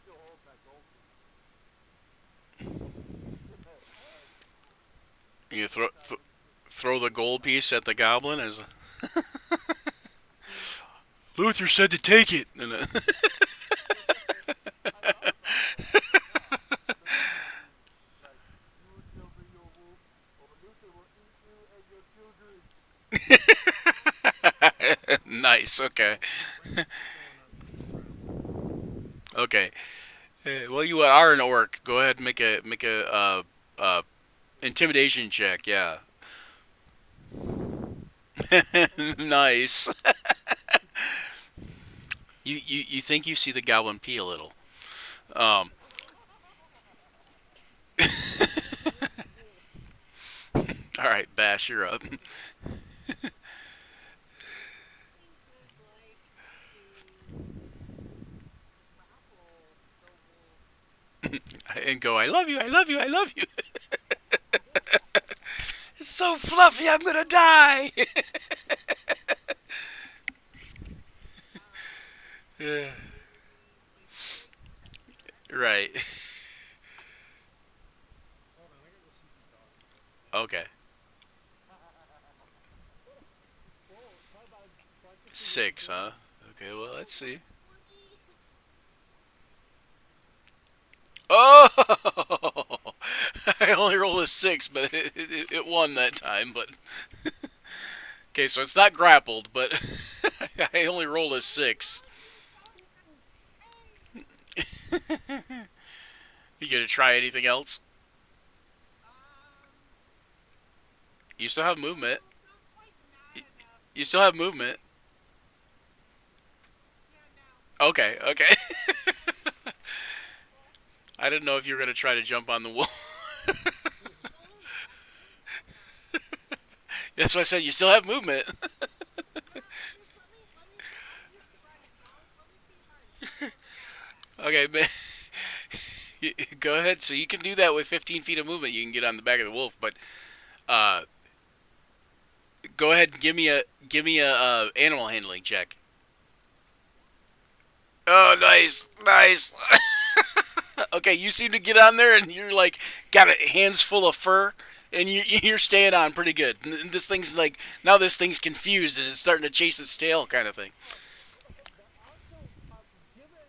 still hold that gold piece. You That's how we throw the gold piece at the goblin as. Luther said to take it. And, I thought about that. I forgot. So like, you will tell me your wolf, or Luther will eat you and your children. nice. Okay. Going on the ground. Okay. Well, you are an orc. Go ahead and make a intimidation check. Yeah. nice. You think you see the goblin pee a little. Um. All right, Bash, you're up. I would like to grapple the wolf. And go, I love you, I love you, I love you. It's so fluffy, I'm gonna die. Yeah, That would be a strength check. right. Hold on, I gotta go see these dogs. Okay. Whoa, talk about practicing 6, your huh? game. Okay, well, let's see. 20. Oh! I only rolled a 6, but it won that time. But okay, so it's not grappled, but I only rolled a 6. You gonna try anything else? Um, You still have no, movement. not quite mad enough. You still have movement. Yeah, no. Okay, okay. I didn't know if you were gonna try to jump on the wall. That's why I said you still have movement. No, just I'm used to running. Let me see if I can that. Okay, man. Go ahead. So you can do that with 15 feet of movement. You can get on the back of the wolf, but uh, go ahead and give me a animal handling check. Oh, nice, nice. Okay, you seem to get on there and you're like got a hands full of fur, and you're staying on pretty good. This thing's like now this thing's confused and it's starting to chase its tail, kind of thing. But also, given,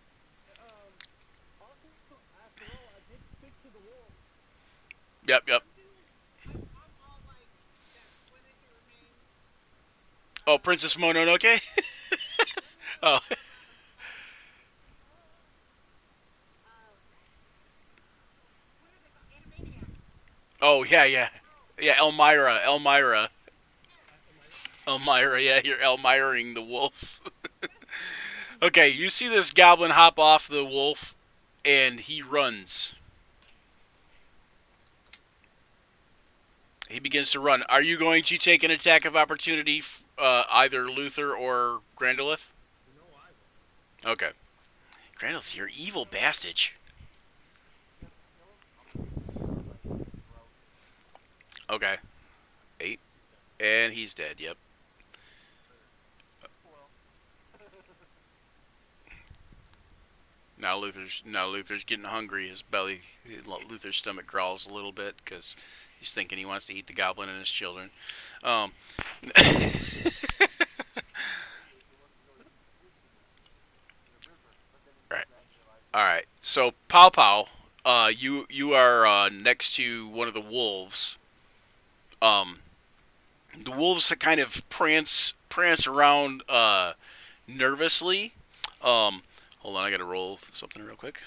also, after all, I did speak to the wolves. Yep, yep. I'm all like that. What is her name? Oh, Princess Mononoke. Oh, What are they called? Animaniac. oh yeah, yeah, yeah. Elmira, Elmira, Am Elmira. Yeah, you're Elmiraing the wolf. Okay, you see this goblin hop off the wolf, and he runs. He begins to run. Are you going to take an attack of opportunity, either Luther or Grandolith? You know I will. Okay. Grandolith, you're evil bastard. Okay. 8. And he's dead, yep. Now Luther's getting hungry. Luther's stomach growls a little bit because he's thinking he wants to eat the goblin and his children. Um, right. All right. So Pow Pow, you are next to one of the wolves. Um, the wolves kind of prance around nervously. Hold on, I gotta roll something real quick.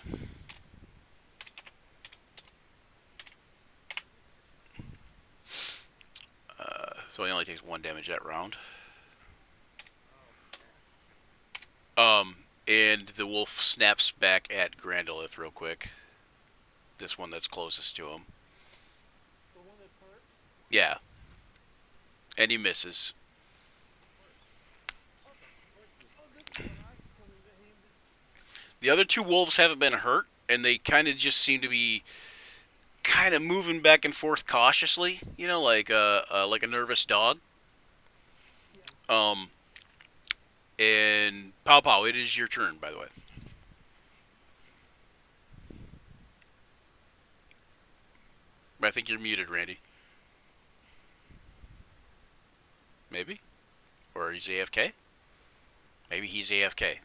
So he only takes 1 damage that round. And the wolf snaps back at Grandolith real quick. This one that's closest to him. The one that's hurt. Yeah. And he misses. Oh, this one actually him. The other two wolves haven't been hurt, and they kind of just seem to be kind of moving back and forth cautiously, you know, like a nervous dog. And Pow Pow, it is your turn, by the way. But I think you're muted, Randy. Maybe? Or he's AFK? Maybe he's AFK. Okay.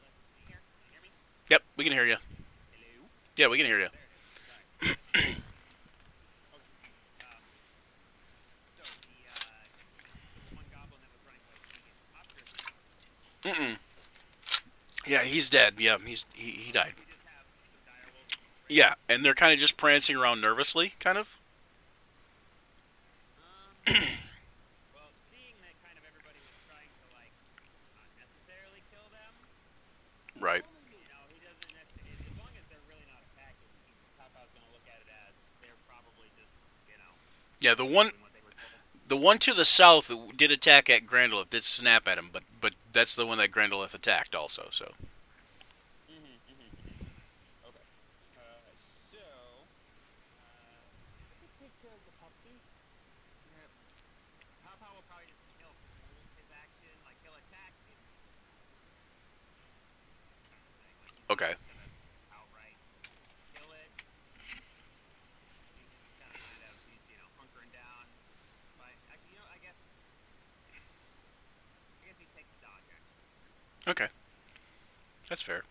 Let's see here. Can you hear me? Yep, we can hear you. Hello? Yeah, we can hear you. There it is. Sorry. Okay. So the one goblin that was running away, did he get popped or is he still alive? Mm-mm. Yeah, he's dead. Yeah, he died. We just have some dire wolves. Yeah, and they're kind of just prancing around nervously, kind of. Well, seeing that kind of everybody was trying to like not necessarily kill them, Right. he doesn't necessarily. As long as they're really not attacking, Papa's gonna look at it as they're probably just Yeah, doing what they were told. the one to the south did attack at Grandolith, did snap at him, but that's the one that Grandolith attacked also. So. Okay. So. I could take care of the puppy. Papa will probably just he'll hold his action, like he'll attack and Okay. he's gonna outright kill it. He's just kind of he's hunkering down. But actually, I guess he'd take the dodge action. Okay. That's fair.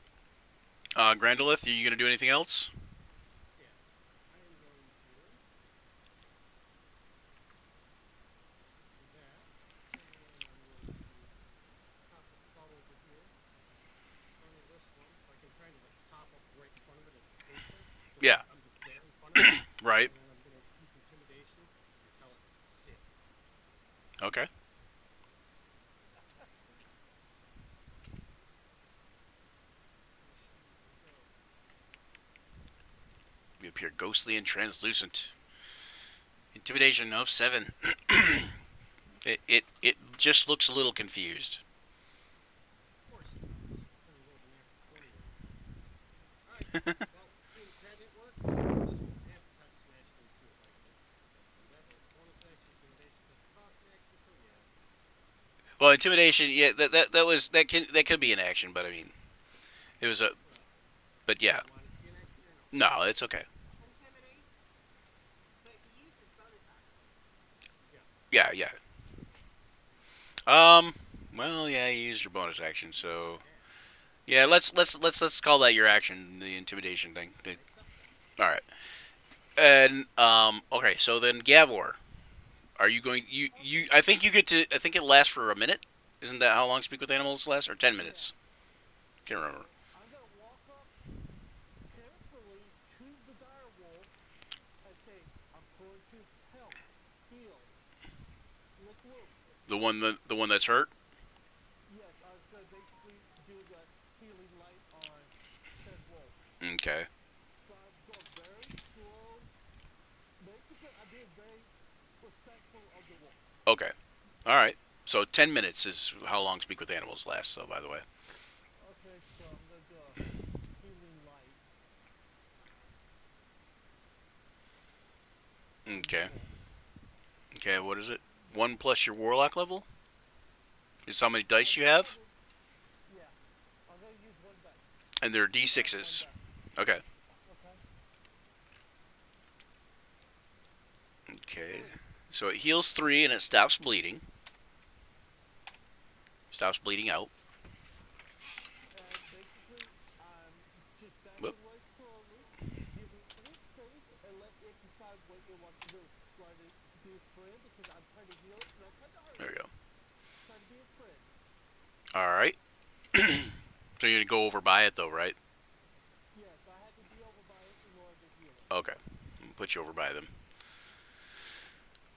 Grandolith, are you gonna do anything else? I am going to do that. And I'm going to pop a skull over here. In front of this one. So I can kind of like pop up right in front of it as it's facing. So Yeah. I'm just there in front of it. Right. And then I'm going to use intimidation and tell it to sit. Okay. You appear ghostly and translucent. Intimidation of 7. it just looks a little confused. Of course it does. I rolled a natural 20 there. Alright, well, that didn't work. This one half is not smashed into it like that. And that was bonus action intimidation because it cost an action, so yeah. Well, intimidation, yeah, that could be an action, but I mean, it was a, but yeah, You want it to be an action or no? no, it's okay. Intimidate. But he uses bonus action. Yeah. Well, yeah, you used your bonus action, so yeah, let's call that your action, the intimidation thing. All right, and okay, so then Gavor, are you going? You? I think you get to. I think it lasts for a minute. Isn't that how long Speak with Animals lasts, or 10 minutes? Can't remember. I'm gonna walk up carefully to the dire wolf and say, I'm going to help, heal, make room. The one that's hurt. Yes, I was gonna basically do the healing light on said wolf. Okay. So I'm going very slow. Basically, I'm being very respectful of the wolf. Okay. All right. So 10 minutes is how long Speak with Animals lasts. So, by the way. Okay, so I'm gonna do a healing light. Okay. Okay. What is it? 1 plus your Warlock level. Is how many dice you have, Yeah, I'm gonna use 1 dice. and they're d6s. Okay. Okay. Okay. So it heals 3 and it stops bleeding. Stops bleeding out. And All right. So you're gonna go over by it though, right? Yes, I had to be over by it in order to heal it. Okay. I'll put you over by them.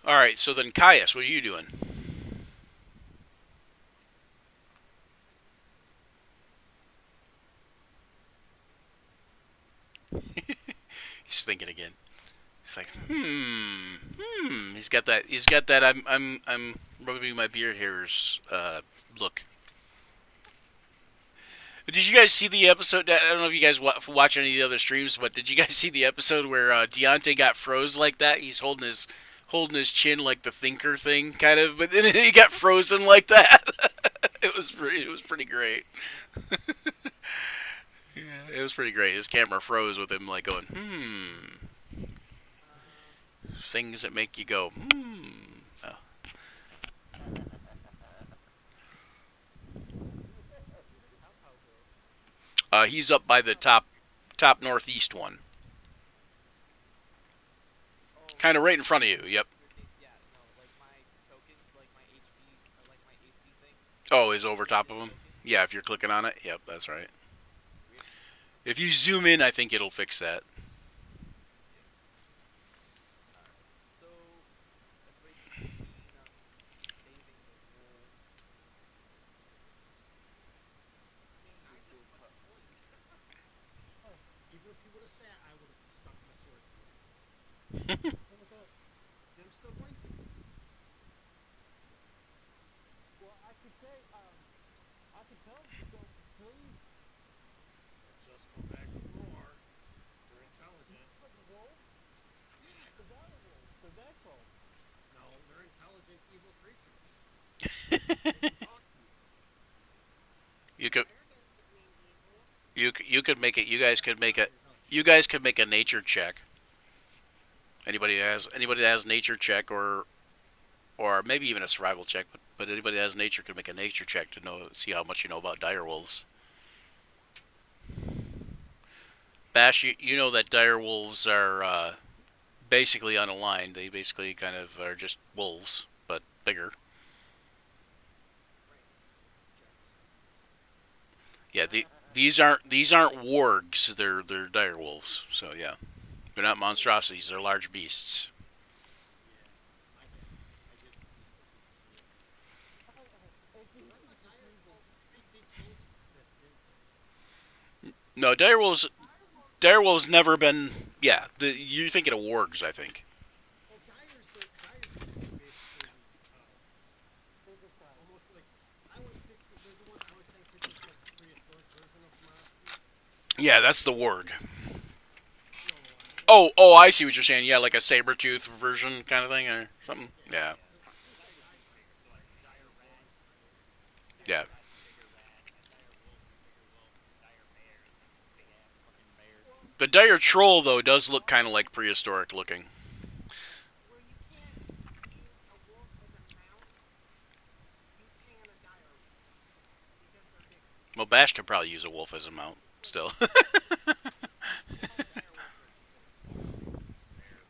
All right. So then, Caius, what are you doing? He's thinking again. He's like, He's got that. He's got that. I'm rubbing my beard hairs look. Did you guys see the episode? I don't know if you guys watch any of the other streams, but did you guys see the episode where Deontay got froze like that? He's holding his chin like the thinker thing, kind of, but then he got frozen like that. It was pretty great. Yeah, it was pretty great. His camera froze with him like going, things that make you go, Oh. How though? He's up by the top northeast one, Oh, kind of right in front of you. Yep. yeah, no, like my tokens, like my HP, like my AC thing. Oh, is over top of him. Yeah, if you're clicking on it. Yep, that's right. If you zoom in, I think it'll fix that. So everybody's keen on saving the wolves. I just put a point. Even if you would have sat, I would have stuck my sword through it. And I'm still going to. Well, I could say, I could tell them to don't flee. Just come back for more. They're intelligent. But the wolves? The dire wolves, the natural. No, they're intelligent evil creatures. They can talk to you. You could Fire doesn't mean evil. you could make it. You guys could make it. Intelligent. You guys could make a nature check. Anybody that has nature check or maybe even a survival check, but anybody that has nature could make a nature check to see how much you know about dire wolves. Bash, you know that dire wolves are basically unaligned. They basically kind of are just wolves, but bigger. Yeah, these aren't wargs. They're dire wolves. So yeah, they're not monstrosities. They're large beasts. Yeah, I get it. I did the AC Remember the is dire? evil. Well, they changed that, didn't they? No, dire wolves never been. Yeah, you're thinking of wargs, I think. Well, dyers used to be basically Bigger size. almost like I always picture they're the ones I always think pictures like the prehistoric version of monsters. Yeah, that's the warg. No, Oh, I see what you're saying. Yeah, like a saber tooth version kind of thing or something. Yeah, Dire rat, yeah. rat's a bigger rat, a dire wolf is a bigger wolf, and a dire bear is a big ass fucking bear. The dire troll though does look kind of like prehistoric looking. Where you can't use a wolf as a mount, you can a dire wolf. Because they're bigger. Well, Bash could probably use a wolf as a mount still. Dire wolves are considered wolves.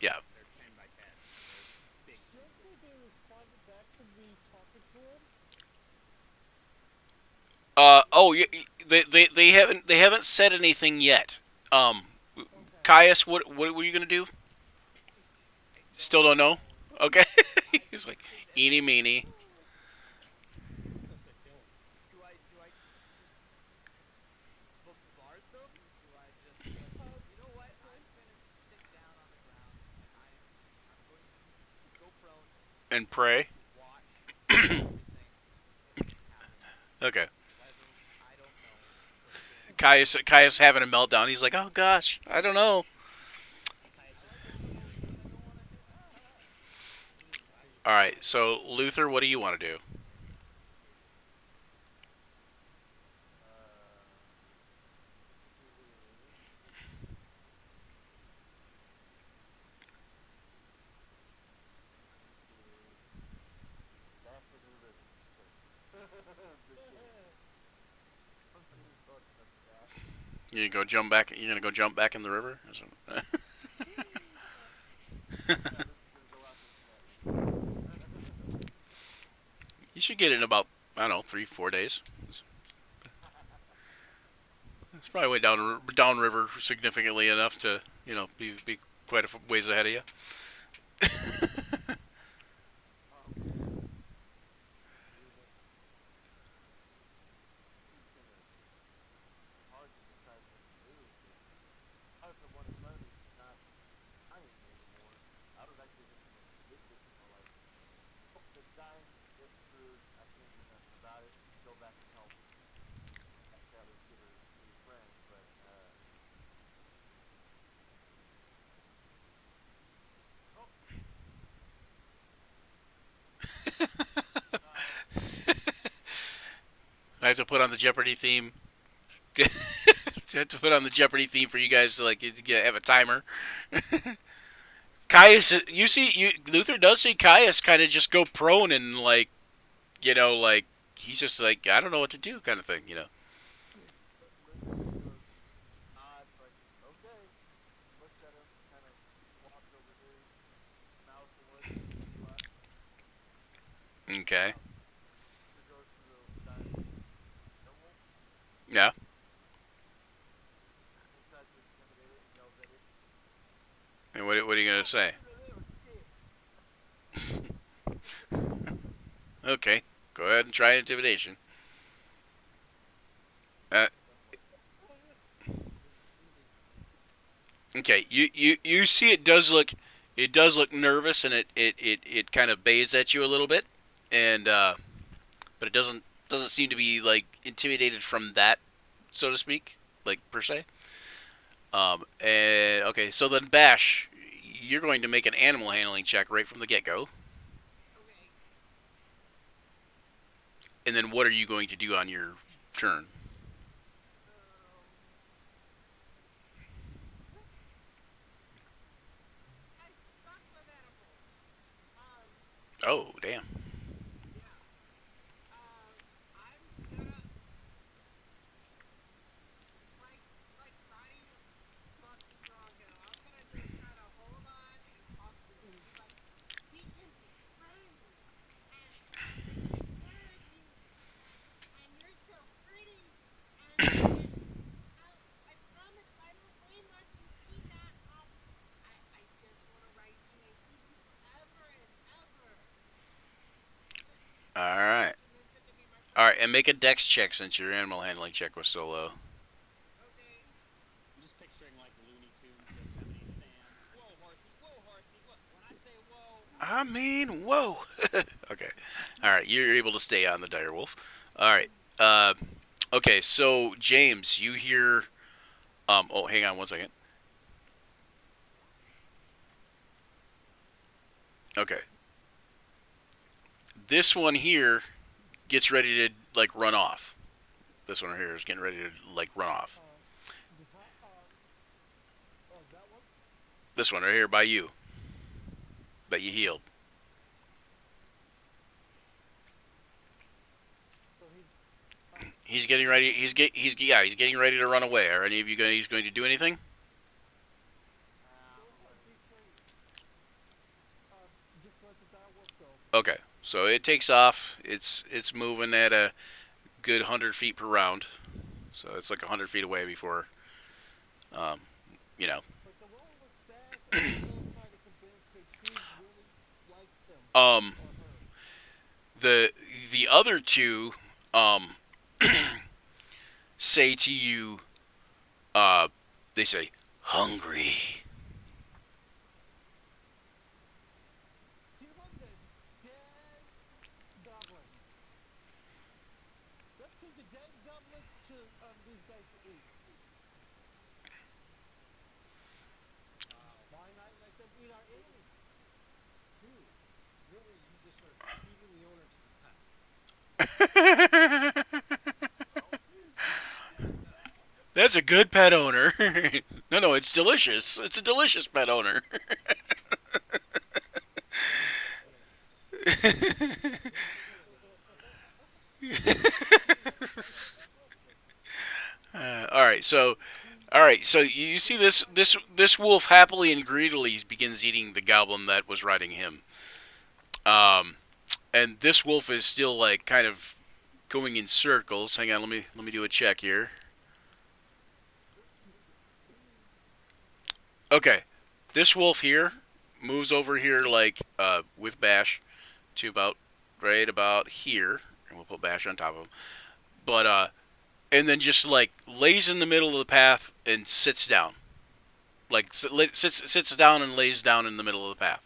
Yeah. They're 10 by 10. They're big. Certainly they responded back to me talking to him. Oh, yeah, they haven't said anything yet. Okay. Caius, what were you gonna do? Still don't know. Okay. He's like, eeny meeny. unless they kill them. Do I just bombard them? Do I just you know what? I'm gonna sit down on the ground and I'm going to go prone And pray. watch everything happen. Okay. Whether I don't know what's going on. Caius having a meltdown. He's like, oh gosh, I don't know. Caius just All right, so Luther, what do you want to do? You go jump back. You're gonna go jump back in the river. Or something? You should get it in about I don't know 3-4 days. So. It's probably way downriver significantly enough to be quite a ways ahead of you. Even he's gonna hard to decide when to move. But I don't know, one of Leonard is not dying anymore. I would like to give him a big discipline, like, oh, it's dying, it's screwed, I can't do nothing about it. Go back and help that other kid or new friend. But oh, uh, I have to put on the Jeopardy theme. I have to put on the Jeopardy theme for you guys to have a timer. Caius, Luther does see Caius kind of just go prone and he's just like I don't know what to do kind of thing. Luther just goes, nods, like, okay. Looks at him, kind of walks over his mouth towards him, but Okay. Luther goes to the dying werewolf Yeah. and tries to intimidate it and yells at it. And what are you gonna Don't say? do the little shit. Okay. Go ahead and try intimidation. Uh, okay. You see it does look nervous and it kind of bays at you a little bit and but it doesn't seem to be like intimidated from that, so to speak, like per se. And okay, so then Bash, you're going to make an animal handling check right from the get go, Okay. and then what are you going to do on your turn? Um, I suck with edibles. Um, Oh, damn. yeah. I'm gonna like riding Buck's Bronco. I'm gonna just try to hold on and talk to him. Be like, we can be friends, and I take care of you, and you're so pretty, and I promise I don't weigh much. You see that? I just want to ride you and keep you forever and ever. Just All right. convince him to be my All friend. right, and make a dex check since your animal handling check was so low. Okay. I'm just picturing like Looney Tunes, Yosemite Sam. Whoa, horsey! Whoa, horsey! Look, when I say whoa, I mean, whoa. Okay. All right, you're able to stay on the dire wolf. All right. Okay, so James, you hear. Oh, hang on one second. Okay. This one here gets ready to run off. This one here is getting ready to run off. The top, that one? This one right here by you that you healed. So He's getting ready. He's getting ready to run away. Are any of you guys going to do anything? I'm gonna let him. just let the dire wolf go. Okay. So it takes off. It's moving at a good 100 feet per round. So it's like 100 feet away before, um, you know. But the one with Bash, I'm still trying to convince that she really likes him Um, or her. the other two, say to you, they say hungry. Do you want the dead goblins? Let's give the dead goblins to these guys to eat. Why not let them eat our enemies? Dude, really, you just are feeding the owner to the pet. That's a good pet owner. No, it's delicious. It's a delicious pet owner. All right. So you see this wolf happily and greedily begins eating the goblin that was riding him. Um, and this wolf is still kind of going in circles. Hang on, let me do a check here. Okay, this wolf here moves over here like with Bash to about right about here, and we'll put Bash on top of him. But and then just like lays in the middle of the path and sits down, like sits down and lays down in the middle of the path.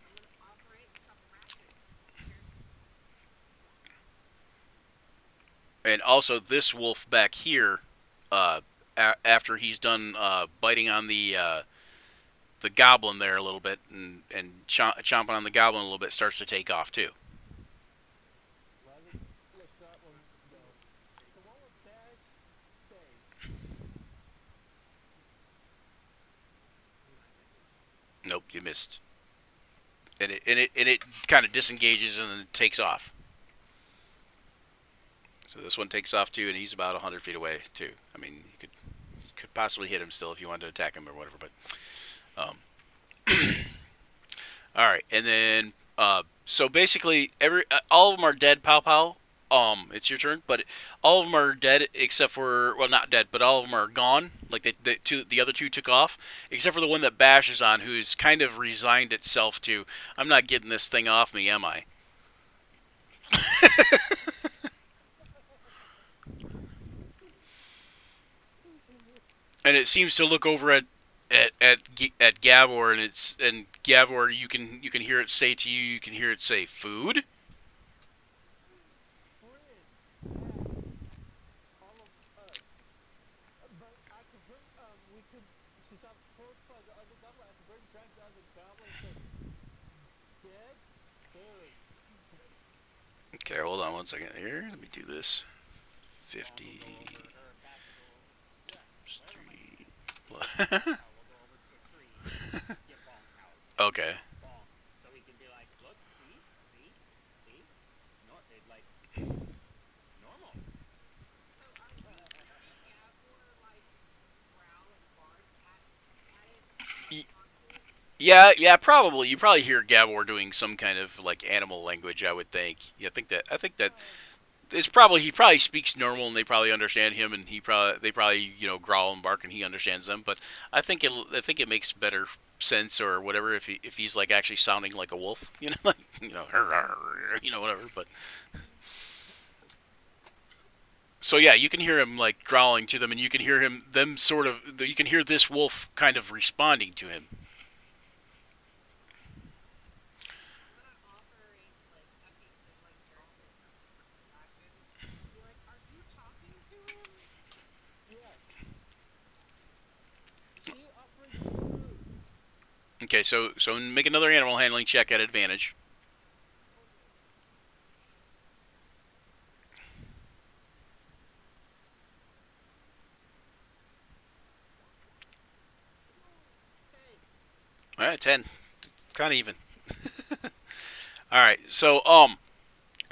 I'm gonna offer it a couple rations. Here. And also this wolf back here, after he's done biting on the goblin there a little bit and chomping on the goblin a little bit, starts to take off too. Rabbit looks out window. The one with Bash stays. Nope, you missed. And it kind of disengages and then takes off. So this one takes off too, and he's about 100 feet away too. I mean, you could possibly hit him still if you wanted to attack him or whatever. But all right, and then so basically all of them are dead. Pow pow. It's your turn, but all of them are dead except for, well, not dead, but all of them are gone. Like the other two took off, except for the one that Bash is on, who's kind of resigned itself to, I'm not getting this thing off me, am I? And it seems to look over at Gavor, and Gavor, you can hear it say to you, you can hear it say, food. Friend, all of us. But I could bring, we could, since I'm close by the other goblin, I could bring track the other goblin and say, dead? Food. Okay, hold on 1 second here. Let me do this. 50. Or passable. Yeah. Street. Oh, we'll go over to a tree, get Bonk out. Okay. Bonk. So he can be like, look, see? No, it like normal. So are we hearing Gabor like just growl and bark at it, Y- like mocking it? Yeah, probably. You probably hear Gavor doing some kind of like animal language. I would think. Yeah, I think that it's probably he probably speaks normal and they probably understand him, and they probably growl and bark and he understands them. But I think it makes better sense or whatever if he's like actually sounding like a wolf, like whatever. But so yeah, you can hear him like growling to them, and you can hear them sort of. You can hear this wolf kind of responding to him. I'm gonna offer it like a piece of like jerk or ration. Be like, are you talking to him? Yes. She offering you food. Okay, so make another animal handling check at advantage. Hey, All right, 10. Kind of even. All right, so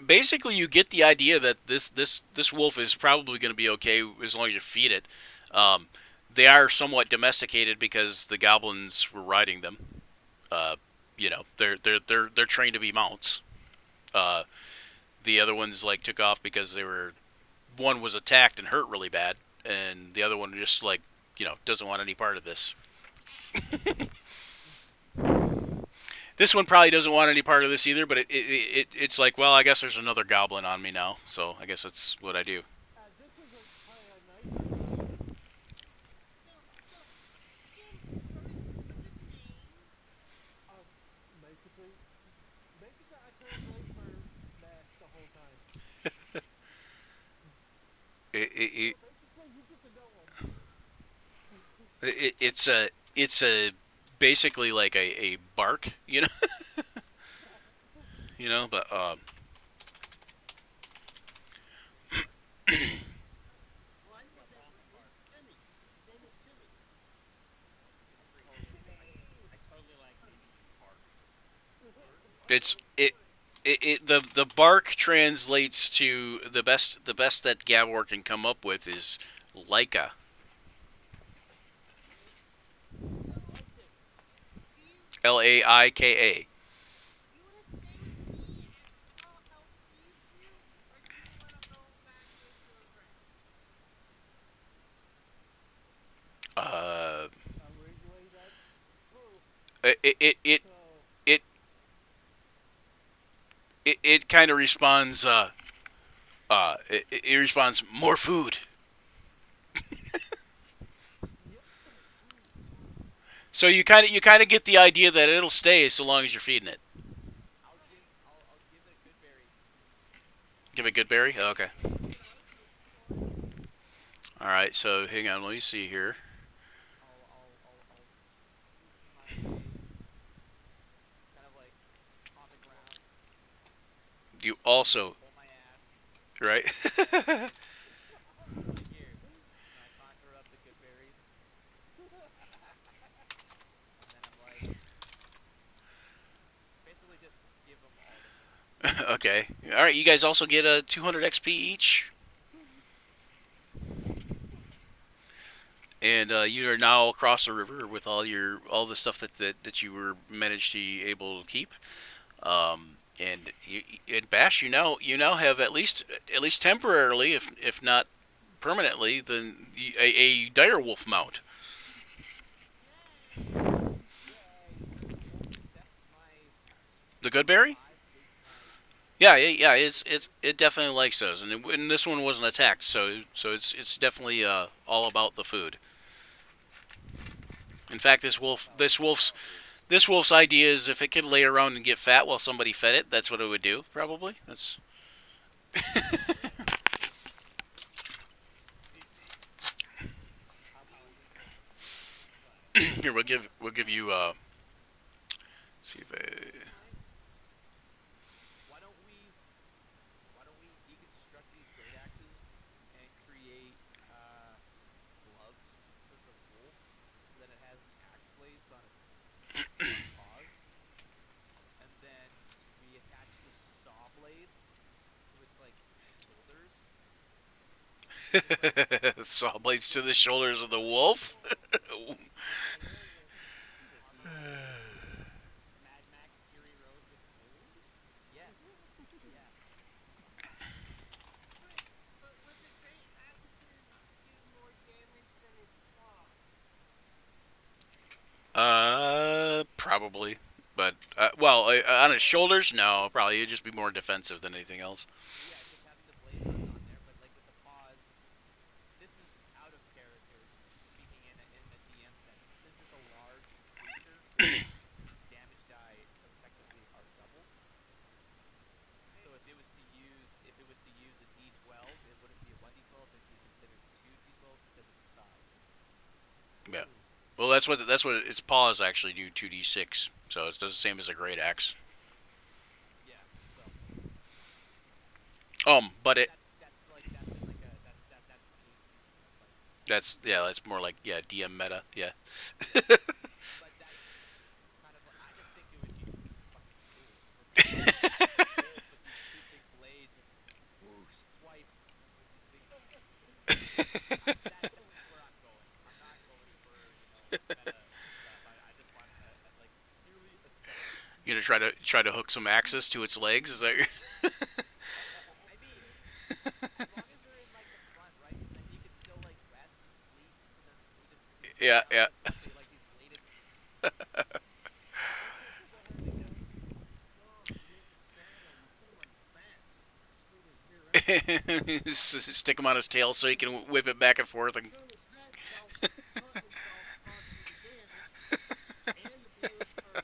basically you get the idea that this wolf is probably going to be okay as long as you feed it. Um, they are somewhat domesticated because the goblins were riding them. Uh, they're trained to be mounts. Uh, the other ones like took off because one was attacked and hurt really bad, and the other one just like doesn't want any part of this. This one probably doesn't want any part of this either, but it's like, well, I guess there's another goblin on me now, so I guess that's what I do. This is probably a nicer goblin. so again, what's its name? Um, basically, I translate for Bash the whole time. It, it, So basically, you get to know him. it's a basically like a bark, but Well, I know that his name's Timmy. His name is Timmy. I totally like babies who bark. it's the bark translates to the best that Gavor can come up with is Laika. So okay, do Laika. you wanna stay with me and I'll help feed you, or do you wanna it So it it kind of responds. It responds more food. yep. So you kind of get the idea that it'll stay so long as you're feeding it. I'll give it a good berry. Give it a good berry. Oh, okay. Okay, good choice. All right. So hang on. Let me see here. I'll position my kind of like on the ground, You also pull my ass, right. and I'm like here, and I conjure up the good berries, and then I'm like basically just give them all to me. Okay. All right. You guys also get a 200 XP each, and you are now across the river with all the stuff that you were managed to be able to keep. And in Bash, you now have at least temporarily, if not permanently, then a dire wolf mount. Yay! Yay! Does the wolf accept my The Goodberry? my Yeah, yeah, it definitely likes those, and this one wasn't attacked, so it's definitely all about the food. In fact, this wolf's idea is if it could lay around and get fat while somebody fed it, that's what it would do. Probably. That's how unusual. here. We'll give you. See if I. Why don't we deconstruct these great axes and create gloves for the wolf so that it has the axe blades on its paws, and then we attach the saw blades to its like shoulders. So it's like Saw blades to the shoulders of the wolf. does he Mad Max Fury Road with wolves? yes, yes. But would the great axes do more damage than its claws? Probably, but well, on his shoulders, no, probably it'd just be more defensive than anything else. Yeah, just having the blades on there, but like with the paws, this is out of character. Speaking in the DM sense, since it's a large creature, the damage die effectively are double. So if it was to use a D12, it wouldn't be a 1d12. It'd be considered 2d12 because of the size. Yeah. Well, that's what its paws actually do 2d6. So it does the same as a great axe. Yeah. So But it that's in like a that's case like. that's more like yeah DM meta yeah. But that's kind of I just think it would be fucking cool to see like a wolf with these two big blades just whoosh swipe with these big. That's where I'm going. I'm not going for meta stuff. I just want like purely aesthetic. You gonna try to hook some axes to its legs? Is that? I mean, as long as they're in like the front, right? So then he can still like rest and sleep. So then we just Yeah, kind of yeah. like something like these bladed. No, you make a saddle. You put him on his back so he can swing his rear end. Stick him on his tail so he can whip it back and forth. And Turn his head without cutting himself, causing you damage, and the blades are behind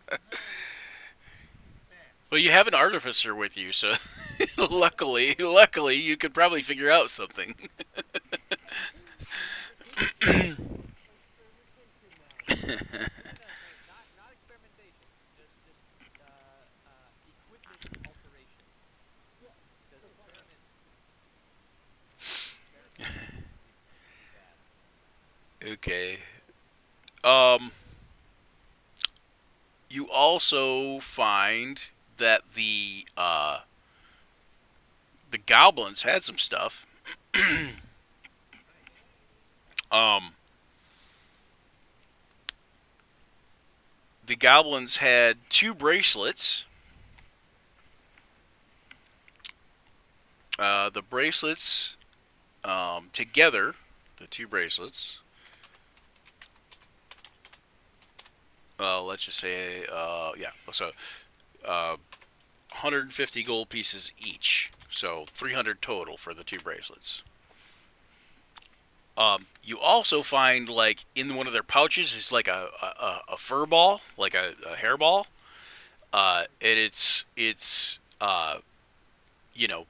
back. well, you have an artificer with you, so luckily you could probably figure out something. Experimentation now. No, not experimentation. Just equipment alteration. Yes. Because experiment would be bad. Okay. Um. You also find that the goblins had some stuff. um. The goblins had two bracelets. The bracelets together, the two bracelets let's just say, yeah, so uh, 150 gold pieces each. So 300 total for the two bracelets. You also find like in one of their pouches is like a fur ball, like a hair ball. And it's you know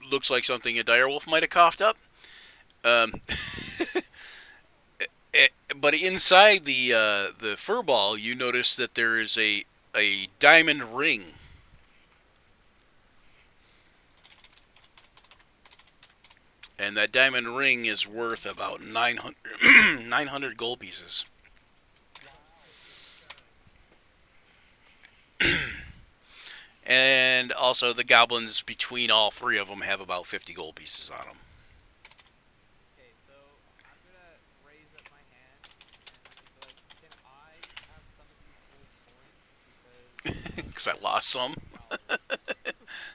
looks like something a direwolf might have coughed up. Um, but inside the fur ball, you notice that there is a diamond ring. And that diamond ring is worth about 900, 900 gold pieces. And also, the goblins between all three of them have about 50 gold pieces on them. Okay, so I'm gonna raise up my hand and I'm gonna be like, can I have some of these gold coins? Because Because I lost some. wow.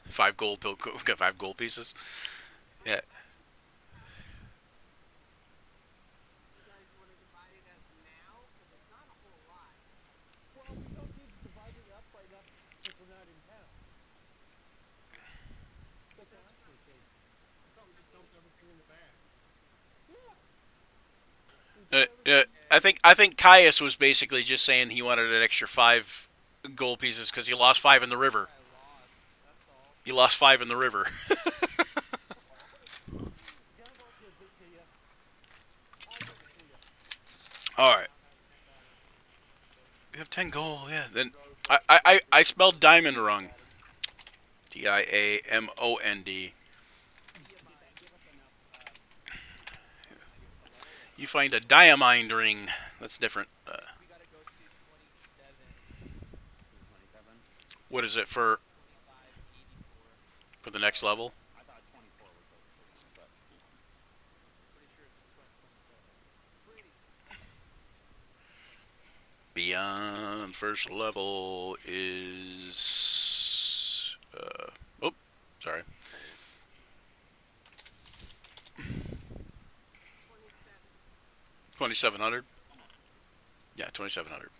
5 gold, got 5 gold pieces. Yeah. You guys want to divide it up now? Because it's not a whole lot. Well, we don't need to divide it up right now because we're not in town. That's what I'm thinking. I thought we just dumped everything in the bag. Yeah. We put everything. I think Caius was basically just saying he wanted an extra 5 gold pieces because he lost 5 in the river. I lost. That's all. He lost 5 in the river. Gamble gives it to you. I'll give it to you. All right. Now I have $10. You have 10 gold. Yeah. Then I spelled diamond wrong. Diamond. Give us enough. I give us a level. You find a diamond ring. That's different. We gotta go to 27, 27. What is it for 25, 84. the next level? I thought 24 was the one, but Pretty sure it's 27. Pretty. Beyond first level is. Oh, sorry. 27. 2,700. almost. Yeah, 2,700.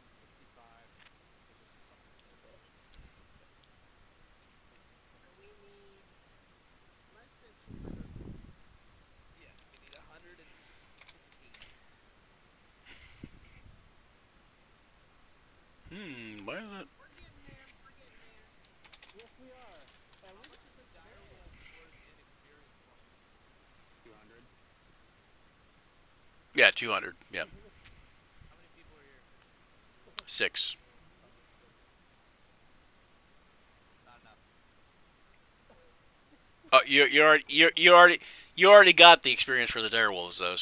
65. So we need less than 200 gold. Yeah, we need 116. Why is that? We're getting there. We're getting there. Yes, we are. At How least much is a dire wolf worth in experience points? 200. Yeah, 200. Yeah, How many people are here? 6. Not enough. You already got the experience for the direwolves though,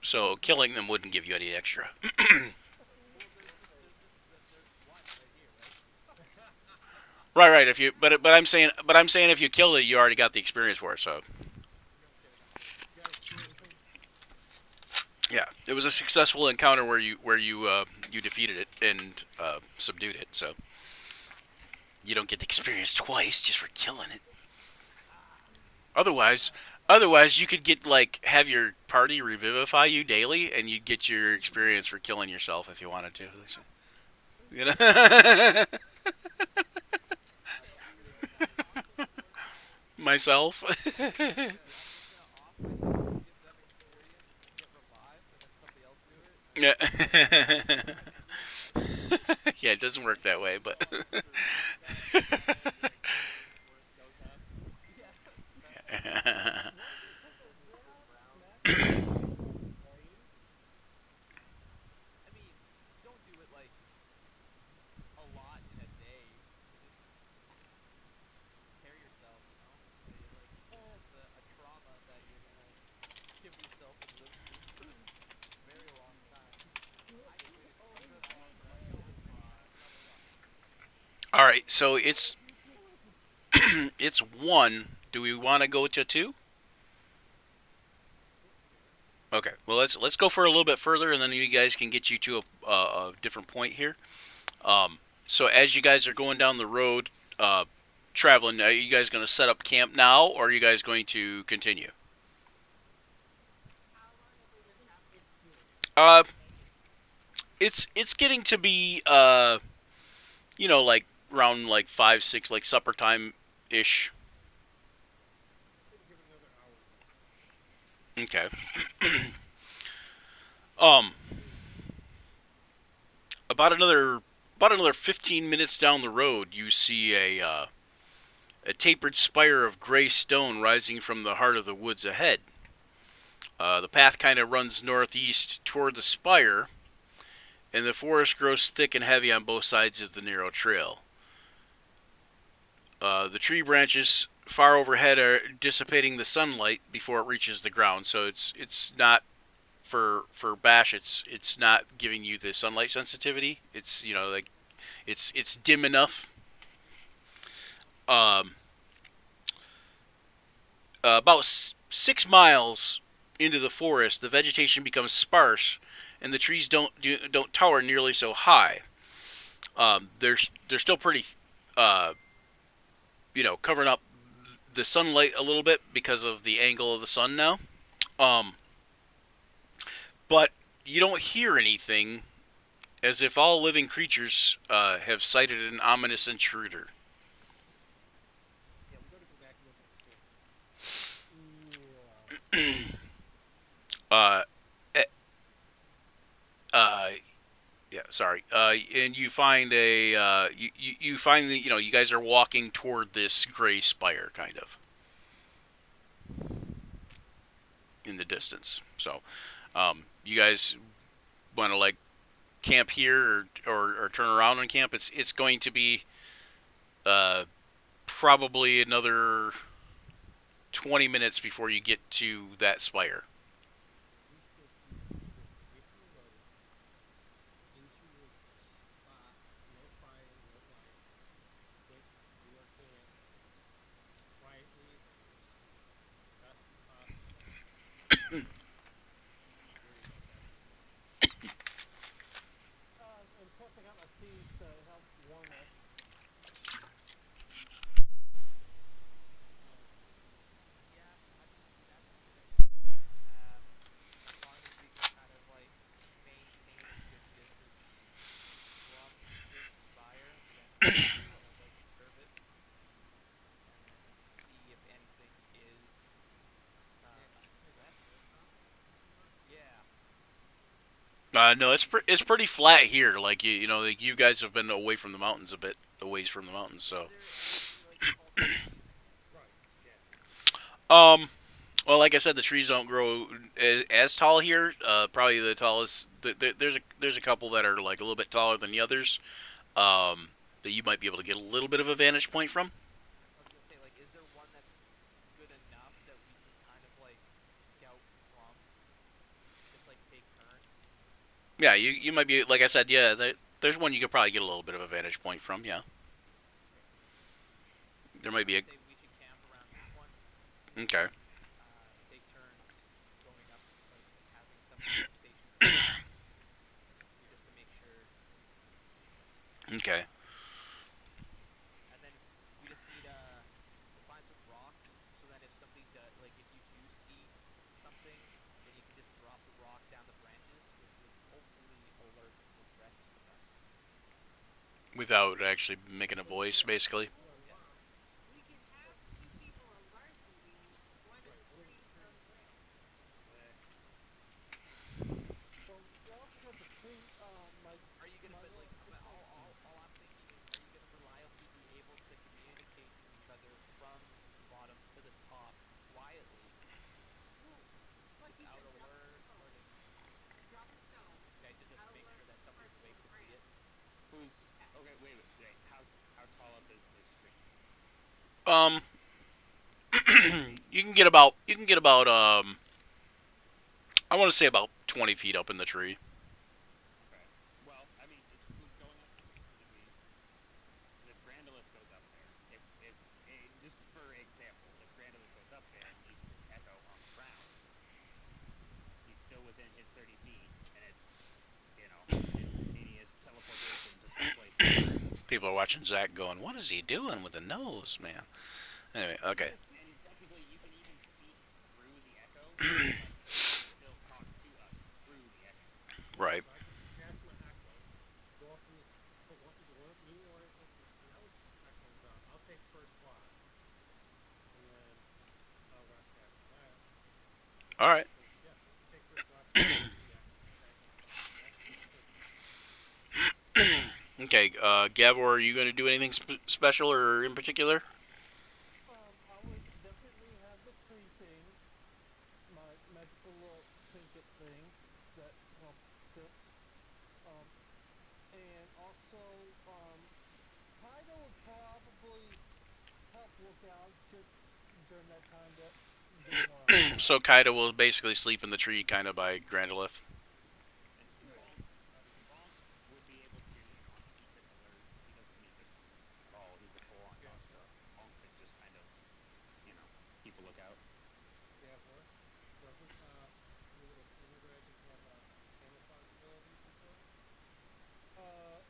so killing them wouldn't give you any extra. Well, there's one right here, right? Right. But I'm saying if you kill it, you already got the experience for it. So You guys see anything? yeah, it was a successful encounter where you defeated it and subdued it. So you don't get the experience twice just for killing it. Otherwise, you could get have your party revivify you daily, and you'd get your experience for killing yourself if you wanted to. You know, myself. Just gonna off myself, give them experience, get revived, and then somebody else do it. Yeah. Yeah, it doesn't work that way, but. Experience worth goes up. Yeah. I mean, don't do it like a lot in a day. Just prepare yourself, you know? It's a trauma that you're gonna give yourself and live through for a very long time. I should experience level up. All right, so it's 1. Do we want to go to 2? Okay. Well, let's go for a little bit further, and then you guys can get you to a different point here. So as you guys are going down the road, traveling, are you guys going to set up camp now, or are you guys going to continue? How long have we been traveling? it's getting to be like around like 5, 6, like supper time ish. Maybe give it another hour. Okay. Um, about another 15 minutes down the road, you see a tapered spire of gray stone rising from the heart of the woods ahead. The path kind of runs northeast toward the spire, and the forest grows thick and heavy on both sides of the narrow trail. The tree branches far overhead are dissipating the sunlight before it reaches the ground, so it's not for Bash. It's not giving you the sunlight sensitivity. It's like it's dim enough. Um, about 6 miles into the forest, the vegetation becomes sparse, and the trees don't tower nearly so high. They're still pretty, uh, covering up the sunlight a little bit because of the angle of the sun now. Um, but you don't hear anything, as if all living creatures have sighted an ominous intruder. Yeah, we gotta go back and look at the picture. Yeah. Uh, eh, uh, yeah, sorry. And you find you find that you guys are walking toward this gray spire, kind of in the distance. So, you guys want to like camp here or turn around and camp? It's going to be uh, probably another 20 minutes before you get to that spire. We could either get away from the road into a spot, no fire, no light, just quick, do our camp as quietly and as best as possible. Worry about that later. And plus, I got my seeds to help warm us. Yeah, I mean that's a good idea. Um, as long as we can kind of like maintain a good distance from this spire, then we can kind of like observe it and see if anything is Yeah, uh, 'cause you said that's hilltop where you are? yeah. No, it's pretty flat here. Like like you guys have been away from the mountains a bit, away from the mountains. Is So, there any like tall trees? Right, yeah. um, well, like I said, the trees don't grow as tall here. Probably the tallest. There's a couple that are like a little bit taller than the others. That you might be able to get a little bit of a vantage point from. I was gonna say like, is there one that's good enough that we can kind of like scout from? Just like take turns. Yeah, you might be like I said. Yeah, there's one you could probably get a little bit of a vantage point from. Yeah, Okay. there might I be would a say we should camp around that one. okay. Take turns going up, like having somebody stationed there, just to make sure. Okay. And then we just need to find some rocks so that if somebody does, like if you do see something, then you can just drop the rock down the branches, which would hopefully alert the rest of us. Without actually making a voice, basically. Well, Yeah. wow. We can have two people alert the one of Right, the one of the trees goes trees. red. Exactly. But we also have the tree. Are you gonna, My but little like, difficulty. all I'm thinking is, are you gonna reliably be able to communicate to each other from the bottom to the top quietly Well, like you without said, alerting? drop a stone. Okay, to just That'll make alert sure that the somebody's person awake on to the see it. branch. Who's okay? Wait. How tall up is this tree? Um, you can get about I want to say about 20 feet up in the tree. Okay. Well, I mean, who's going up the tree? Did we? Because if Grandolith goes up there, if just for example, if Grandolith goes up there and leaves his echo on the ground, he's still within his 30 feet, and it's instantaneous teleportation to switch places. People are watching Zach going, "What is he doing with the nose, man?" Anyway, okay. And technically, you can even speak through the echo, like so he can still talk to us through the echo. Right. So I could cast my All right. Yeah, take Rick Ross and Jack back to the first. Okay, Gavor, are you going to do anything special or in particular? I would definitely have the tree thing, my magical little trinket thing that helps us. Um, and also, Kaido would probably help look out during that time that they're not So around. Kaido will basically sleep in the tree, kind of by Grandolith. And Yeah. Bonks would be able to, keep an alert. He doesn't need to sleep at all. He's a full-on Yeah, Yashka. Bonk could just kind of, keep a lookout. yeah, or doesn't your little slinger dragon have camouflage abilities and sort?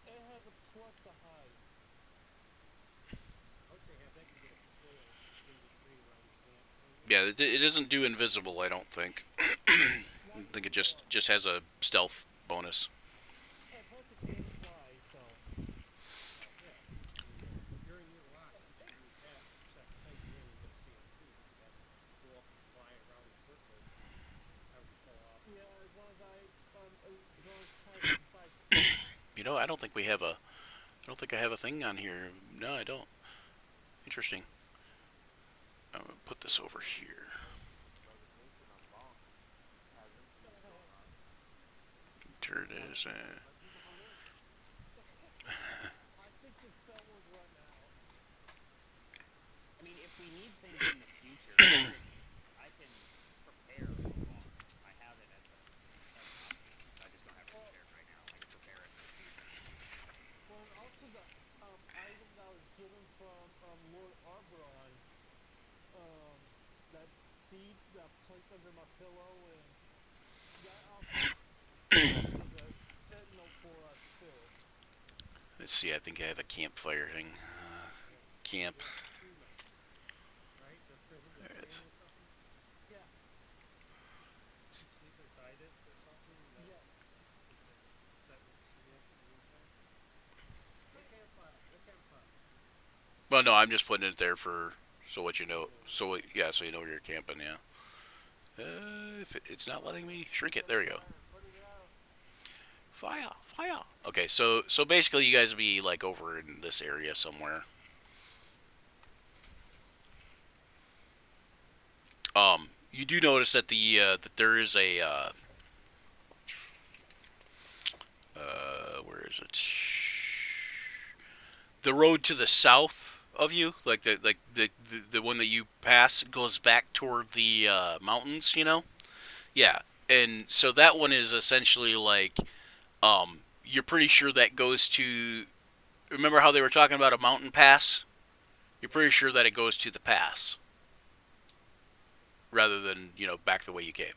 It has a plus to hide. I would say have that. You get a patrol in the tree around the camp, kind of. Yeah, it doesn't do invisible. I don't think. I Not think it anymore. just has a stealth bonus. And plus it can fly, so. Yeah. I mean, if you're in your rocks, you should use that. Except closing in, you're gonna see it too. You could have it go up and fly around the circle. Have you fall off and Yeah, fall. as long as Kaido decides to sleep. You know, I don't think we have a. I don't think I have a thing on here. No, I don't. Interesting. I'm gonna put this over here. Resignation on Bonk has him see what's going on. There it is. Might be the balloon. I think the spell would run out. I mean, if we need things in the future, I can prepare for Bonk. I have it as an option. I just don't have it Well, prepared right now. I can prepare it for the future. well, and also the item that was given from Lord Arboron, that seed that I placed under my pillow, and that also serves as a sentinel for us too. Let's see. I think I have a campfire thing. Yeah. Camp. You have Kuma, right? The prohibited There it is. thing or something. Yeah. You could sleep inside it or something. That Yes. keeps it set with CF in the meantime. What campfire? What campfire? Well, no, I'm just putting it there for so what you know. You know. So yeah, so you know where you're camping. Yeah. If it's not letting me shrink it, Set there a we go. fire and put it out. Fire, fire. Okay, so basically, you guys will be like over in this area somewhere. You do notice that that there is a where is it? The road to the south of you, like the one that you pass, goes back toward the mountains. You know, yeah, and so that one is essentially like you're pretty sure that goes to. Remember how they were talking about a mountain pass? You're pretty sure that it goes to the pass rather than back the way you came.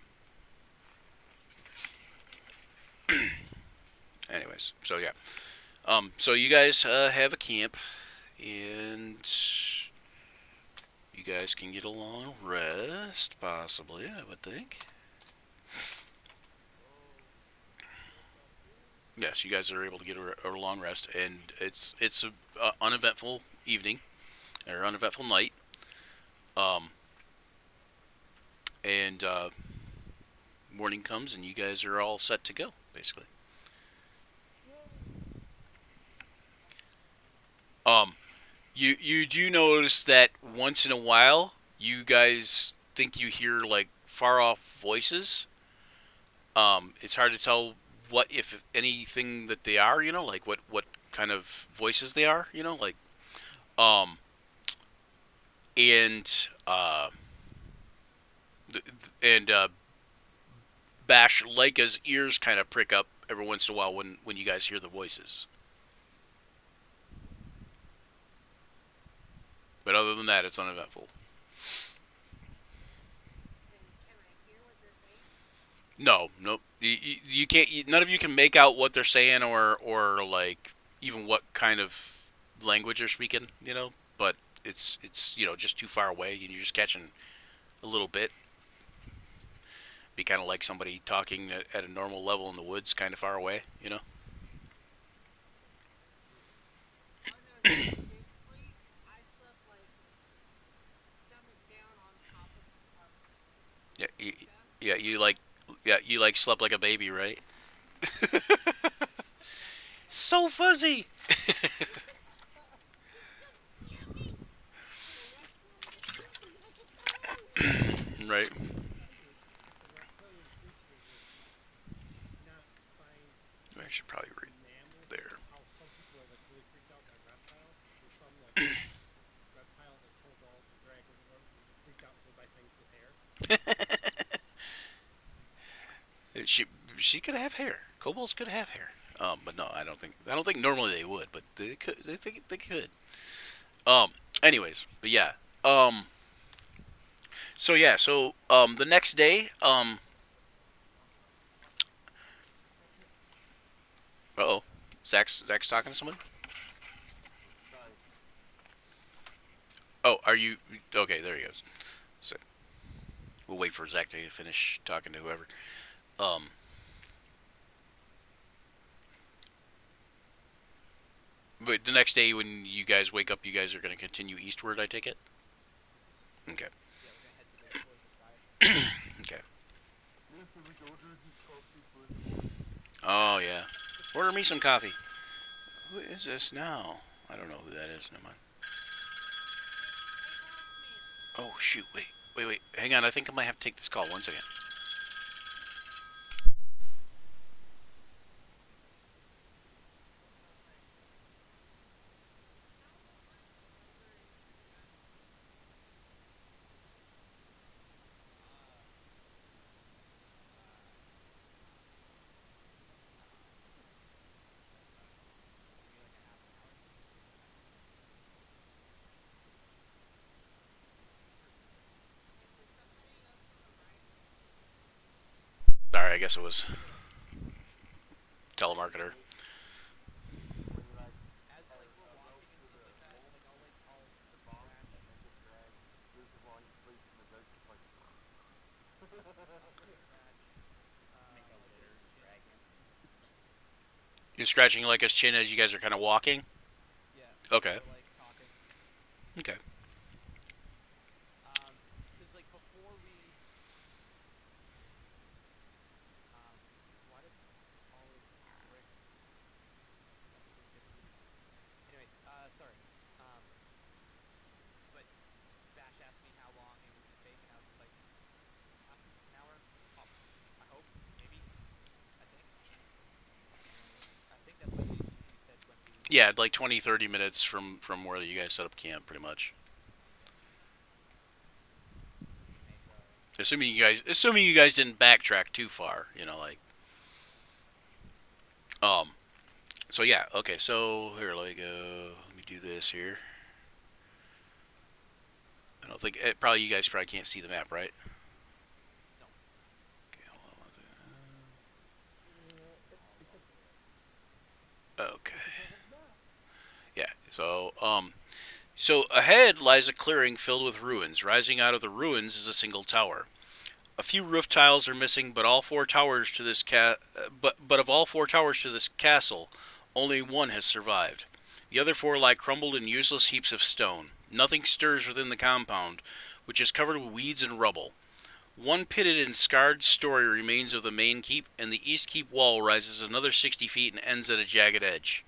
Anyways, so yeah, so you guys have a camp, and you guys can get a long rest, possibly. I would think. Yes, you guys are able to get a long rest, and it's a uneventful evening or uneventful night. Um, and morning comes, and you guys are all set to go, basically. Yay. Um, you do notice that once in a while, you guys think you hear like far off voices. It's hard to tell what, if anything, that they are. Like what kind of voices they are. Like um, and and Bash Leica's ears kind of prick up every once in a while when you guys hear the voices. But other than that, it's uneventful. Can I hear what they're saying? No, nope. You can't. None of you can make out what they're saying or like even what kind of language they're speaking. But it's just too far away, and you're just catching a little bit. Be kind of like somebody talking at a normal level in the woods, kind of far away. Oh no, see, I did sleep. I slept like stomach down on top of Yeah, stuff. yeah. you like slept like a baby, right? So fuzzy. Yummy. The reptilian creature, look at those. Right. The reptilian creature would not find I should probably read mammals. there. How some people are like really freaked out by reptiles. There's some like reptile like kobolds or dragons or whatever who are freaked out by things with hair. She could have hair. Kobolds could have hair. But no, I don't think normally they would, but they could. They could. Um. Anyways, but yeah. Um. So yeah. So the next day. Uh oh. Zach's talking to someone. Sorry. Oh, are you? Okay, there he goes. So we'll wait for Zach to finish talking to whoever. Um. But the next day when you guys wake up, you guys are going to continue eastward. I take it. Okay. Yeah, we're gonna head to towards the sky. Okay. Listen, we can order this coffee for the morning. Oh yeah. Order me some coffee. Who is this now? I don't know who that is. Never mind. Oh shoot! Wait. Hang on. I think I might have to take this call. One second. Sorry, I guess it was telemarketer. When you like As have like we're a rope walking and to stuff the like that, pole like I'll in the bottom scratch. and make it drag. Listen while he sleeps in the dirt, just like. I'll scratch. Make a Like litter, his chin. drag him. You're scratching like his chin as you guys are kind of walking. Yeah. Okay. Or like talking. Okay. Cause like before we, why did Olive brick? That was his good food. Anyways, sorry. But Bash asked me how long it would take, and I was just like, half an hour. Oh, I hope, maybe, I think. I think that's what you said when we. Yeah, like 20, 30 minutes from where you guys set up camp, pretty much. We can make Assuming you guys didn't backtrack too far, like. So yeah, okay. So here, let me go. Let me do this here. I don't think probably you guys probably can't see the map, right? No. Okay, hold on. It's Okay. perfect map. Yeah. So ahead lies a clearing filled with ruins. Rising out of the ruins is a single tower. A few roof tiles are missing, but all four towers to this but of all four towers to this castle, only one has survived. The other four lie crumbled in useless heaps of stone. Nothing stirs within the compound, which is covered with weeds and rubble. One pitted and scarred story remains of the main keep, and the east keep wall rises another 60 feet and ends at a jagged edge.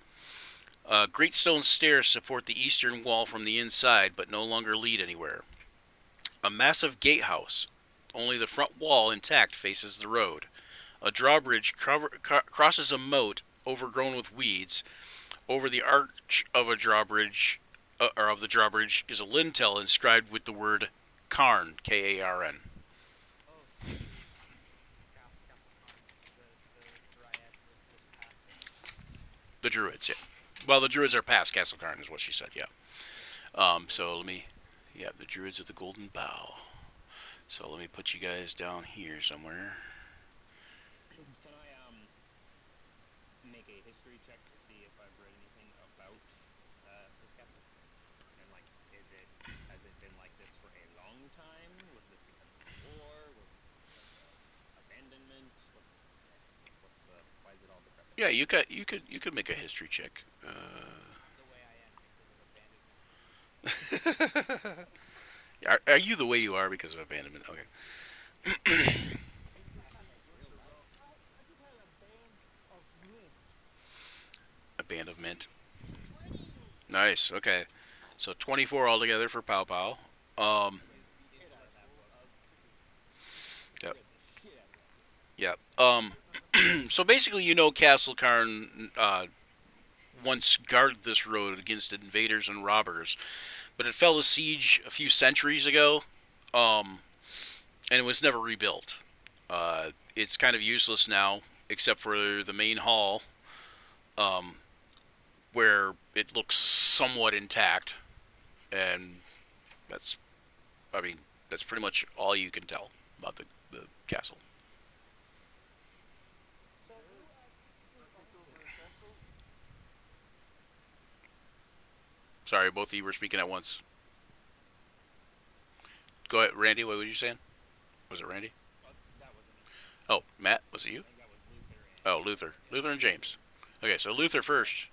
Great stone stairs support the eastern wall from the inside, but no longer lead anywhere. A massive gatehouse, only the front wall intact, faces the road. A drawbridge crosses a moat overgrown with weeds. Over the arch of a drawbridge, of the drawbridge, is a lintel inscribed with the word Karn, Karn. Oh, so Castle Karn, the Dryads live just past it. The Druids, yeah. Well, the Druids are past Castle Karn, is what she said, yeah. So yeah, the Druids of the Golden Bough. So let me put you guys down here somewhere. Can I make a history check to see if I've read anything about this castle? And like, has it been like this for a long time? Was this because of the war? Was this because of abandonment? Why is it all decrepit? Yeah, you could make a history check. The way I am because of abandonment. Are you the way you are because of abandonment? Okay. Band of Mint. 20. Nice. Okay. So 24 altogether for Pow Pow. Um, He's Shit out one of that book. of Yep. Read the shit out of that book. yeah. So basically, Castle Karn once guarded this road against invaders and robbers, but it fell to siege a few centuries ago, um, and it was never rebuilt. It's kind of useless now, except for the main hall, um, where it looks somewhat intact, and that's, I mean, that's pretty much all you can tell about the castle. So who actually Wanna take owns over it? a castle? Sorry, both of you were speaking at once. Go ahead, Randy. What were you saying? Was it Randy? That wasn't me. Oh, Matt. Was it I you? think that was Luther and. Oh, Luther. Luther and James. Okay, so Luther first.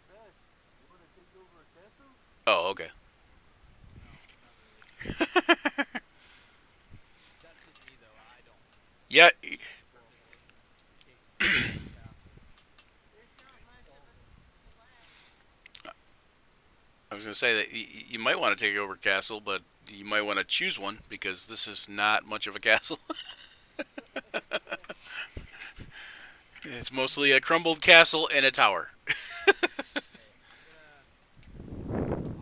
Matt, you wanna take over a castle? Oh, okay. no, not really. That's just me though. I don't Yeah, purposely take the castle. There's not much of it left. I was gonna say that you might want to take over castle, but you might want to choose one because this is not much of a castle. It's mostly a crumbled castle and a tower. Okay,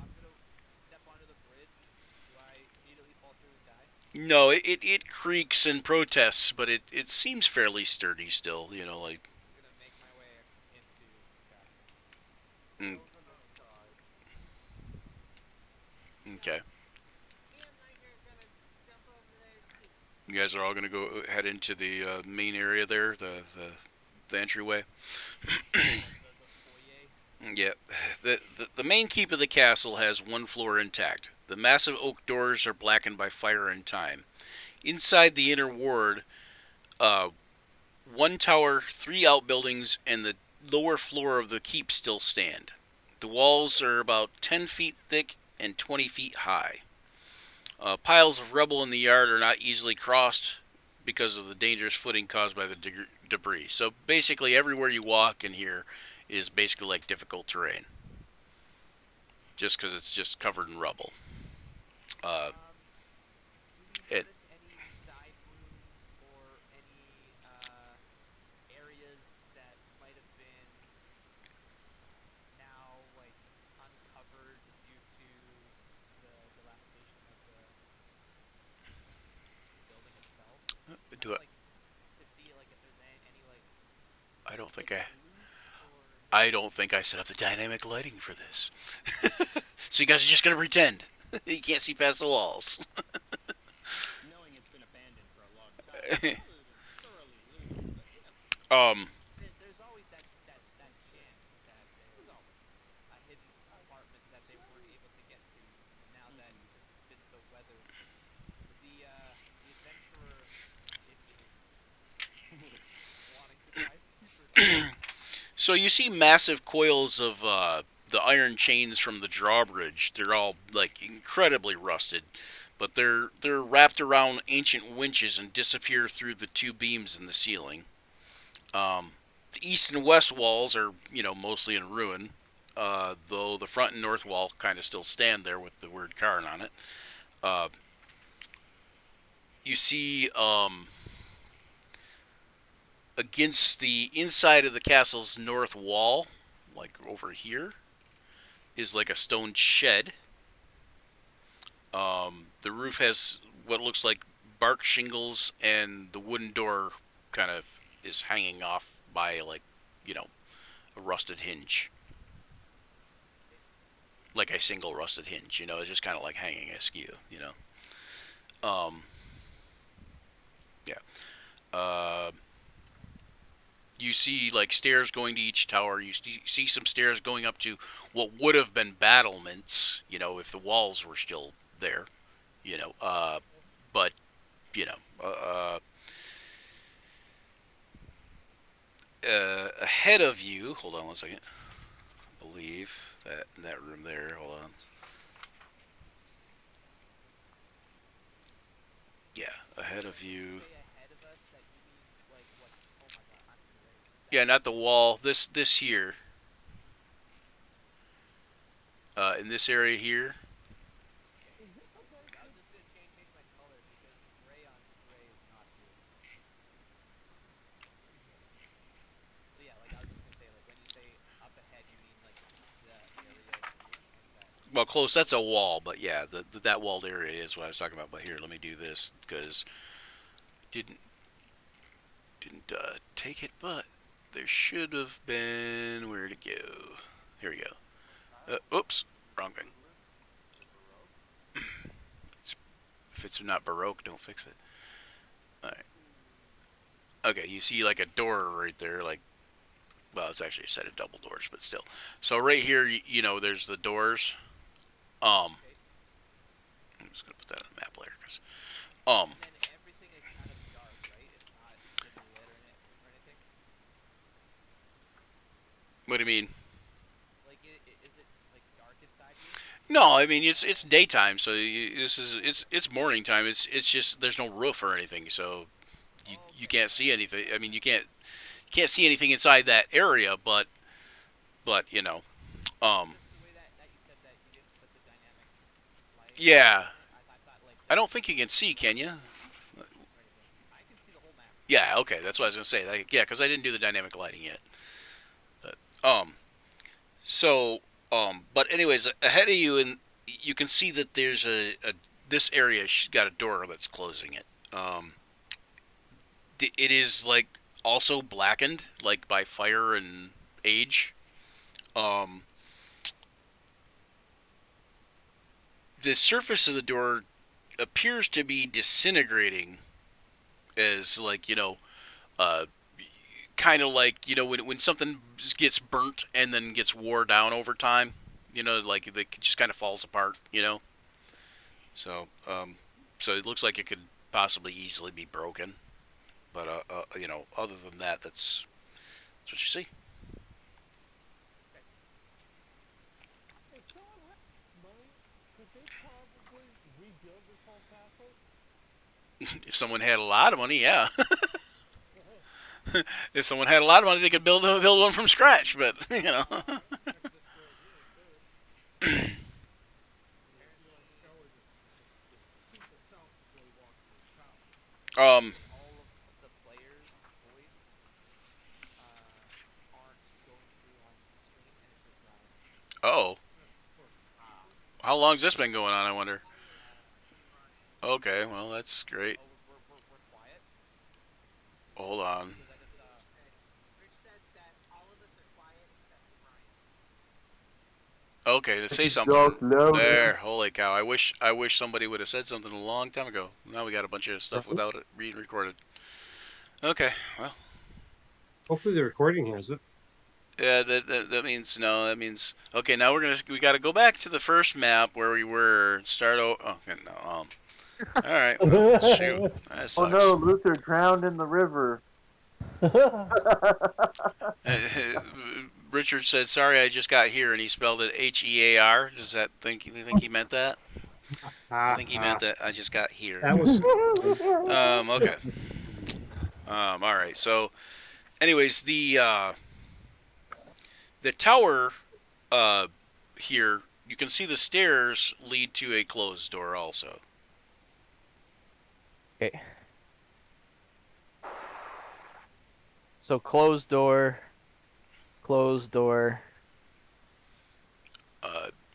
I'm gonna step onto the bridge. Do I immediately fall through and die? No, it creaks and protests, but it seems fairly sturdy still. Like I'm gonna make my way into the castle. mm, You're gonna die. okay. Me and Liger are gonna jump over there too. You guys are all gonna go head into the main area there, the entryway. The foyer. Yeah, the main keep of the castle has one floor intact. The massive oak doors are blackened by fire and time. Inside the inner ward, uh, one tower, three outbuildings, and the lower floor of the keep still stand. The walls are about 10 feet thick and 20 feet high. Piles of rubble in the yard are not easily crossed because of the dangerous footing caused by the debris. So basically, everywhere you walk in here is basically like difficult terrain, just because it's just covered in rubble. Uh, Do we it notice any side rooms or any areas that might have been now like uncovered due to the dilapidation of the building itself? do it. Like to see like if there's any like I don't think hidden loot or I don't think I set up the dynamic lighting for this. So you guys are just gonna pretend you can't see past the walls. Knowing it's been abandoned for a long time. Thoroughly looted, but there's always that chance that there's a hidden compartment that they weren't able to get to, and now that since it's been so weathered, the adventurer is wanting to dive deeper. So you see massive coils of the iron chains from the drawbridge. They're all like incredibly rusted, but they're wrapped around ancient winches and disappear through the two beams in the ceiling. The east and west walls are mostly in ruin, though the front and north wall kind of still stand there with the word Karn on it. Uh, you see against the inside of the castle's north wall, like over here, is like a stone shed. The roof has what looks like bark shingles, and the wooden door kind of is hanging off by like, you know, a rusted hinge. Like a single rusted hinge, it's just kind of like hanging askew, Yeah. Uh, you see like stairs going to each tower. You see some stairs going up to what would have been battlements, if the walls were still there, you know. But you know, ahead of you. Hold on one second. I believe that in that room there. Hold on. Yeah, ahead of you. Say ahead of us that you mean like what's? Oh my god, I'm getting ready to Yeah, not the wall. This here. In this area here. Okay. Is this a better I was good? just gonna change my color because gray on gray is not good. So yeah, like I was just gonna say, like when you say up ahead, you mean like the area like that. Well, close. That's a wall, but yeah, that walled area is what I was talking about. But here, let me do this because didn't take it, but there should have been. Where'd it go? Here we go. Oops, wrong thing. If it's not Baroque, don't fix it. All right. Okay, you see like a door right there, like. Well, it's actually a set of double doors, but still. So right here, you know, there's the doors. Um, Okay. I'm just gonna put that on the map later, cause um, And then everything is kind of dark, right? It's not dimly lit or anything. what do you mean? Like, is it like dark inside here? No, I mean it's daytime, so this is it's morning time. It's just there's no roof or anything, so Oh, you okay. can't see anything. I mean you can't see anything inside that area, but you know, um, Just the way that you said that you didn't put the dynamic lighting yeah. in it, I thought like I that don't would think you can make see, it can you? or anything. I can see the whole map. Yeah, okay, that's what I was gonna say. Like, yeah, because I didn't do the dynamic lighting yet. But so but anyways, ahead of you, and you can see that there's a this area. She's got a door that's closing it. It is like also blackened, like by fire and age. Um, the surface of the door appears to be disintegrating, as like uh, kind of like when something gets burnt and then gets wore down over time. Like it just kind of falls apart. So so it looks like it could possibly easily be broken. But other than that, that's what you see. If someone had money, could they probably rebuild this whole castle? If someone had a lot of money, yeah. If someone had a lot of money, they could build one from scratch. But Check this door here first. And if you want to show her the peak itself before you walk to the top. um, All of the players' voice aren't going through on screen, and it's just Ryan. oh, That's for speakers. how long's this been going on? I wonder. And Ryan. Okay, well that's great. Oh, we're quiet Hold on. because I just Rich said that all of us are quiet except for Ryan. Okay, to say Talk something. louder. There, holy cow! I wish somebody would have said something a long time ago. Now we got a bunch of stuff without it being recorded. Okay, well, Hopefully the recording has it. yeah, that means no. That means okay. Now we got to go back to the first map where we were. Start. Okay, no. All right. Well, shoot. That Oh sucks. no, Luther drowned in the river. Richard said, "Sorry, I just got here," and he spelled it Hear. Does that think? You think he meant that? I think he meant that I just got here. That was Okay. All right. So, anyways, the tower here, you can see the stairs lead to a closed door also. Okay. So closed door.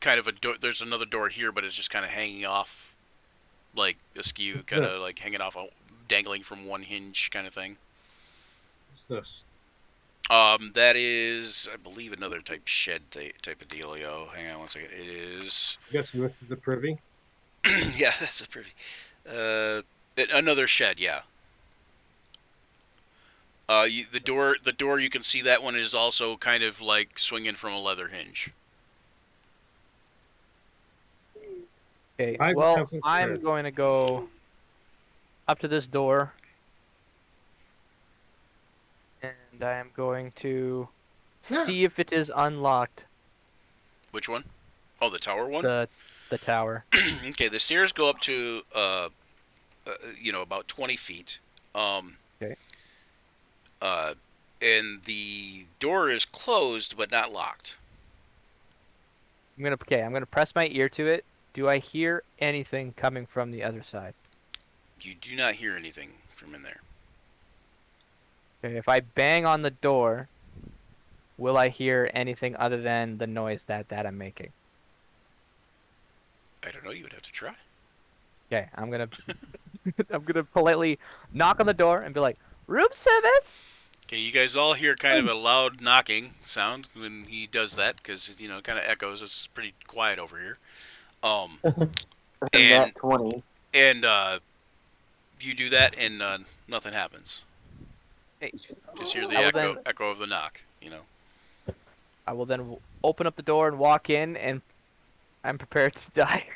Kind of a door. There's another door here, but it's just kind of hanging off, like askew, kind of like hanging off, dangling from one hinge, kind of thing. what's this? That is, I believe, another shed type of dealio. Hang on one second. It is. I guess this is the privy. Yeah, that's a pretty. Another shed. Yeah. The door you can see that one is also kind of like swinging from a leather hinge. Okay. I Well, have a I'm thread. going to go up to this door, and I am going to see if it is unlocked. Which one? Oh, the tower one. The tower. Okay, the stairs go up to about 20 feet. Okay. and the door is closed but not locked. I'm gonna press my ear to it. Do I hear anything coming from the other side? You do not hear anything from in there. Okay, if I bang on the door, will I hear anything other than the noise that I'm making? I don't know. You would have to try. Okay, I'm gonna I'm gonna politely knock on the door and be like, "Room service." Okay, you guys all hear kind of a loud knocking sound when he does that because it kind of echoes. It's pretty quiet over here. Um, And and that 20. and you do that and nothing happens. Hey, Just hear the I will echo of the knock. I will then open up the door and walk in, and I'm prepared to die.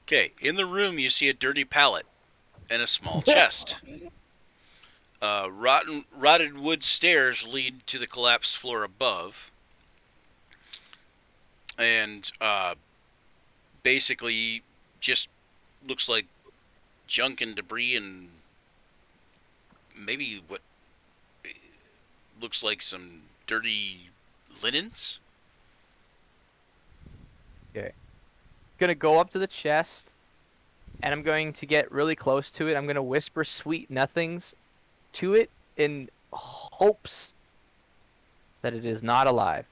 Okay, in the room you see a dirty pallet and a small chest. Rotted wood stairs lead to the collapsed floor above, and basically just looks like junk and debris and maybe what looks like some dirty linens. Gonna go up to the chest, and I'm going to get really close to it. I'm gonna whisper sweet nothings to it in hopes that it is not alive.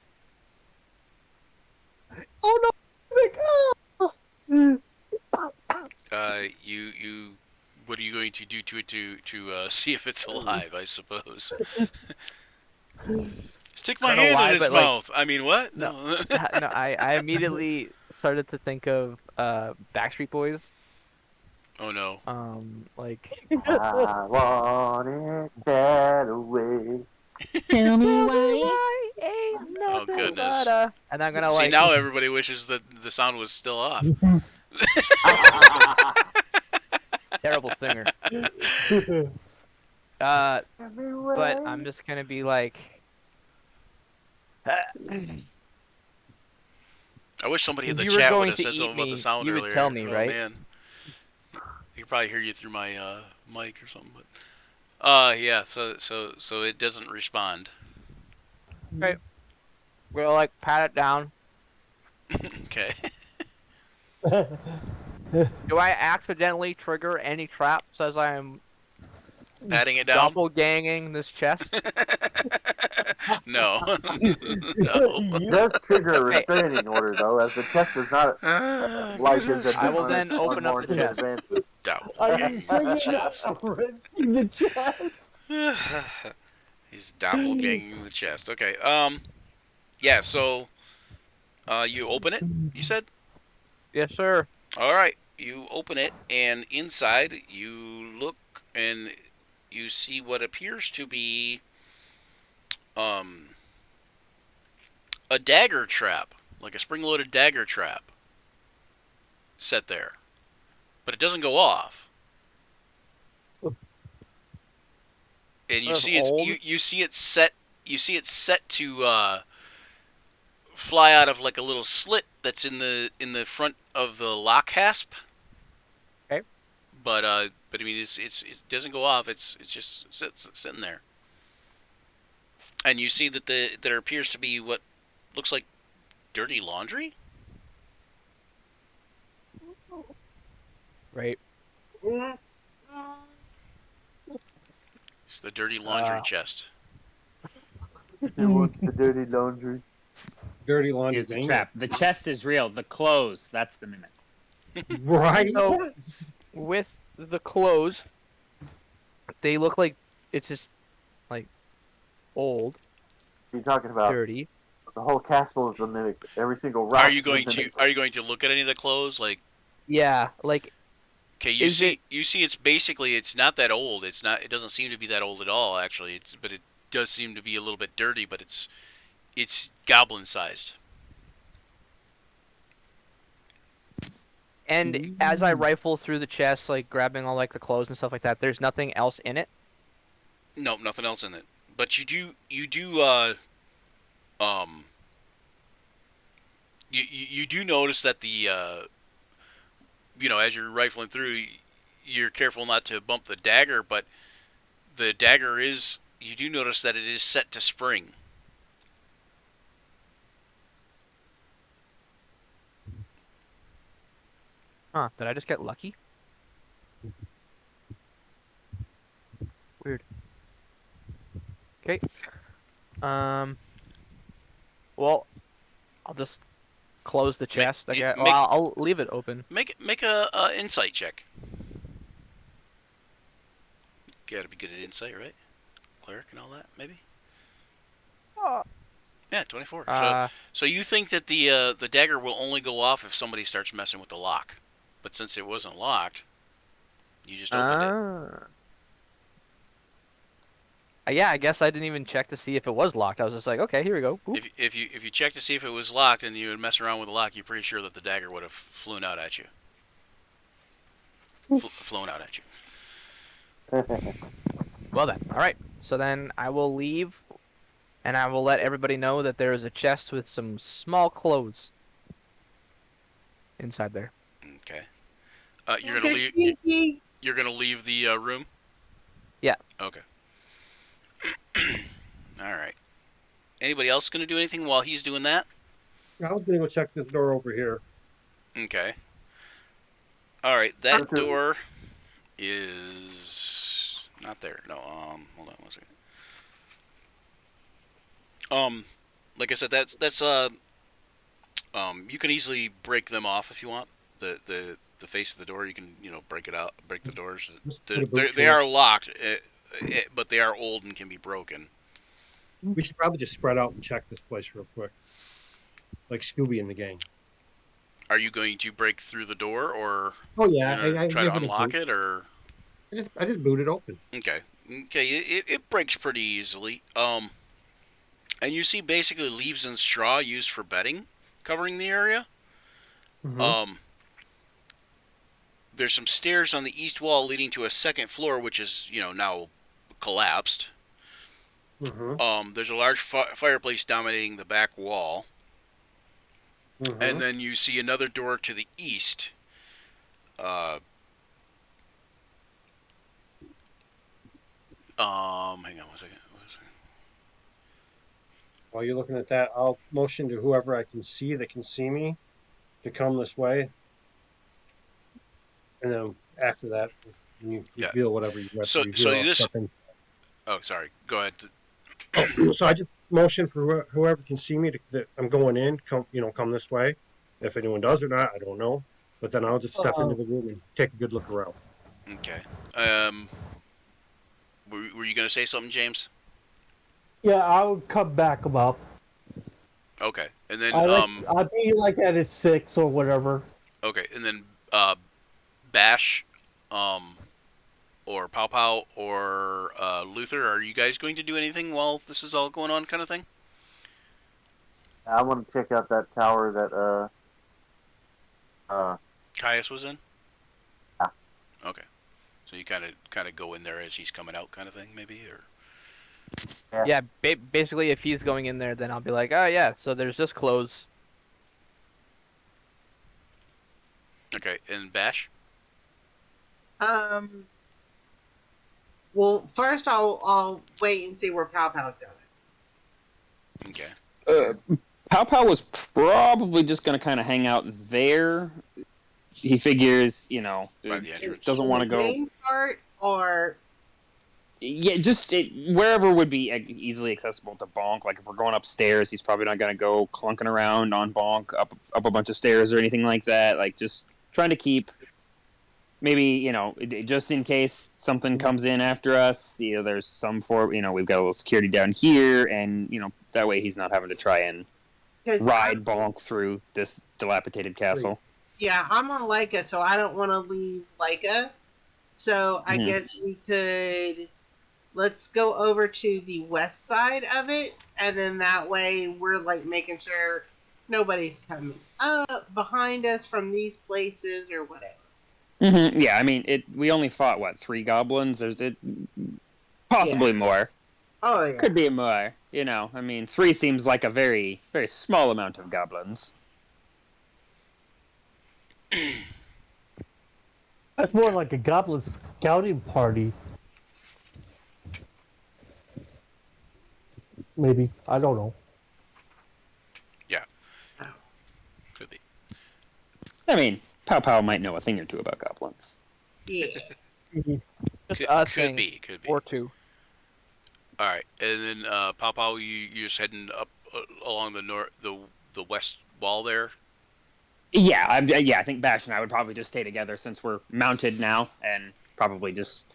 Oh no! You what are you going to do to it to see if it's alive? I suppose. Stick my I don't know hand why, in its but, like, mouth. I mean, what? No. No, I immediately started to think of Backstreet Boys. Oh no. Like I want it that way. Tell me why. why ain't Oh, nothing goodness. but a... And I'm gonna See, like now everybody wishes that the sound was still off. terrible singer. But I'm just gonna be like I wish somebody in If the you were chat would going have to said eat something about the me, sound you would earlier. tell me, Oh, right? man. You could probably hear you through my mic or something, but yeah. So it doesn't respond. okay, we'll like pat it down. Okay. Do I accidentally trigger any traps as I am Patting it down. doppelganging this chest? No. No. It does trigger a restraining order, though, as the chest does not like his I will then open up the unwarranted chest. advances. Are you sure you're Chest. not arresting the chest? He's doppelganging the chest. Okay. Yeah. So, you open it. You said. Yes, sir. All right. You open it, and inside you look, and you see what appears to be a dagger trap, like a spring-loaded dagger trap, set there, but it doesn't go off. And you That's see old. you see it set to fly out of like a little slit that's in the front of the lock hasp. Okay. But I mean it doesn't go off. It's just sitting there. And you see that there appears to be what looks like dirty laundry. Right. It's the dirty laundry chest. It wants the dirty laundry. Dirty laundry. Here's the trap. The chest is real. The clothes, that's the mimic. Right? So, with the clothes, they look like it's just like old, You're talking about dirty. the whole castle is the mimic. Every single rock. Are you going is a to look at any of the clothes? Like, Yeah, like okay, you Is see it's basically it's not that old. It doesn't seem to be that old at all actually. But it does seem to be a little bit dirty, but it's goblin sized. and as I rifle through the chest, like grabbing all like the clothes and stuff like that, there's nothing else in it. Nope, nothing else in it. But you do you do notice that the as you're rifling through, you're careful not to bump the dagger, but the dagger is. You do notice that it is set to spring. Huh? Did I just get lucky? Weird. Okay. Well, I'll just close the chest. I guess. Well, I'll leave it open. Make a insight check. Gotta be good at insight, right? Cleric and all that, maybe. Yeah, 24. So you think that the dagger will only go off if somebody starts messing with the lock, but since it wasn't locked, you just opened it. Yeah, I guess I didn't even check to see if it was locked. I was just like, okay, here we go. Boop. If you check to see if it was locked and you would mess around with the lock, you're pretty sure that the dagger would have flown out at you. Flown out at you. Well then, all right. So then I will leave, and I will let everybody know that there is a chest with some small clothes inside there. Okay. You're gonna They're leave. sneaky. You're gonna leave the room. Yeah. Okay. All right. Anybody else gonna do anything while he's doing that? I was gonna go check this door over here. Okay. All right. That Okay. door is not there. No. Hold on one second. Like I said, that's you can easily break them off if you want. The face of the door, you can break it out, break the doors. They are locked, but they are old and can be broken. We should probably just spread out and check this place real quick, like Scooby and the gang. Are you going to break through the door, or Oh yeah, I try to give it a unlock boot. it, or I just boot it open. okay, it breaks pretty easily. And you see basically leaves and straw used for bedding covering the area. Mhm. There's some stairs on the east wall leading to a second floor, which is now collapsed. Mhm. There's a large fireplace dominating the back wall, Mhm. and then you see another door to the east. Hang on one second. While you're looking at that, I'll motion to whoever I can see that can see me to come this way, and then after that, you Yeah. reveal whatever you want So to reveal. I'll this. step in. Oh, sorry. Go ahead. So I just motion for whoever can see me that I'm going in. Come this way. If anyone does or not, I don't know. But then I'll just step into the room and take a good look around. Okay. Were you gonna say something, James? Yeah, I would come back about. Okay, and then I'd be like at a 6 or whatever. okay, and then Bash, or Pow Pow or Luther, are you guys going to do anything while this is all going on, kind of thing? I want to check out that tower that Caius was in. Yeah. Okay, so you kind of go in there as he's coming out, kind of thing, maybe, or Yeah, basically, if he's going in there, then I'll be like, oh yeah, so there's just clothes. okay, and Bash. Well, first I'll wait and see where Pow Pow's going. Okay. Pow Pow was probably just going to kind of hang out there. He figures, By the entrance. doesn't want to go. Main part or Yeah, just wherever would be easily accessible to Bonk. Like if we're going upstairs, he's probably not going to go clunking around on Bonk up a bunch of stairs or anything like that. Like just trying to keep, maybe just in case something comes in after us. There's some we've got a little security down here, and that way he's not having to try and 'cause ride Bonk through this dilapidated castle. Yeah, I'm on Leica, so I don't want to leave Leica. So I Mhm. guess let's go over to the west side of it, and then that way we're like making sure nobody's coming up behind us from these places or whatever. Mm-hmm. Yeah, I mean, we only fought 3 goblins. There's possibly more. Oh yeah. Could be more. I mean, 3 seems like a very, very small amount of goblins. That's more like a goblin scouting party. Maybe. I don't know. Could be. I mean, Pow Pow might know a thing or two about goblins. Yeah. Just Could, a could thing be. Could be. or two. All right, and then Papa, you're just heading up along the west wall there. Yeah, I think Bash and I would probably just stay together since we're mounted now, and probably just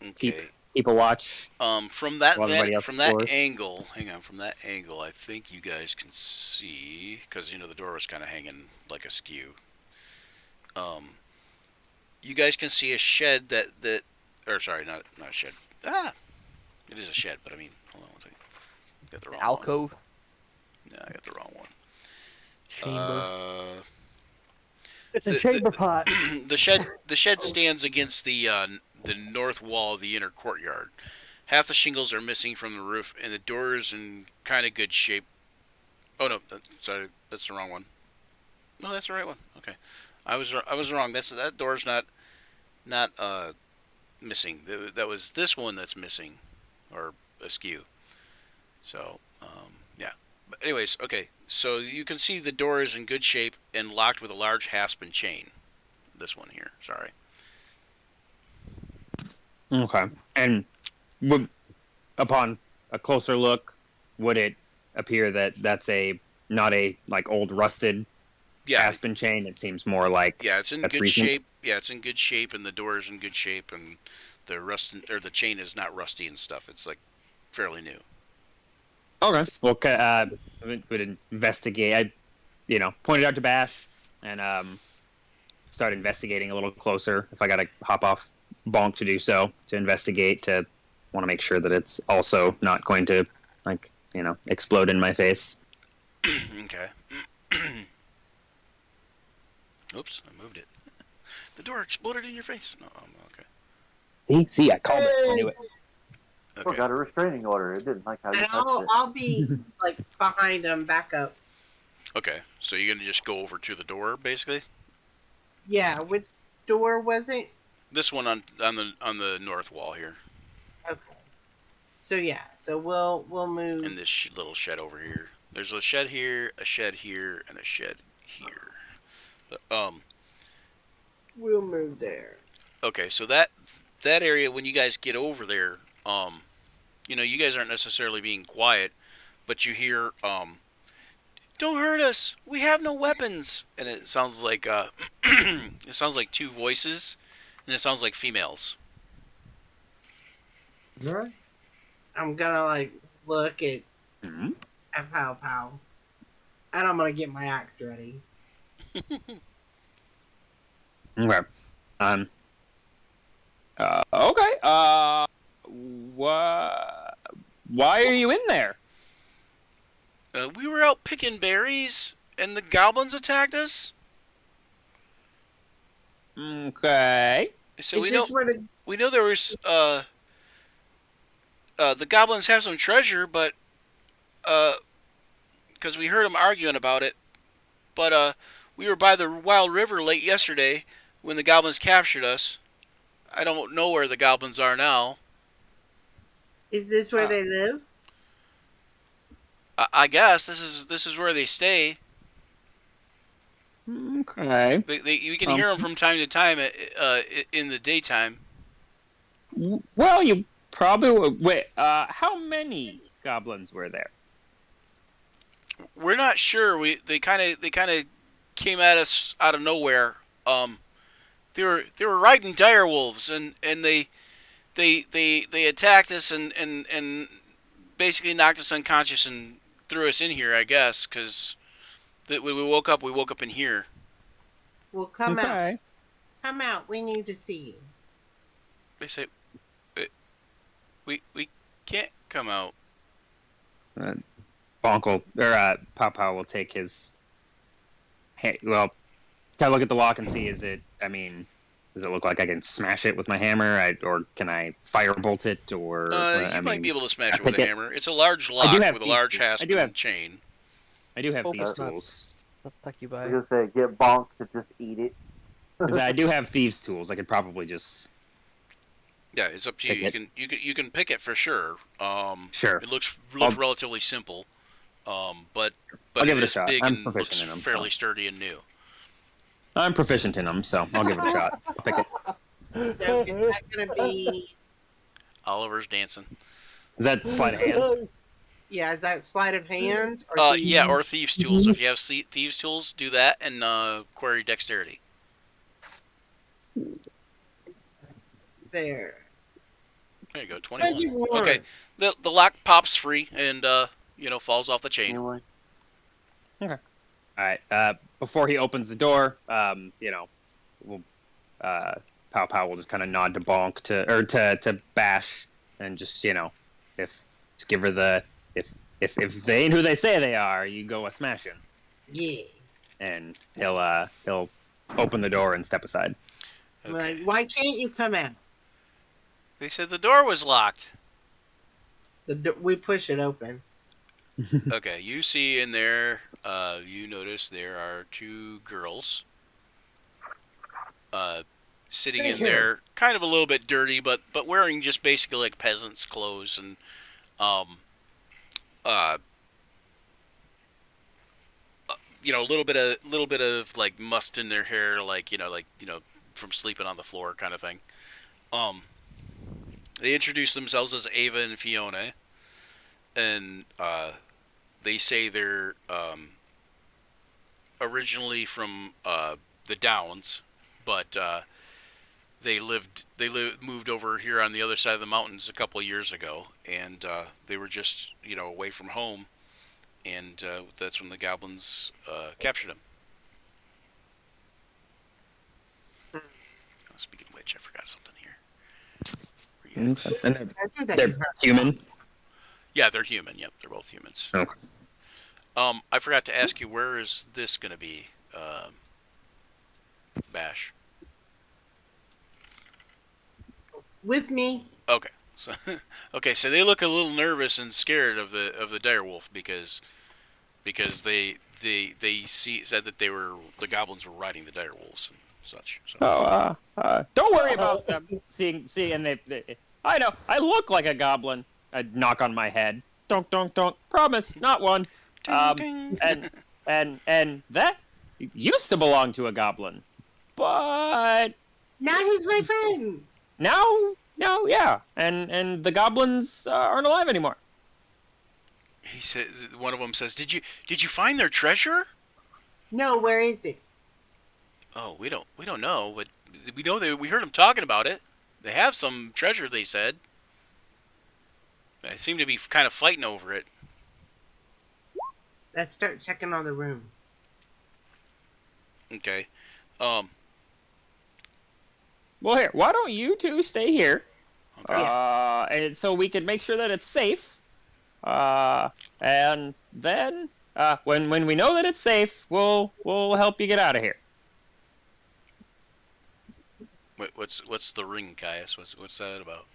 Okay. keep a watch. From that While everybody else from that explores. angle, hang on, from that angle, I think you guys can see because the door was kind of hanging like askew. You guys can see a shed or sorry, not a shed. It is a shed, but I mean, hold on one second. Got the wrong Alcove one. No, I got the wrong one. chamber. It's a The- chamber pot. The shed stands against the north wall of the inner courtyard. Half the shingles are missing from the roof, and the door is in kind of good shape. Oh no, sorry, that's the wrong one. No, that's the right one. Okay, I was wrong. That door's not missing. That was this one that's missing, or askew. So yeah. But anyways, okay. So you can see the door is in good shape and locked with a large hasp and chain. This one here. Sorry. Okay. And upon a closer look, would it appear that that's not a like old rusted Yeah. aspen chain? It seems more like Yeah, it's in that's good recent? shape. Yeah, it's in good shape, and the door is in good shape, and the chain is not rusty and stuff. It's like fairly new. Okay. Well, would investigate. I, pointed out to Bash and start investigating a little closer. If I gotta hop off Bonk to do so, to investigate, to want to make sure that it's also not going to, explode in my face. Okay. Oops, I moved it. The door exploded in your face. No, okay. See, I called it. I knew it. Oh, Okay. got a restraining order. It didn't like how you And touched it. I'll be like behind them, back up. Okay. So you're gonna just go over to the door, basically. Yeah, which door was it? This one on the north wall here, Okay. So yeah, so we'll move. and this little shed over here. There's a shed here, and a shed here. But, We'll move there. okay, so that area, when you guys get over there, you guys aren't necessarily being quiet, but you hear, "Don't hurt us. We have no weapons," and it sounds like it sounds like two voices, and it sounds like females. Right? I'm gonna like look at Mhm. Pow Pow, and I'm gonna get my axe ready. Okay. Okay. Why are you in there? We were out picking berries, and the goblins attacked us. Okay. So Is we this know where the there was the goblins have some treasure, but because we heard them arguing about it, but we were by the Wild River late yesterday when the goblins captured us. I don't know where the goblins are now. is this where they live? I guess this is where they stay. Okay. We can hear them from time to time in the daytime. Well, you probably wait. How many goblins were there? We're not sure. They kind of came at us out of nowhere. They were riding dire wolves, and they attacked us and basically knocked us unconscious and threw us in here. I guess because when we woke up in here. Well, come out. Okay. Come out. We need to see you. They say we can't come out. Bonk Papa will take his. Hey, well, can I look at the lock and see? Does it look like I can smash it with my hammer, or can I firebolt it, or? You might be able to smash it with pick a it. hammer. It's a large lock do have with a thieves' large tools. hasp I do have- and chain. I do have Oh, thieves' that's- tools. Tuck you I by. was gonna say, get Bonk to just eat it. I do have thieves' tools. I could probably just Yeah, it's up to you. Pick You it. can you can pick it for sure. Sure. It looks I'll- relatively simple. But I'll give it a is shot. big I'm and proficient looks in 'em, fairly so. sturdy and new. I'm proficient in them, so I'll give it a shot. I'll pick it. So is that gonna be? Oliver's dancing. Is that sleight of hand? Yeah, is that sleight of hand? Or do Yeah, you- or thieves' tools. If you have thieves' tools, do that and query dexterity. there. There you go, 21. 21. Okay, the lock pops free and falls off the chain. Anyway. All right. Before he opens the door, we'll, Pow Pow will just kind of nod to Bonk to Bash, and just just give her the if they ain't who they say they are, you go a smashing, Yeah. and he'll open the door and step aside. Okay. Like, why can't you come out? They said the door was locked. We push it open. Okay, you see in there, you notice there are two girls sitting in there, kind of a little bit dirty, but wearing just basically like peasants' clothes and a little bit of like must in their hair, like from sleeping on the floor kind of thing. They introduce themselves as Ava and Fiona, and they say they're originally from the Downs, but they moved over here on the other side of the mountains a couple of years ago, and they were just away from home, and that's when the goblins captured them. Speaking of which, I forgot something here. Where you at? And I think that they're you- human. Yeah, they're human. Yep, they're both humans. Okay. I forgot to ask you, where is this going to be, Bash? with me. Okay, so so they look a little nervous and scared of the direwolf because they said that the goblins were riding the direwolves and such. So. Don't worry about them. See, and I know I look like a goblin. I knock on my head. Don't. Promise, not one. Ding. And that used to belong to a goblin, but Now he's my friend. now, yeah, and the goblins aren't alive anymore. He said one of them says, "Did you find their treasure?" No, where is it? Oh, we don't know, but we know we heard them talking about it. They have some treasure, they said. They seem to be kind of fighting over it. Let's start checking on the room. Okay. Well, here, why don't you two stay here? Okay. And so we can make sure that it's safe. And then when we know that it's safe, we'll help you get out of here. What's the ring, Caius? What's that about?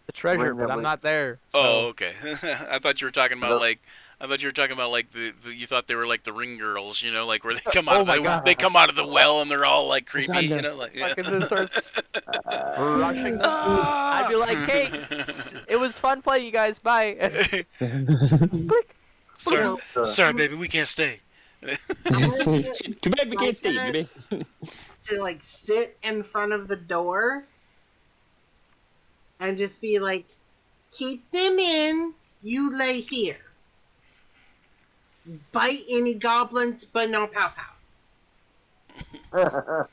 The treasure, Ring but that I'm way. not there. Oh, so- okay. I thought you were talking about No. like the you thought they were like the ring girls, like where they come out Oh of my the, God. they come out of the well and they're all like creepy, God, no. like yeah. Fucking just starts rushing them. I'd be like, hey, it was fun playing, you guys. Bye. sorry, baby, we can't stay. Too bad we Like can't stay, that? baby. To like sit in front of the door and just be like, keep them in, you lay here. Bite any goblins, but no pow pow.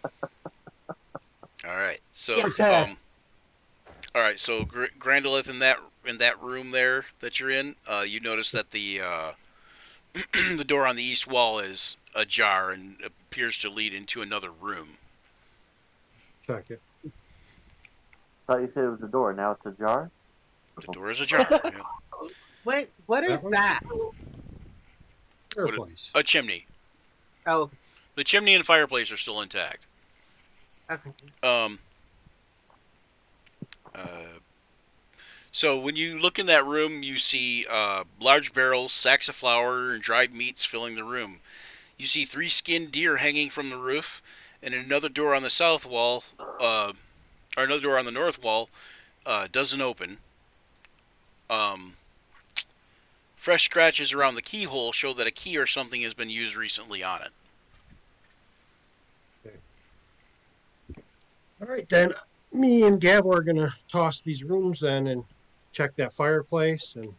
All right, so Yeah. all right, so Grandolith in that room there that you're in, you notice that the the door on the east wall is ajar and appears to lead into another room. Check it. Thought you said it was a door. Now it's a jar. The door is ajar. Yeah. What is That one? that? Fireplace. A chimney. Oh, The chimney and fireplace are still intact. okay. So when you look in that room, you see large barrels, sacks of flour, and dried meats filling the room. You see 3 skinned deer hanging from the roof, and in another door on the south wall, or another door on the north wall doesn't open. Um, fresh scratches around the keyhole show that a key or something has been used recently on it. All right, then. Me and Gavel are gonna toss these rooms then and check that fireplace and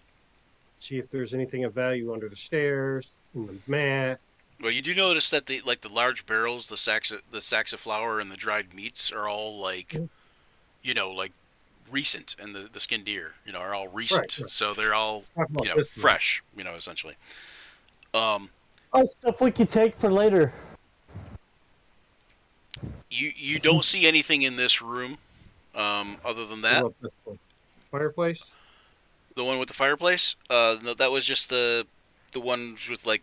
see if there's anything of value under the stairs, in the mat. Well, you do notice that the large barrels, the sacks of flour, and the dried meats are all like, like recent, and the skinned deer, are all recent. Right. So they're all Talk about this one. fresh, essentially. Um, Oh, stuff we could take for later. you don't see anything in this room, other than that. What about this one? Fireplace. The one with the fireplace. No, that was just the ones with like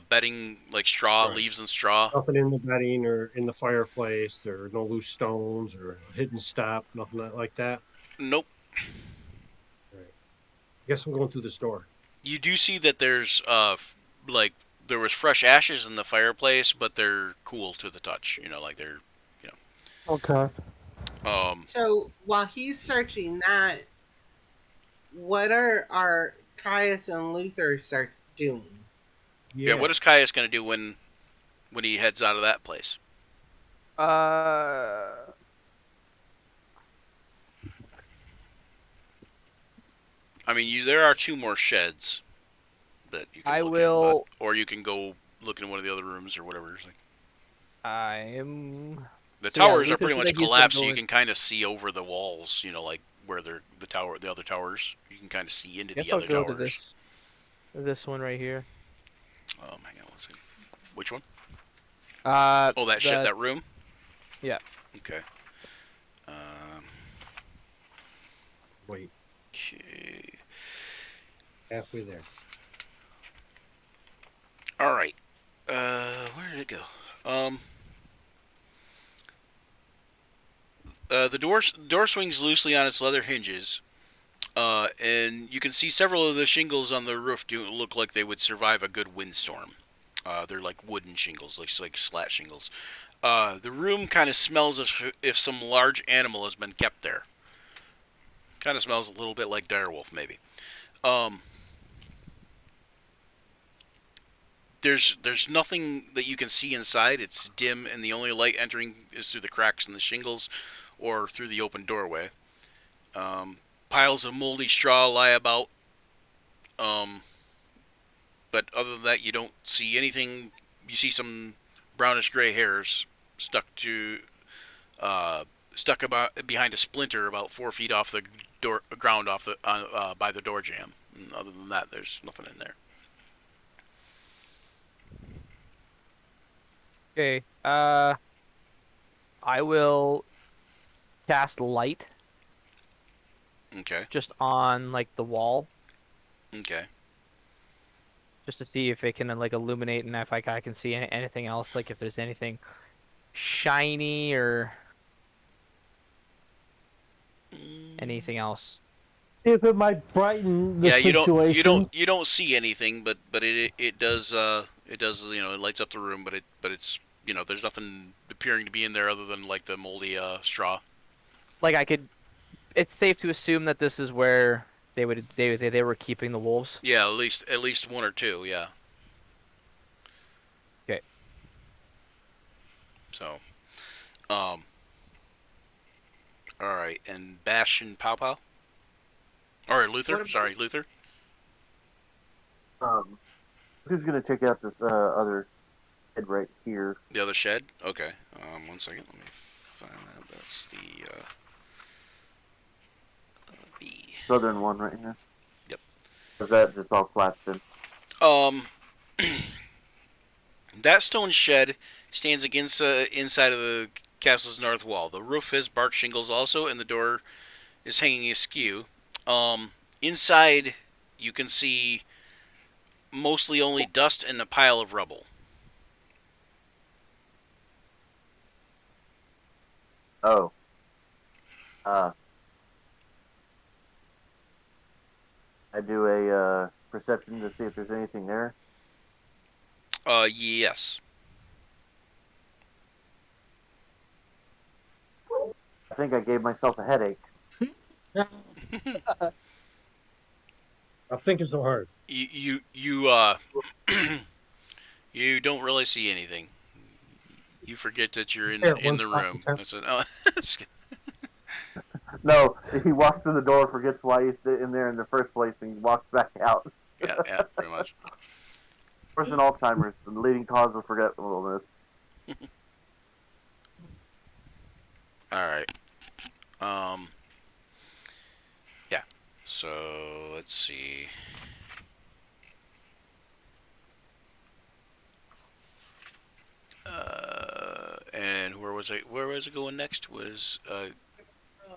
bedding, like straw, Right. leaves and straw. Nothing in the bedding or in the fireplace. There are no loose stones or hidden stop. Nothing like that. Nope. Right. I guess I'm going through this door. You do see that there's like there was fresh ashes in the fireplace, but they're cool to the touch. Like they're Okay. So while he's searching that, what are our Caius and Luther start doing? yeah. What is Caius gonna do when he heads out of that place? I mean, there are 2 more sheds that you can I look will. in, or you can go look in one of the other rooms or whatever. It's like, I'm. the So, yeah, towers are Luther pretty said much that he's gonna collapsed, so go you in- can kind of see over the walls. Like where the other towers. You can kind of see into Guess the I'll other go towers. to this one right here. Hang on one second. Which one? Oh, that shed, that room. Yeah. Okay. Wait, Okay. halfway there. All right. Where did it go? The door swings loosely on its leather hinges, and you can see several of the shingles on the roof don't look like they would survive a good windstorm. They're like wooden shingles, like slat shingles. The room kind of smells as if some large animal has been kept there. Kind of smells a little bit like direwolf, maybe. There's nothing that you can see inside. It's dim, and the only light entering is through the cracks in the shingles or through the open doorway. Piles of moldy straw lie about. But other than that, you don't see anything. You see some brownish gray hairs stuck about behind a splinter about 4 feet off the ground off the by the door jamb. And other than that, there's nothing in there. Okay. I will cast light Okay. just on like the wall, Okay. just to see if it can like illuminate and if I can see anything else, like if there's anything shiny or anything else. If it might brighten the Yeah, situation. you don't see anything, but it does it lights up the room, but it's there's nothing appearing to be in there other than like the moldy straw. Like it's safe to assume that this is where they were keeping the wolves. Yeah, at least 1 or 2. Yeah. Okay. So, all right, and Bash and Pow Pow. Or Luther, What about- sorry, Luther. Who's gonna check out this other head right here? The other shed. Okay. 1 second. Let me find that. That's the B. Southern one right here. Yep. Is that just all collapsed in? That stone shed stands against inside of the castle's north wall. The roof has bark shingles also, and the door is hanging askew. Inside, you can see mostly only dust and a pile of rubble. Oh. I do a perception to see if there's anything there. Yes. I think I gave myself a headache. Stop thinking so hard. You you don't really see anything. You forget that you're Here, in one the spot room. in I said, oh, just kidding. No, he walks through the door, forgets why he's in there in the first place, and he walks back out. Yeah, pretty much. Person Alzheimer's, the leading cause of forgetfulness. All right. Yeah. So let's see. And where was it? Where was it going next? Was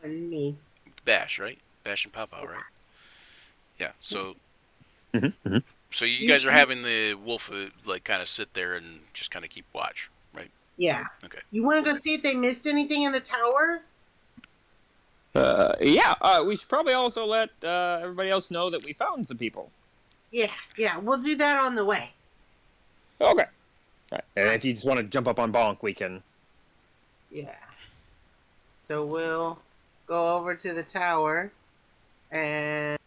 Me. Bash, right? Bash and Papa, right? Yeah. So Mm-hmm. so you guys are having the wolf like kind of sit there and just kind of keep watch, right? Yeah. Okay. You want to go see if they missed anything in the tower? Yeah. We should probably also let everybody else know that we found some people. Yeah. We'll do that on the way. Okay. Right. And if you just want to jump up on Bonk, we can. Yeah. So we'll go over to the tower, and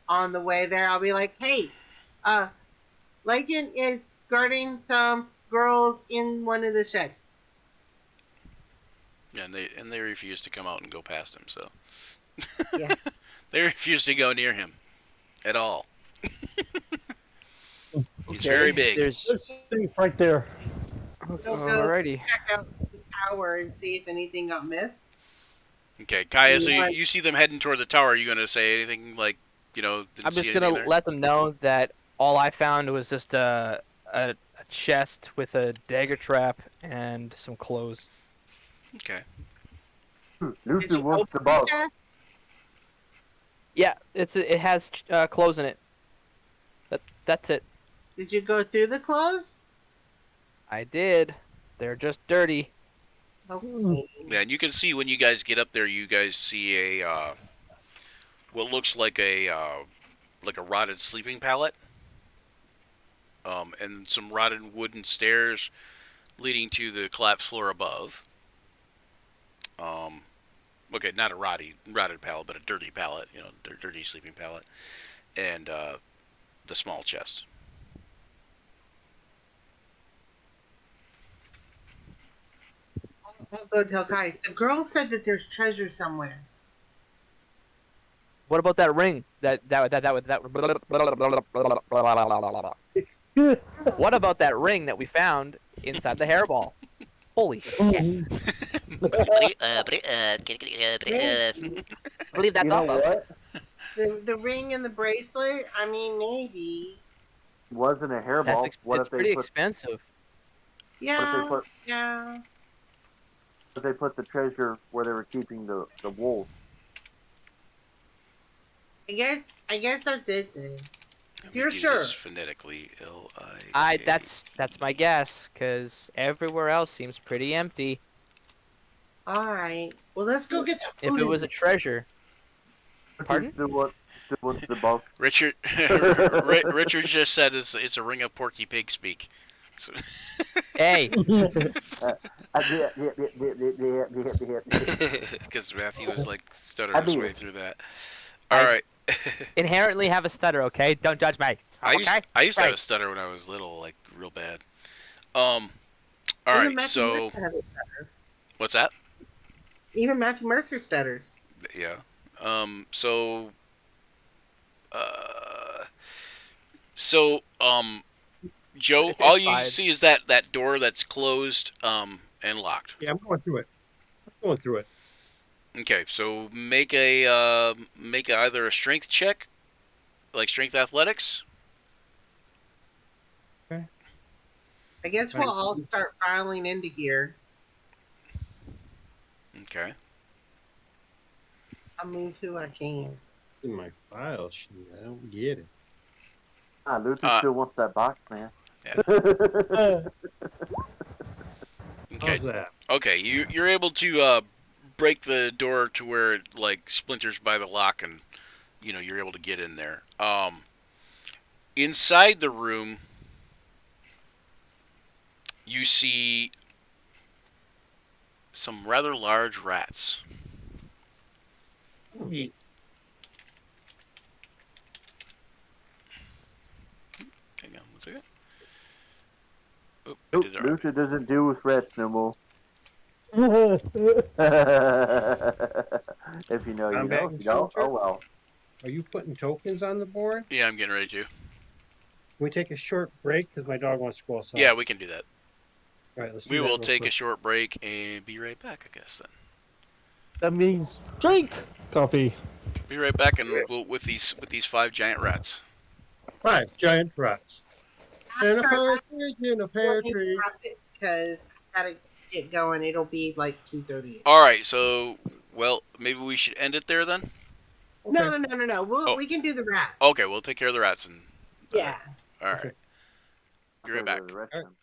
on the way there, I'll be like, "Hey, Legend is guarding some girls in one of the sheds." Yeah, and they refuse to come out and go past him. So Yeah. they refuse to go near him at all. He's Okay, very big. There's There's safe right there. We'll go alrighty. check out the tower and see if anything got missed. Okay, Kaya. So Yeah. you see them heading toward the tower. Are you gonna say anything like, didn't I'm see just anything gonna there? let them know that all I found was just a chest with a dagger trap and some clothes. Okay. Did Lucy you wants the open box. chest? Yeah, it has clothes in it. That's it. Did you go through the clothes? I did. They're just dirty. Okay. Yeah, and you can see when you guys get up there, you guys see a what looks like a rotted sleeping pallet, and some rotted wooden stairs leading to the collapsed floor above. Okay, not a rotted pallet, but a dirty pallet. Dirty sleeping pallet, and the small chest. I'll go tell Kai. The girl said that there's treasure somewhere. What about that ring? What about that ring that we found inside the hairball? Holy shit! I believe that's You know all, folks. what? The ring and the bracelet. I mean, maybe. It wasn't a hairball. What It's if they pretty put? expensive. Yeah. Yeah. What if they put the treasure where they were keeping the wolves? I guess that's it then. If We you're do sure. this phonetically, L-I. That's my guess, cause everywhere else seems pretty empty. All right. Well, let's go get that If food. it was a treasure, Pardon? Still wants the box. Richard Richard just said it's a ring of Porky Pig speak. So, hey, because Matthew was like stuttering his way through that. I- All right. inherently have a stutter. Okay, don't judge me. I Okay. used to have a Right. stutter when I was little, like real bad. All Even right. Matthew So Mercer has a stutter. what's that? Even Matthew Mercer stutters. Yeah. So. Uh. So Joe, It's all you fine. see is that door that's closed and locked. Yeah, I'm going through it. Okay, so make either a strength check, like strength athletics. I guess we'll all start filing into here. Okay. I'll move who I can. In my file sheet, I don't get it. Lucy still wants that box, man. Okay. How's that? Okay, you're able to break the door to where it like splinters by the lock, and you're able to get in there. Inside the room, you see some rather large rats. Hang on 1 second. Oh, I Nope, did it already. Luther doesn't deal with rats no more. If you know, you Combat know. If you don't, encounter? oh well. Are you putting tokens on the board? Yeah, I'm getting ready to. Can we take a short break because my dog wants to go outside? Yeah, we can do that. All right, let's do We that will real take quick. a short break and be right back, I guess, then. That means drink coffee. Be right back, and we'll with these 5 giant rats. 5 giant rats. And a After partridge in a pear tree. because I gotta get going. It'll be like 2:30. All right, so maybe we should end it there then. No, Okay. no. Oh. We can do the rap. Okay, we'll take care of the rats and. Yeah. All right. Okay. Be right back. The rest All of right. them.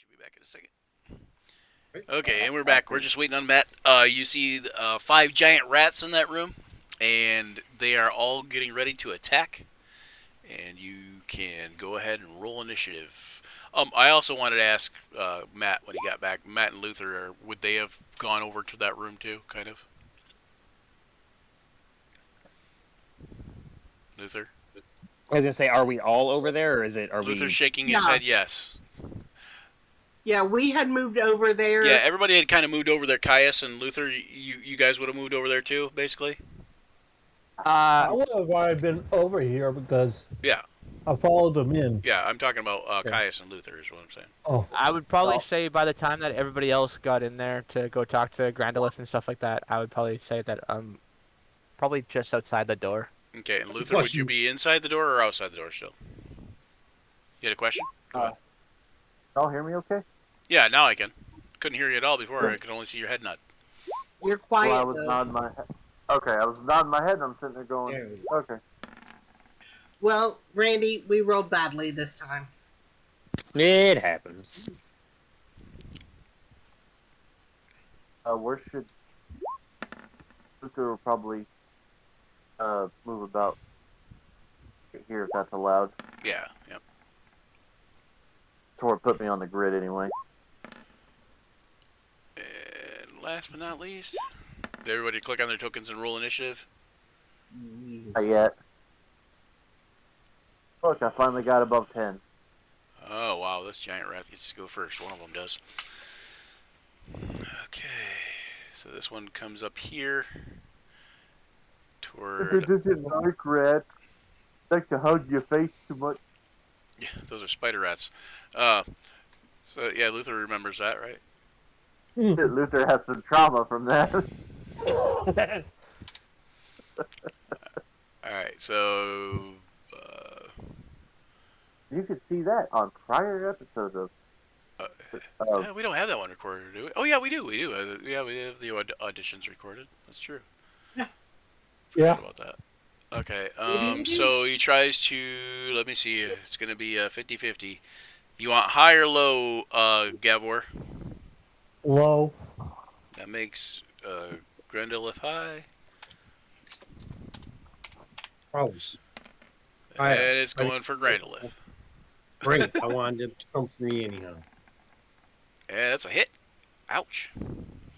Should be back in a second. Right. Okay, and we're back. We're just waiting on Matt. You see 5 giant rats in that room, and they are all getting ready to attack. And you can go ahead and roll initiative. I also wanted to ask Matt when he got back. Matt and Luther, would they have gone over to that room too, kind of? Luther? I was gonna say, are we all over there, or are Luther's we? shaking his Yeah. head yes. Yeah, we had moved over there. Yeah, everybody had kind of moved over there. Caius and Luther, you guys would have moved over there too, basically? I would have already been over here because Yeah. I followed them in. Yeah, I'm talking about Okay. Caius and Luther is what I'm saying. Oh, I would probably Well- say by the time that everybody else got in there to go talk to Grandolith and stuff like that, I would probably say that probably just outside the door. Okay, and Luther, would you Question. be inside the door or outside the door still? You had a question? Go ahead. Y'all hear me okay? Yeah, now I can. Couldn't hear you at all before. I could only see your head nod. You're quiet. Well, I was though. nodding my head. Okay, I was nodding my head and I'm sitting there going, There we go. okay. Well, Randy, we rolled badly this time. It happens. Where should Luther will probably move about here if that's allowed. Yeah, yep. Tor put me on the grid anyway. And last but not least, did everybody click on their tokens and roll initiative? Not yet. Look, I finally got above 10. Oh, wow, this giant rat gets to go first. One of them does. Okay, so this one comes up here toward... doesn't like rats. Like to hug your face too much. Yeah, those are spider rats. So, yeah, Luther remembers that, right? Luther has some trauma from that. Alright, so... You could see that on prior episodes of. yeah, we don't have that one recorded, do we? Oh, yeah, we do. We do. Yeah, we have the auditions recorded. That's true. Yeah. Forgot about that. Okay, so he tries to... Let me see. It's going to be 50-50. You want high or low, Gavor? low. That makes Grendolith high. Problems. High. And it's going for Grendolith. Great. I wanted it to come for me anyhow. And that's a hit. Ouch.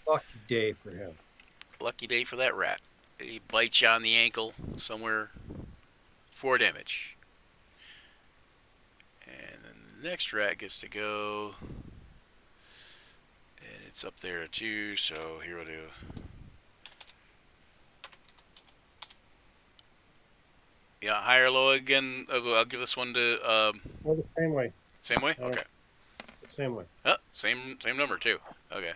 Lucky day for him. Lucky day for that rat. He bites you on the ankle somewhere. 4 damage. And then the next rat gets to go. And it's up there too, so here we'll do. Yeah, high or low again. I'll give this one to Well, the same way. same way. Yeah. Okay. Same way. Oh, same number too. Okay.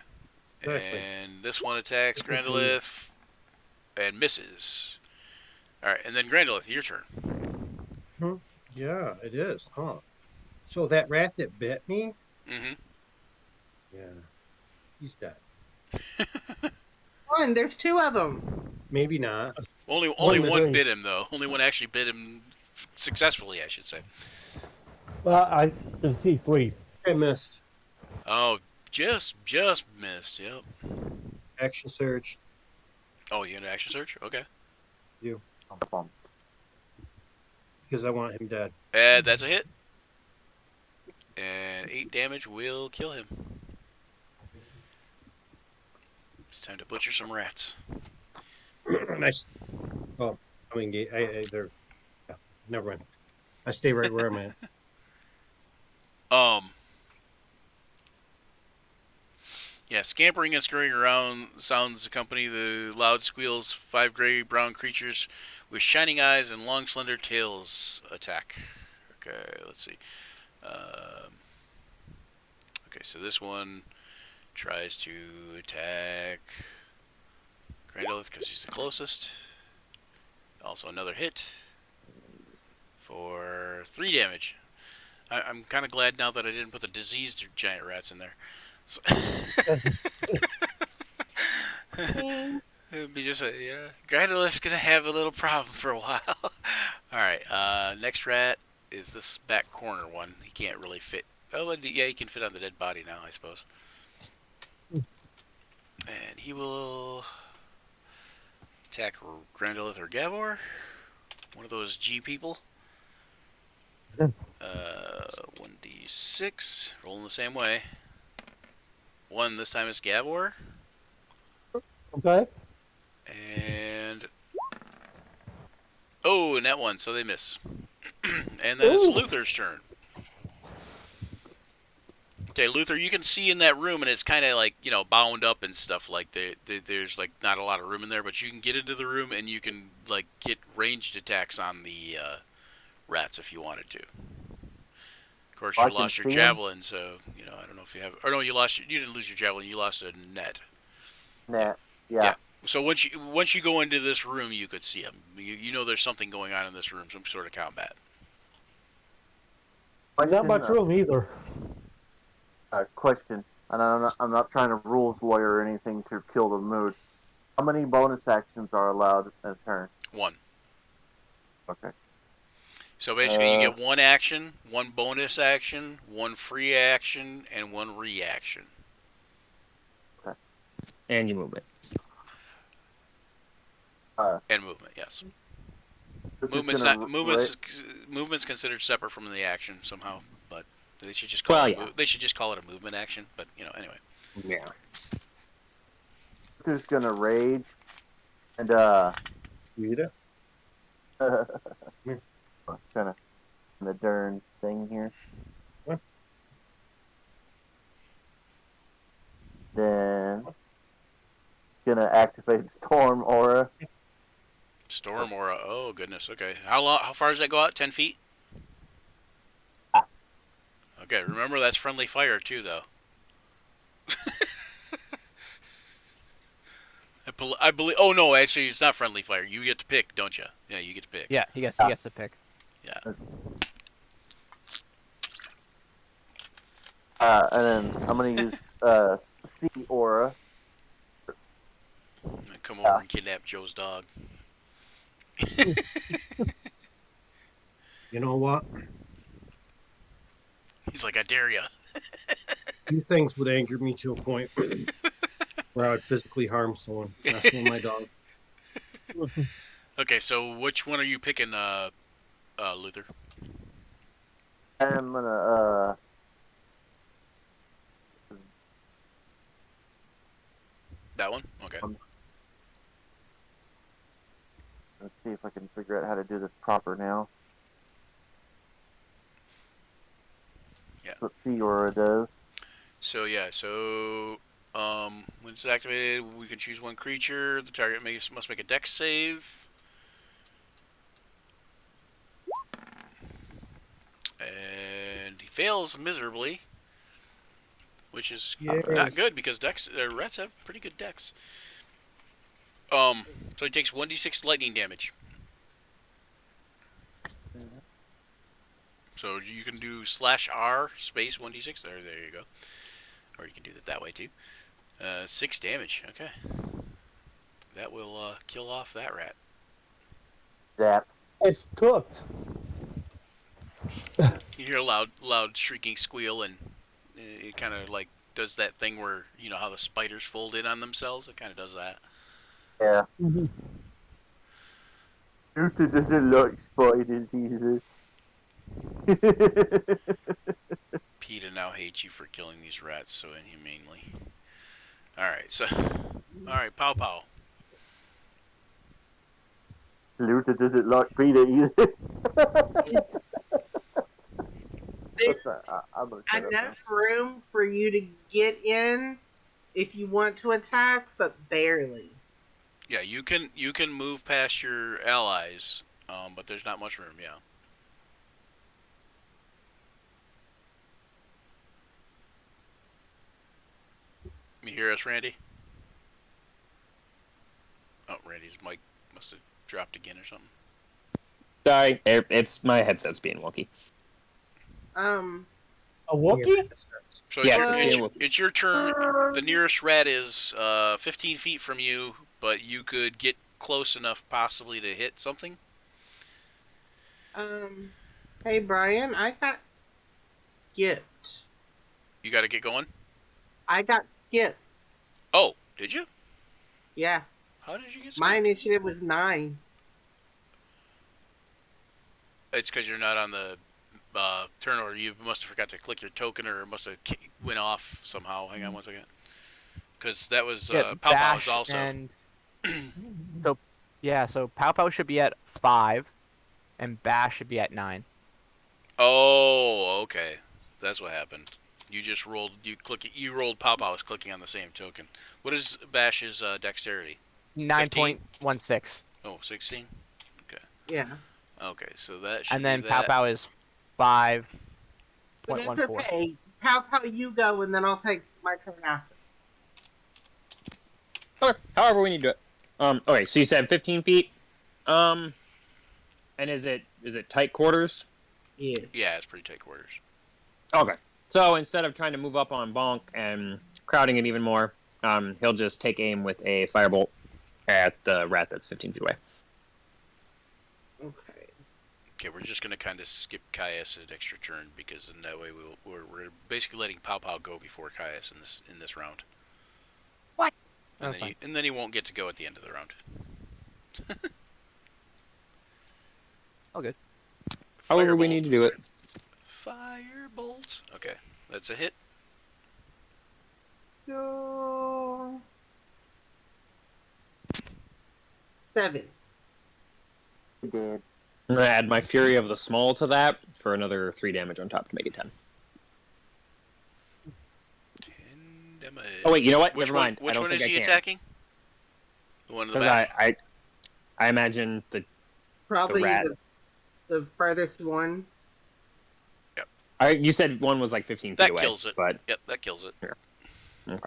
Exactly. And this one attacks Grandolith and misses. All right, and then Grandolith, your turn. Yeah, it is, huh? So that rat that bit me, Mm-hmm. yeah, he's dead. One, there's 2 of them. Maybe not. Only One one missing. bit him though. Only one actually bit him successfully, I should say. Well, I can see 3. I missed. Oh, just missed. Yep. Action surge. Oh, you had an action search? Okay. Bump. Because I want him dead. And that's a hit. And 8 damage will kill him. It's time to butcher some rats. Nice. Oh, I mean, they're. Yeah, never mind. I stay right where I'm at. Yeah, scampering and scurrying around sounds accompany the loud squeals. 5 gray-brown creatures with shining eyes and long, slender tails attack. Okay, let's see. Okay, so this one tries to attack Grandolith because she's the closest. Also another hit for 3 damage. I'm kind of glad now that I didn't put the diseased giant rats in there. So it'd be just Grandolith's gonna have a little problem for a while. Alright, next rat is this back corner one. He can't really fit Oh, and yeah, he can fit on the dead body now, I suppose. And he will attack Grandolith or Gavor. One of those G people. 1d6. Rolling the same way. 1 this time is Gavor. Okay. And... Oh, and that one, so they miss. And then it's Ooh. Luther's turn. Okay, Luther, you can see in that room, and it's kind of like, you know, bound up and stuff. Like, there's, like, not a lot of room in there, but you can get into the room, and you can, like, get ranged attacks on the rats if you wanted to. Of course, I you can lost your see 'em? javelin, so, you know, I don't know if you have... Or no, you didn't lose your javelin, you lost a net. Nah. Yeah. Yeah. So once you go into this room, you could see them. You know there's something going on in this room, some sort of combat. Not much room either. Question, and I'm not trying to rules lawyer or anything to kill the mood. How many bonus actions are allowed in a turn? 1. Okay. So basically, you get 1 action, 1 bonus action, 1 free action, and 1 reaction. And you move it. And movement, yes. This is Movement's gonna not movement's considered separate from the action somehow, but they should just they should just call it a movement action. But you know, anyway. Yeah. Luther's gonna rage, and Rita? kind of the darn thing here. What? Then gonna activate Storm Aura. Storm aura. Oh goodness. Okay. How far does that go out? 10 feet. Okay. Remember that's friendly fire too, though. I believe. Oh no, actually, it's not friendly fire. You get to pick, don't you? Yeah, you get to pick. Yeah, he gets to pick. Yeah. And then I'm gonna use Sea Aura. Come over and kidnap Joe's dog. You know what? He's like, I dare ya. Few things would anger me to a point where I would physically harm someone. That's one of my dogs. Okay, so which one are you picking, Luther? I'm gonna That one? Okay. let's see if I can figure out how to do this proper now. Yeah. Let's see where it is. So yeah, when it's activated, we can choose one creature. The target must make a dex save. And he fails miserably, which is not good because rats have pretty good dex. So he takes 1d6 lightning damage. So you can do /R space 1d6. There you go. Or you can do it that way too. 6 damage. Okay. That will kill off that rat. Zap. It's cooked. You hear a loud shrieking squeal, and it kind of like does that thing where, you know how the spiders fold in on themselves? It kind of does that. Yeah. Luther doesn't like spiders either. PETA now hates you for killing these rats so inhumanely. Alright, alright, Pow Pow. Luther doesn't like Peter either. I'm gonna shut up now. Enough room for you to get in if you want to attack, but barely. Yeah, you can move past your allies, but there's not much room, yeah. You hear us, Randy? Oh, Randy's mic must have dropped again or something. Sorry, it's my headset's being wonky. A Wookiee? So Yes, it's your turn. The nearest rat is 15 feet from you, but you could get close enough possibly to hit something. Hey Brian, skipped. You got to get going. I got skipped. Oh, did you? Yeah. How did you get? My skipped? initiative was 9. It's because you're not on the turn order. You must have forgot to click your token, or it must have went off somehow. Hang on one second. Because that was Yeah, Pow Pow Bash was also. and so Pow Pow should be at 5, and Bash should be at 9. Oh, okay. That's what happened. You just rolled. You rolled Pow Pow was clicking on the same token. What is Bash's dexterity? 9.16. Oh, 16? Yeah. Okay, so that should And then be Pow that. Pow is 5.14. But it's okay. Pow Pow, you go, and then I'll take my turn after. Okay, however we need to do it. Okay, so you said 15 feet. And is it tight quarters? Yes. Yeah, it's pretty tight quarters. Okay. So instead of trying to move up on Bonk and crowding it even more, he'll just take aim with a firebolt at the rat that's 15 feet away. Okay. Okay, we're just gonna kind of skip Caius an extra turn because in that way we're basically letting Pow Pow go before Caius in this round. What? And Okay. then he won't get to go at the end of the round. Oh, good. However we need to do it. Firebolt. Okay, that's a hit. So 7. I'm gonna add my Fury of the Small to that for another 3 damage on top to make it 10. 10 damage. Oh wait, you know what? Which Never mind. Which I don't one think is I he can. attacking? The one in the Because back. I imagine the Probably rat. the furthest one. you said one was like 15 feet That away. kills it. But Yep, that kills it. okay.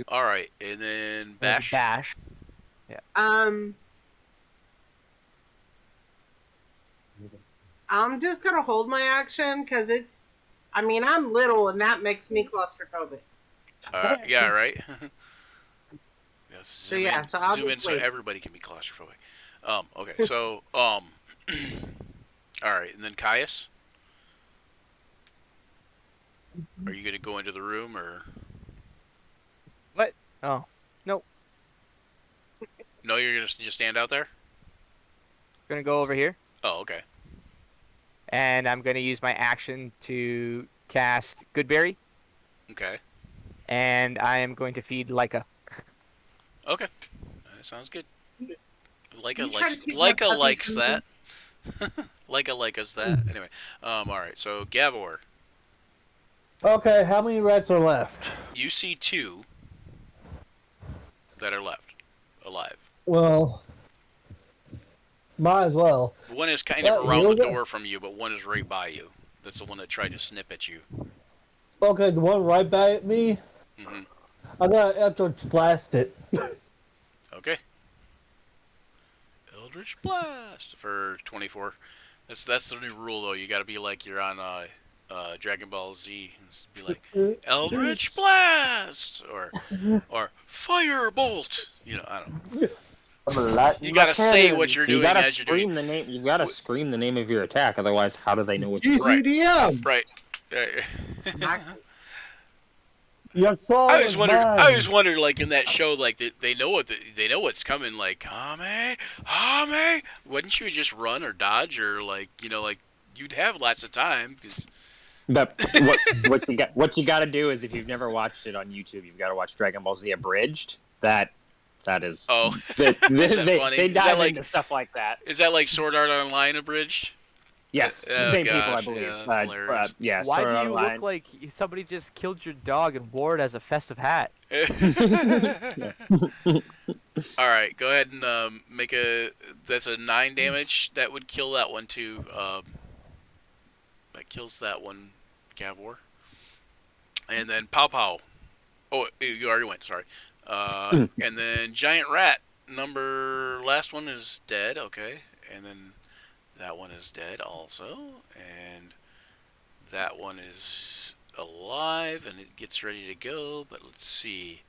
All right, and then Bash. Bash. I'm just gonna hold my action because I'm little and that makes me claustrophobic. Yeah, right. Yes. So yeah, so I'll zoom in just so wait. everybody can be claustrophobic. Okay, so all right, and then Caius. Are you gonna go into the room or? What? Oh, nope. No, you're gonna just stand out there. Gonna go over here, Oh, okay. and I'm gonna use my action to cast Goodberry, Okay. and I am going to feed Leica. Okay. That sounds good. Leica You try to likes take my puppies likes from that. Leica likes that. Anyway, all right. So Gavor, Okay, how many rats are left? you see 2 that are left alive. Well, might as well. One is kind Well, of around you'll the go- door from you, but one is right by you. That's the one that tried to snip at you. Okay, the one right back at me, Hmm. I'm gonna Eldritch Blast it. Okay. Eldritch Blast for 24. That's the new rule though. You got to be like you're on Dragon Ball Z and be like Eldritch Blast or Firebolt. You know, I don't know. You gotta say what you're doing You gotta as you're doing. scream the name. You gotta scream the name of your attack. Otherwise, how do they know what you're doing? GCDM! Right. Your soul I is always wondered. mine. I always wondered, like in that show, like they know they know what's coming. Like, Hame. Wouldn't you just run or dodge or like like you'd have lots of time? 'Cause But what you got to do is if you've never watched it on YouTube, you've got to watch Dragon Ball Z abridged. That is Oh. they, Is that funny? they Is that dive like- into stuff like that. is that like Sword Art Online abridged? Yes, Oh, the same people, I gosh, believe. yeah, that's hilarious. Yeah, Why Sword do Art you Online. look like somebody just killed your dog and wore it as a festive hat? All right, go ahead and make a. That's a 9 damage. That would kill that one too. That kills that one, Gavor. And then Pow Pow. Oh, you already went. Sorry. And then Giant Rat. Last one is dead. Okay, and then that one is dead also, and that one is alive, and it gets ready to go. But let's see.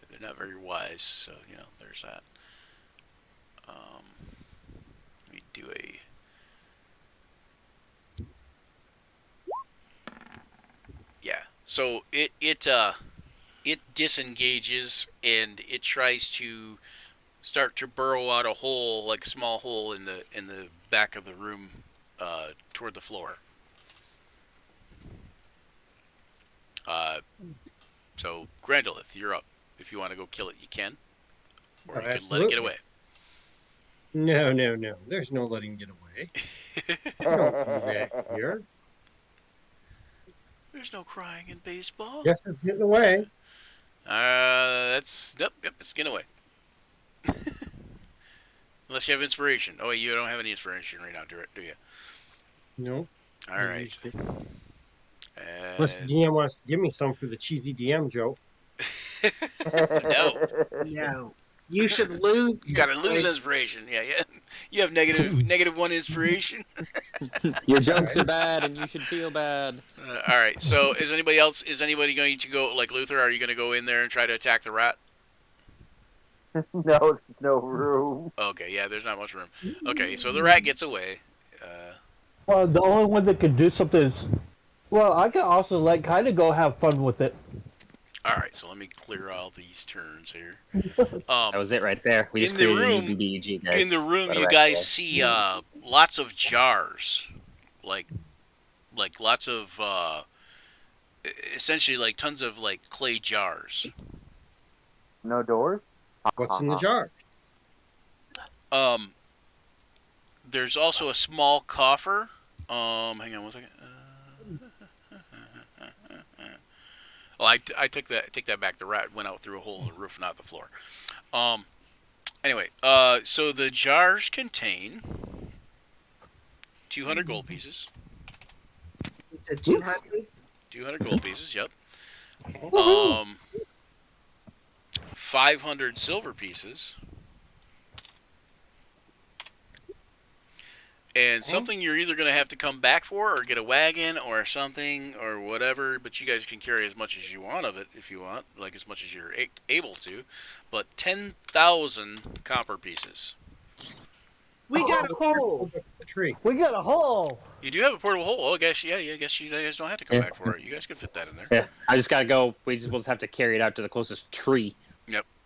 They're not very wise, so there's that. Let me do a So it disengages and it tries to start to burrow out a hole, like a small hole in the back of the room, toward the floor. So Grandolith, you're up. If you want to go kill it, you can, or you can let it get away. No, no, no. There's no letting it get away. You don't do that here. There's no crying in baseball. Yes, it's getting away. Yep, it's getting away. Unless you have inspiration. Oh, wait, you don't have any inspiration right now, do you? No. All right. Unless the DM wants to give me some for the cheesy DM joke. No. No. You should lose. You gotta lose inspiration. Yeah. You have negative one inspiration. Your jokes are bad, and you should feel bad. All right. So, is anybody going to go like Luther? Are you going to go in there and try to attack the rat? No, there's no room. Okay. Yeah. There's not much room. Okay. So the rat gets away. Well, the only one that can do something is, well, I can also kind of go have fun with it. All right. So let me clear all these turns here. That was it right there. We just in the created room- a new BBG, guys. In the room, By you way. guys see lots of jars, like lots of essentially like tons of like clay jars. No doors? What's in the jar? There's also a small coffer. Hang on one second. Oh, I take that back. The rat went out through a hole in the roof, not the floor. Anyway, so the jars contain 200 gold pieces. The 200. 200 gold pieces. Yep. 500 silver pieces. And something you're either going to have to come back for or get a wagon or something or whatever, but you guys can carry as much as you want of it if you want, like as much as you're able to. But 10,000 copper pieces. We got a hole. The tree. We got a hole. You do have a portable hole. Oh, I guess you guys don't have to come back for it. You guys can fit that in there. Yeah, I just gotta go. We'll just have to carry it out to the closest tree.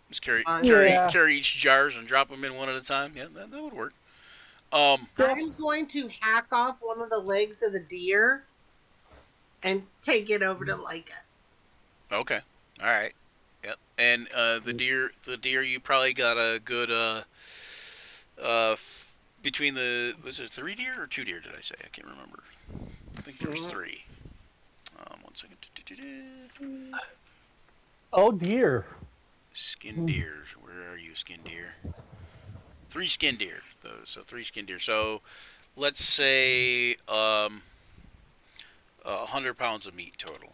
Just carry Yeah. carry each jars and drop them in one at a time. Yeah, that would work. I'm going to hack off one of the legs of the deer and take it over to Leica. Okay. All right. Yep. And the deer, you probably got a good between the, was it 3 deer or 2 deer? Did I say? I can't remember. I think there's 3. 1 second. Oh dear. Skin deer. Where are you, skin deer? 3 skin deer. So 3 skin deer. So let's say 100 pounds of meat total.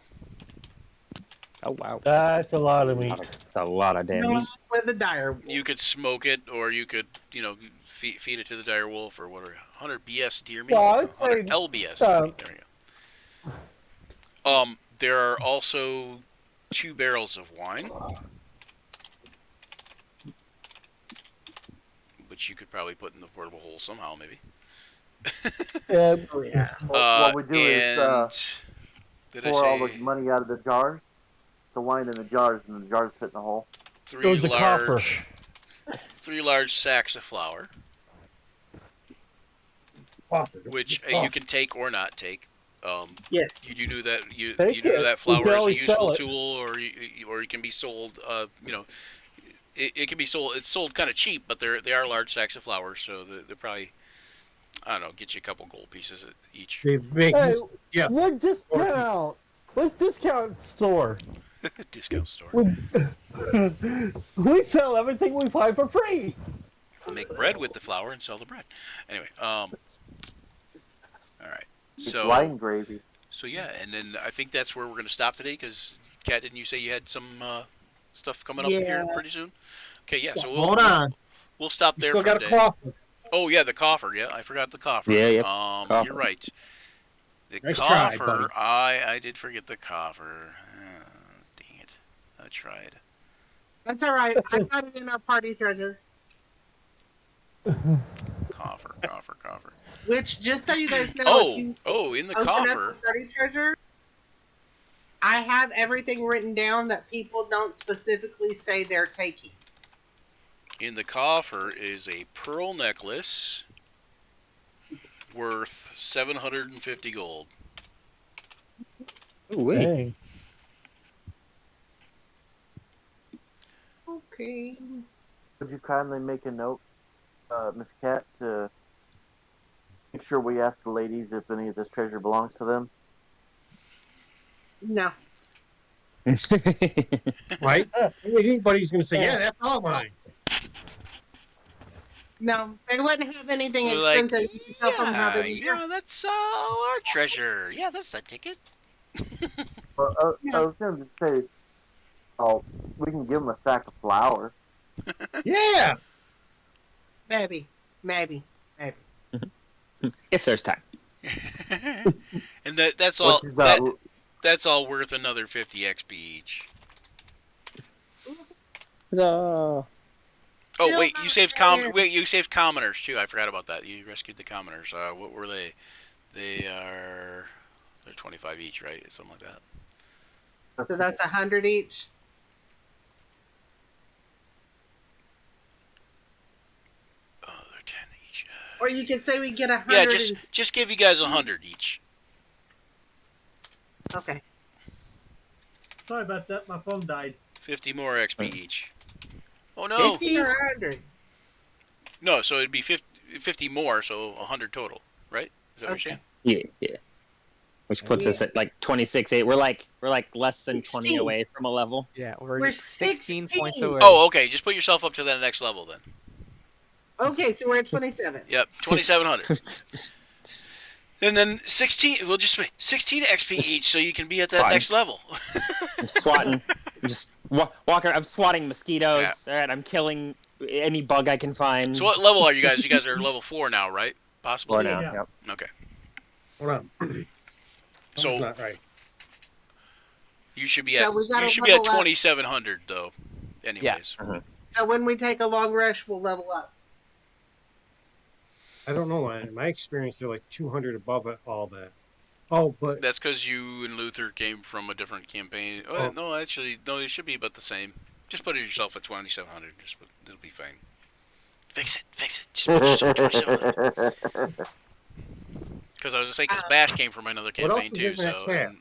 Oh wow, That's a lot of meat. that's a lot of damn meat. With a dire. You could smoke it, or you could, feed it to the dire wolf or whatever. 100 BS deer meat. Well, I would 100 say, LBS deer meat. There you go. There are also 2 barrels of wine, which you could probably put in the portable hole somehow, maybe. Yeah. Oh, yeah. What we do is did I pour all the say money out of the jars, the wine in the jars, and the jars fit in the hole. 3 Goes the copper. large 3 large sacks of flour, which you can take or not take. Yeah. You do that. You Take do it. that We flour can as a always useful sell it. tool, or it can be sold. It can be sold. It's sold kind of cheap, but they are large sacks of flour, so they're probably, I don't know, get you a couple gold pieces each. They make Hey, yeah. what discount? What discount store? Discount store. We sell everything we find for free. Make bread with the flour and sell the bread. Anyway, all right. It's So wine gravy. So yeah, and then I think that's where we're going to stop today, because Kat, didn't you say you had some stuff coming up here Yeah. pretty soon? Okay, yeah. So Hold on. we'll stop there Still for a got a day. coffer. Oh yeah, the coffer. Yeah, I forgot the coffer. Yeah, yes, coffer. You're right. The Nice try, coffer. buddy. I did forget the coffer. Dang it! I tried. That's all right. I got it in our party treasure. Coffer. Which, just so you guys know, if you In the open up coffer. the party treasure, I have everything written down that people don't specifically say they're taking. In the coffer is a pearl necklace worth 750 gold. Ooh, wait. Dang. Okay. Would you kindly make a note, Miss Cat, to make sure we ask the ladies if any of this treasure belongs to them? No. Right? Anybody's going to say, yeah, that's all mine. No. They wouldn't have anything We're like, expensive. You can tell from how yeah, they yeah, that's our treasure. Yeah, that's the ticket. Well, Yeah. I was going to say, oh, we can give them a sack of flour. Yeah. Maybe. Maybe. If there's time. And that's What all. you got? That's all worth another 50 XP each. So, Oh Still wait, not you saved fair. you saved commoners too. I forgot about that. You rescued the commoners. What were they? They're 25 each, right? Something like that. So that's 100 each. Oh, they're 10 each. Or you could say we get 100. Yeah, just give you guys 100 each. Okay. Sorry about that. My phone died. 50 more XP each. Oh no, 50 or 100? no. So it'd be 50 more, so 100 total, right? Is that what you're saying? yeah. Which puts us at like 26.8. We're like less than 20 16. away from a level. Yeah, We're we're 16 points 16. away. Oh, okay. Just put yourself up to that next level then. Okay, so we're at 27. Yep, 2,700. And then 16. We'll just say 16 XP each, so you can be at that Fine. next level. I'm swatting. I'm just walking. I'm swatting mosquitoes. All right, I'm killing any bug I can find. So what level are you guys? You guys are level 4 now, right? Possibly. Or now. Yeah. Yep. Okay. Hold on. So That's not right. you should be So at we gotta 2,700 though. Anyways. So when we take a long rest, we'll level up. I don't know. In my experience, they're like 200 above it, all that. Oh, but That's because you and Luther came from a different campaign. Oh, Oh. no, actually, no, it should be about the same. Just put it yourself at 2,700. It'll be fine. Fix it. Just put yourself at 2,700. Because I was gonna say, because Bash came from another What else campaign is too. in that So tab?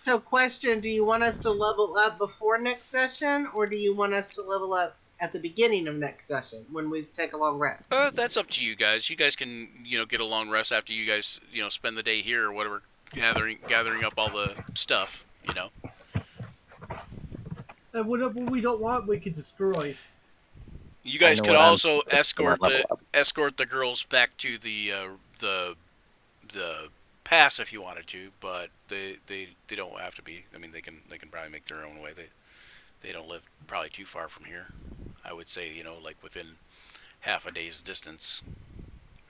So question, do you want us to level up before next session, or do you want us to level up at the beginning of next session when we take a long rest? that's up to you guys. You guys can, get a long rest after you guys, spend the day here or whatever, gathering up all the stuff. And whatever we don't want, we can destroy. You guys know could what I'm also supposed to escort level up. escort the girls back to the pass if you wanted to, but they don't have to be. I mean, they can probably make their own way. They don't live probably too far from here. I would say, like within half a day's distance.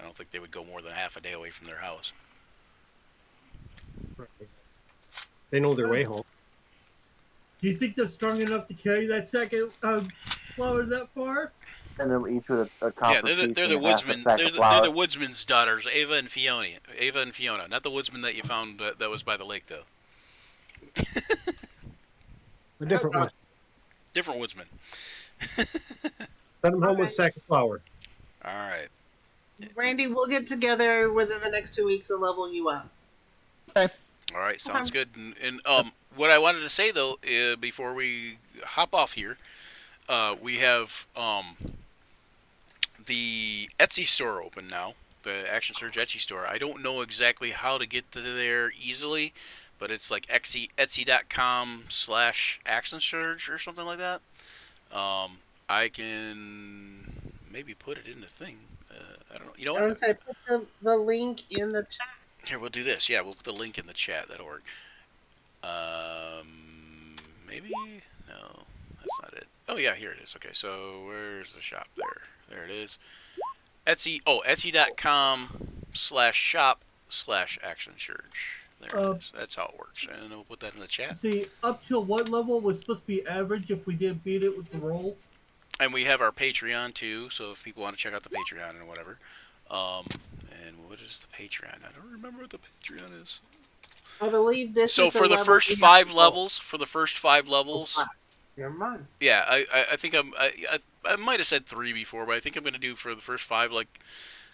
I don't think they would go more than half a day away from their house. they know their way home. Do you think they're strong enough to carry that second flower that far? And then each with a Yeah, copper they're piece the and a half a woodsmen. sack They're of the flour. woodsman's daughters, Ava and Fiona, not the woodsman that you found that was by the lake, though. A different one. Different woodsman. Send them home with a sack of flour. All right. Randy, we'll get together within the next 2 weeks and level you up. All right, sounds good. And what I wanted to say though, before we hop off here, we have the Etsy store open now, the Action Surge Etsy store. I don't know exactly how to get to there easily, but it's like Etsy.com/Action Surge or something like that. I can maybe put it in the thing. I don't know. You know I what? would say put the link in the chat. Here, we'll do this. Yeah, we'll put the link in the chat. That'll work. Maybe? No, that's not it. Oh, yeah, here it is. Okay, so where's the shop? There it is. Etsy. Oh, Etsy.com/shop/Action Surge. There it is. That's how it works. And we'll put that in the chat. See, up till what level was supposed to be average if we didn't beat it with the roll? And we have our Patreon, too, so if people want to check out the Patreon and whatever. And what is the Patreon? I don't remember what the Patreon is. I believe this So is the for the level first we have five to go. levels, Never mind. yeah, I think I might have said 3 before, but I think I'm going to do for the first 5, like,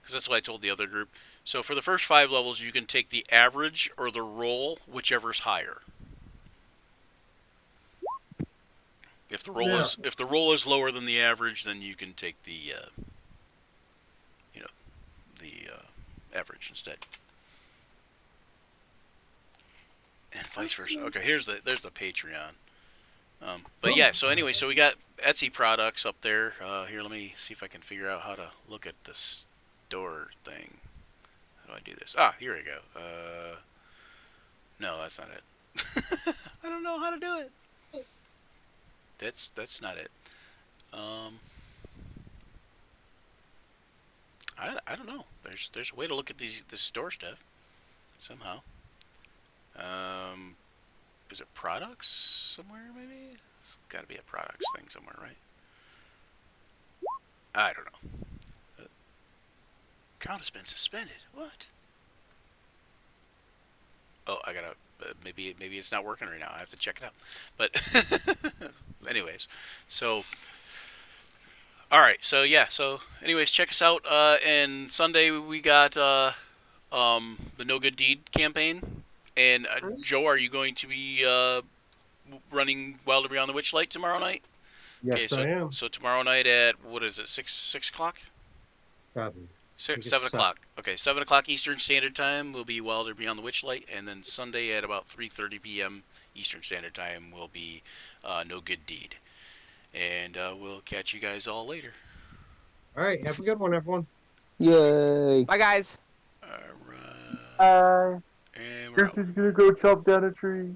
because that's what I told the other group. So for the first 5 levels, you can take the average or the roll, whichever's higher. If the roll Yeah. is lower than the average, then you can take the average instead. And vice versa. Okay, there's the Patreon. But yeah, so anyway, so we got Etsy products up there. Here, let me see if I can figure out how to look at the store thing. How do I do this? Ah, here we go. No, that's not it. I don't know how to do it. That's not it. I don't know. There's a way to look at this store stuff somehow. Is it products somewhere? Maybe it's got to be a products thing somewhere, right? I don't know. Account has been suspended. What? Oh, I gotta. Maybe it's not working right now. I have to check it out. But anyways, so all right. So yeah. So anyways, check us out. And Sunday we got the No Good Deed campaign. And Joe, are you going to be running Wilder Beyond the Witchlight tomorrow night? Yes, I am. So tomorrow night at what is it? 6 o'clock? 7. Six, it's 7 o'clock. Okay, 7 o'clock Eastern Standard Time will be Wilder Beyond the Witchlight, and then Sunday at about 3:30 p.m. Eastern Standard Time will be No Good Deed. And we'll catch you guys all later. All right. Have a good one, everyone. Yay! Bye, guys. All right. And we're out. Gonna go chop down a tree.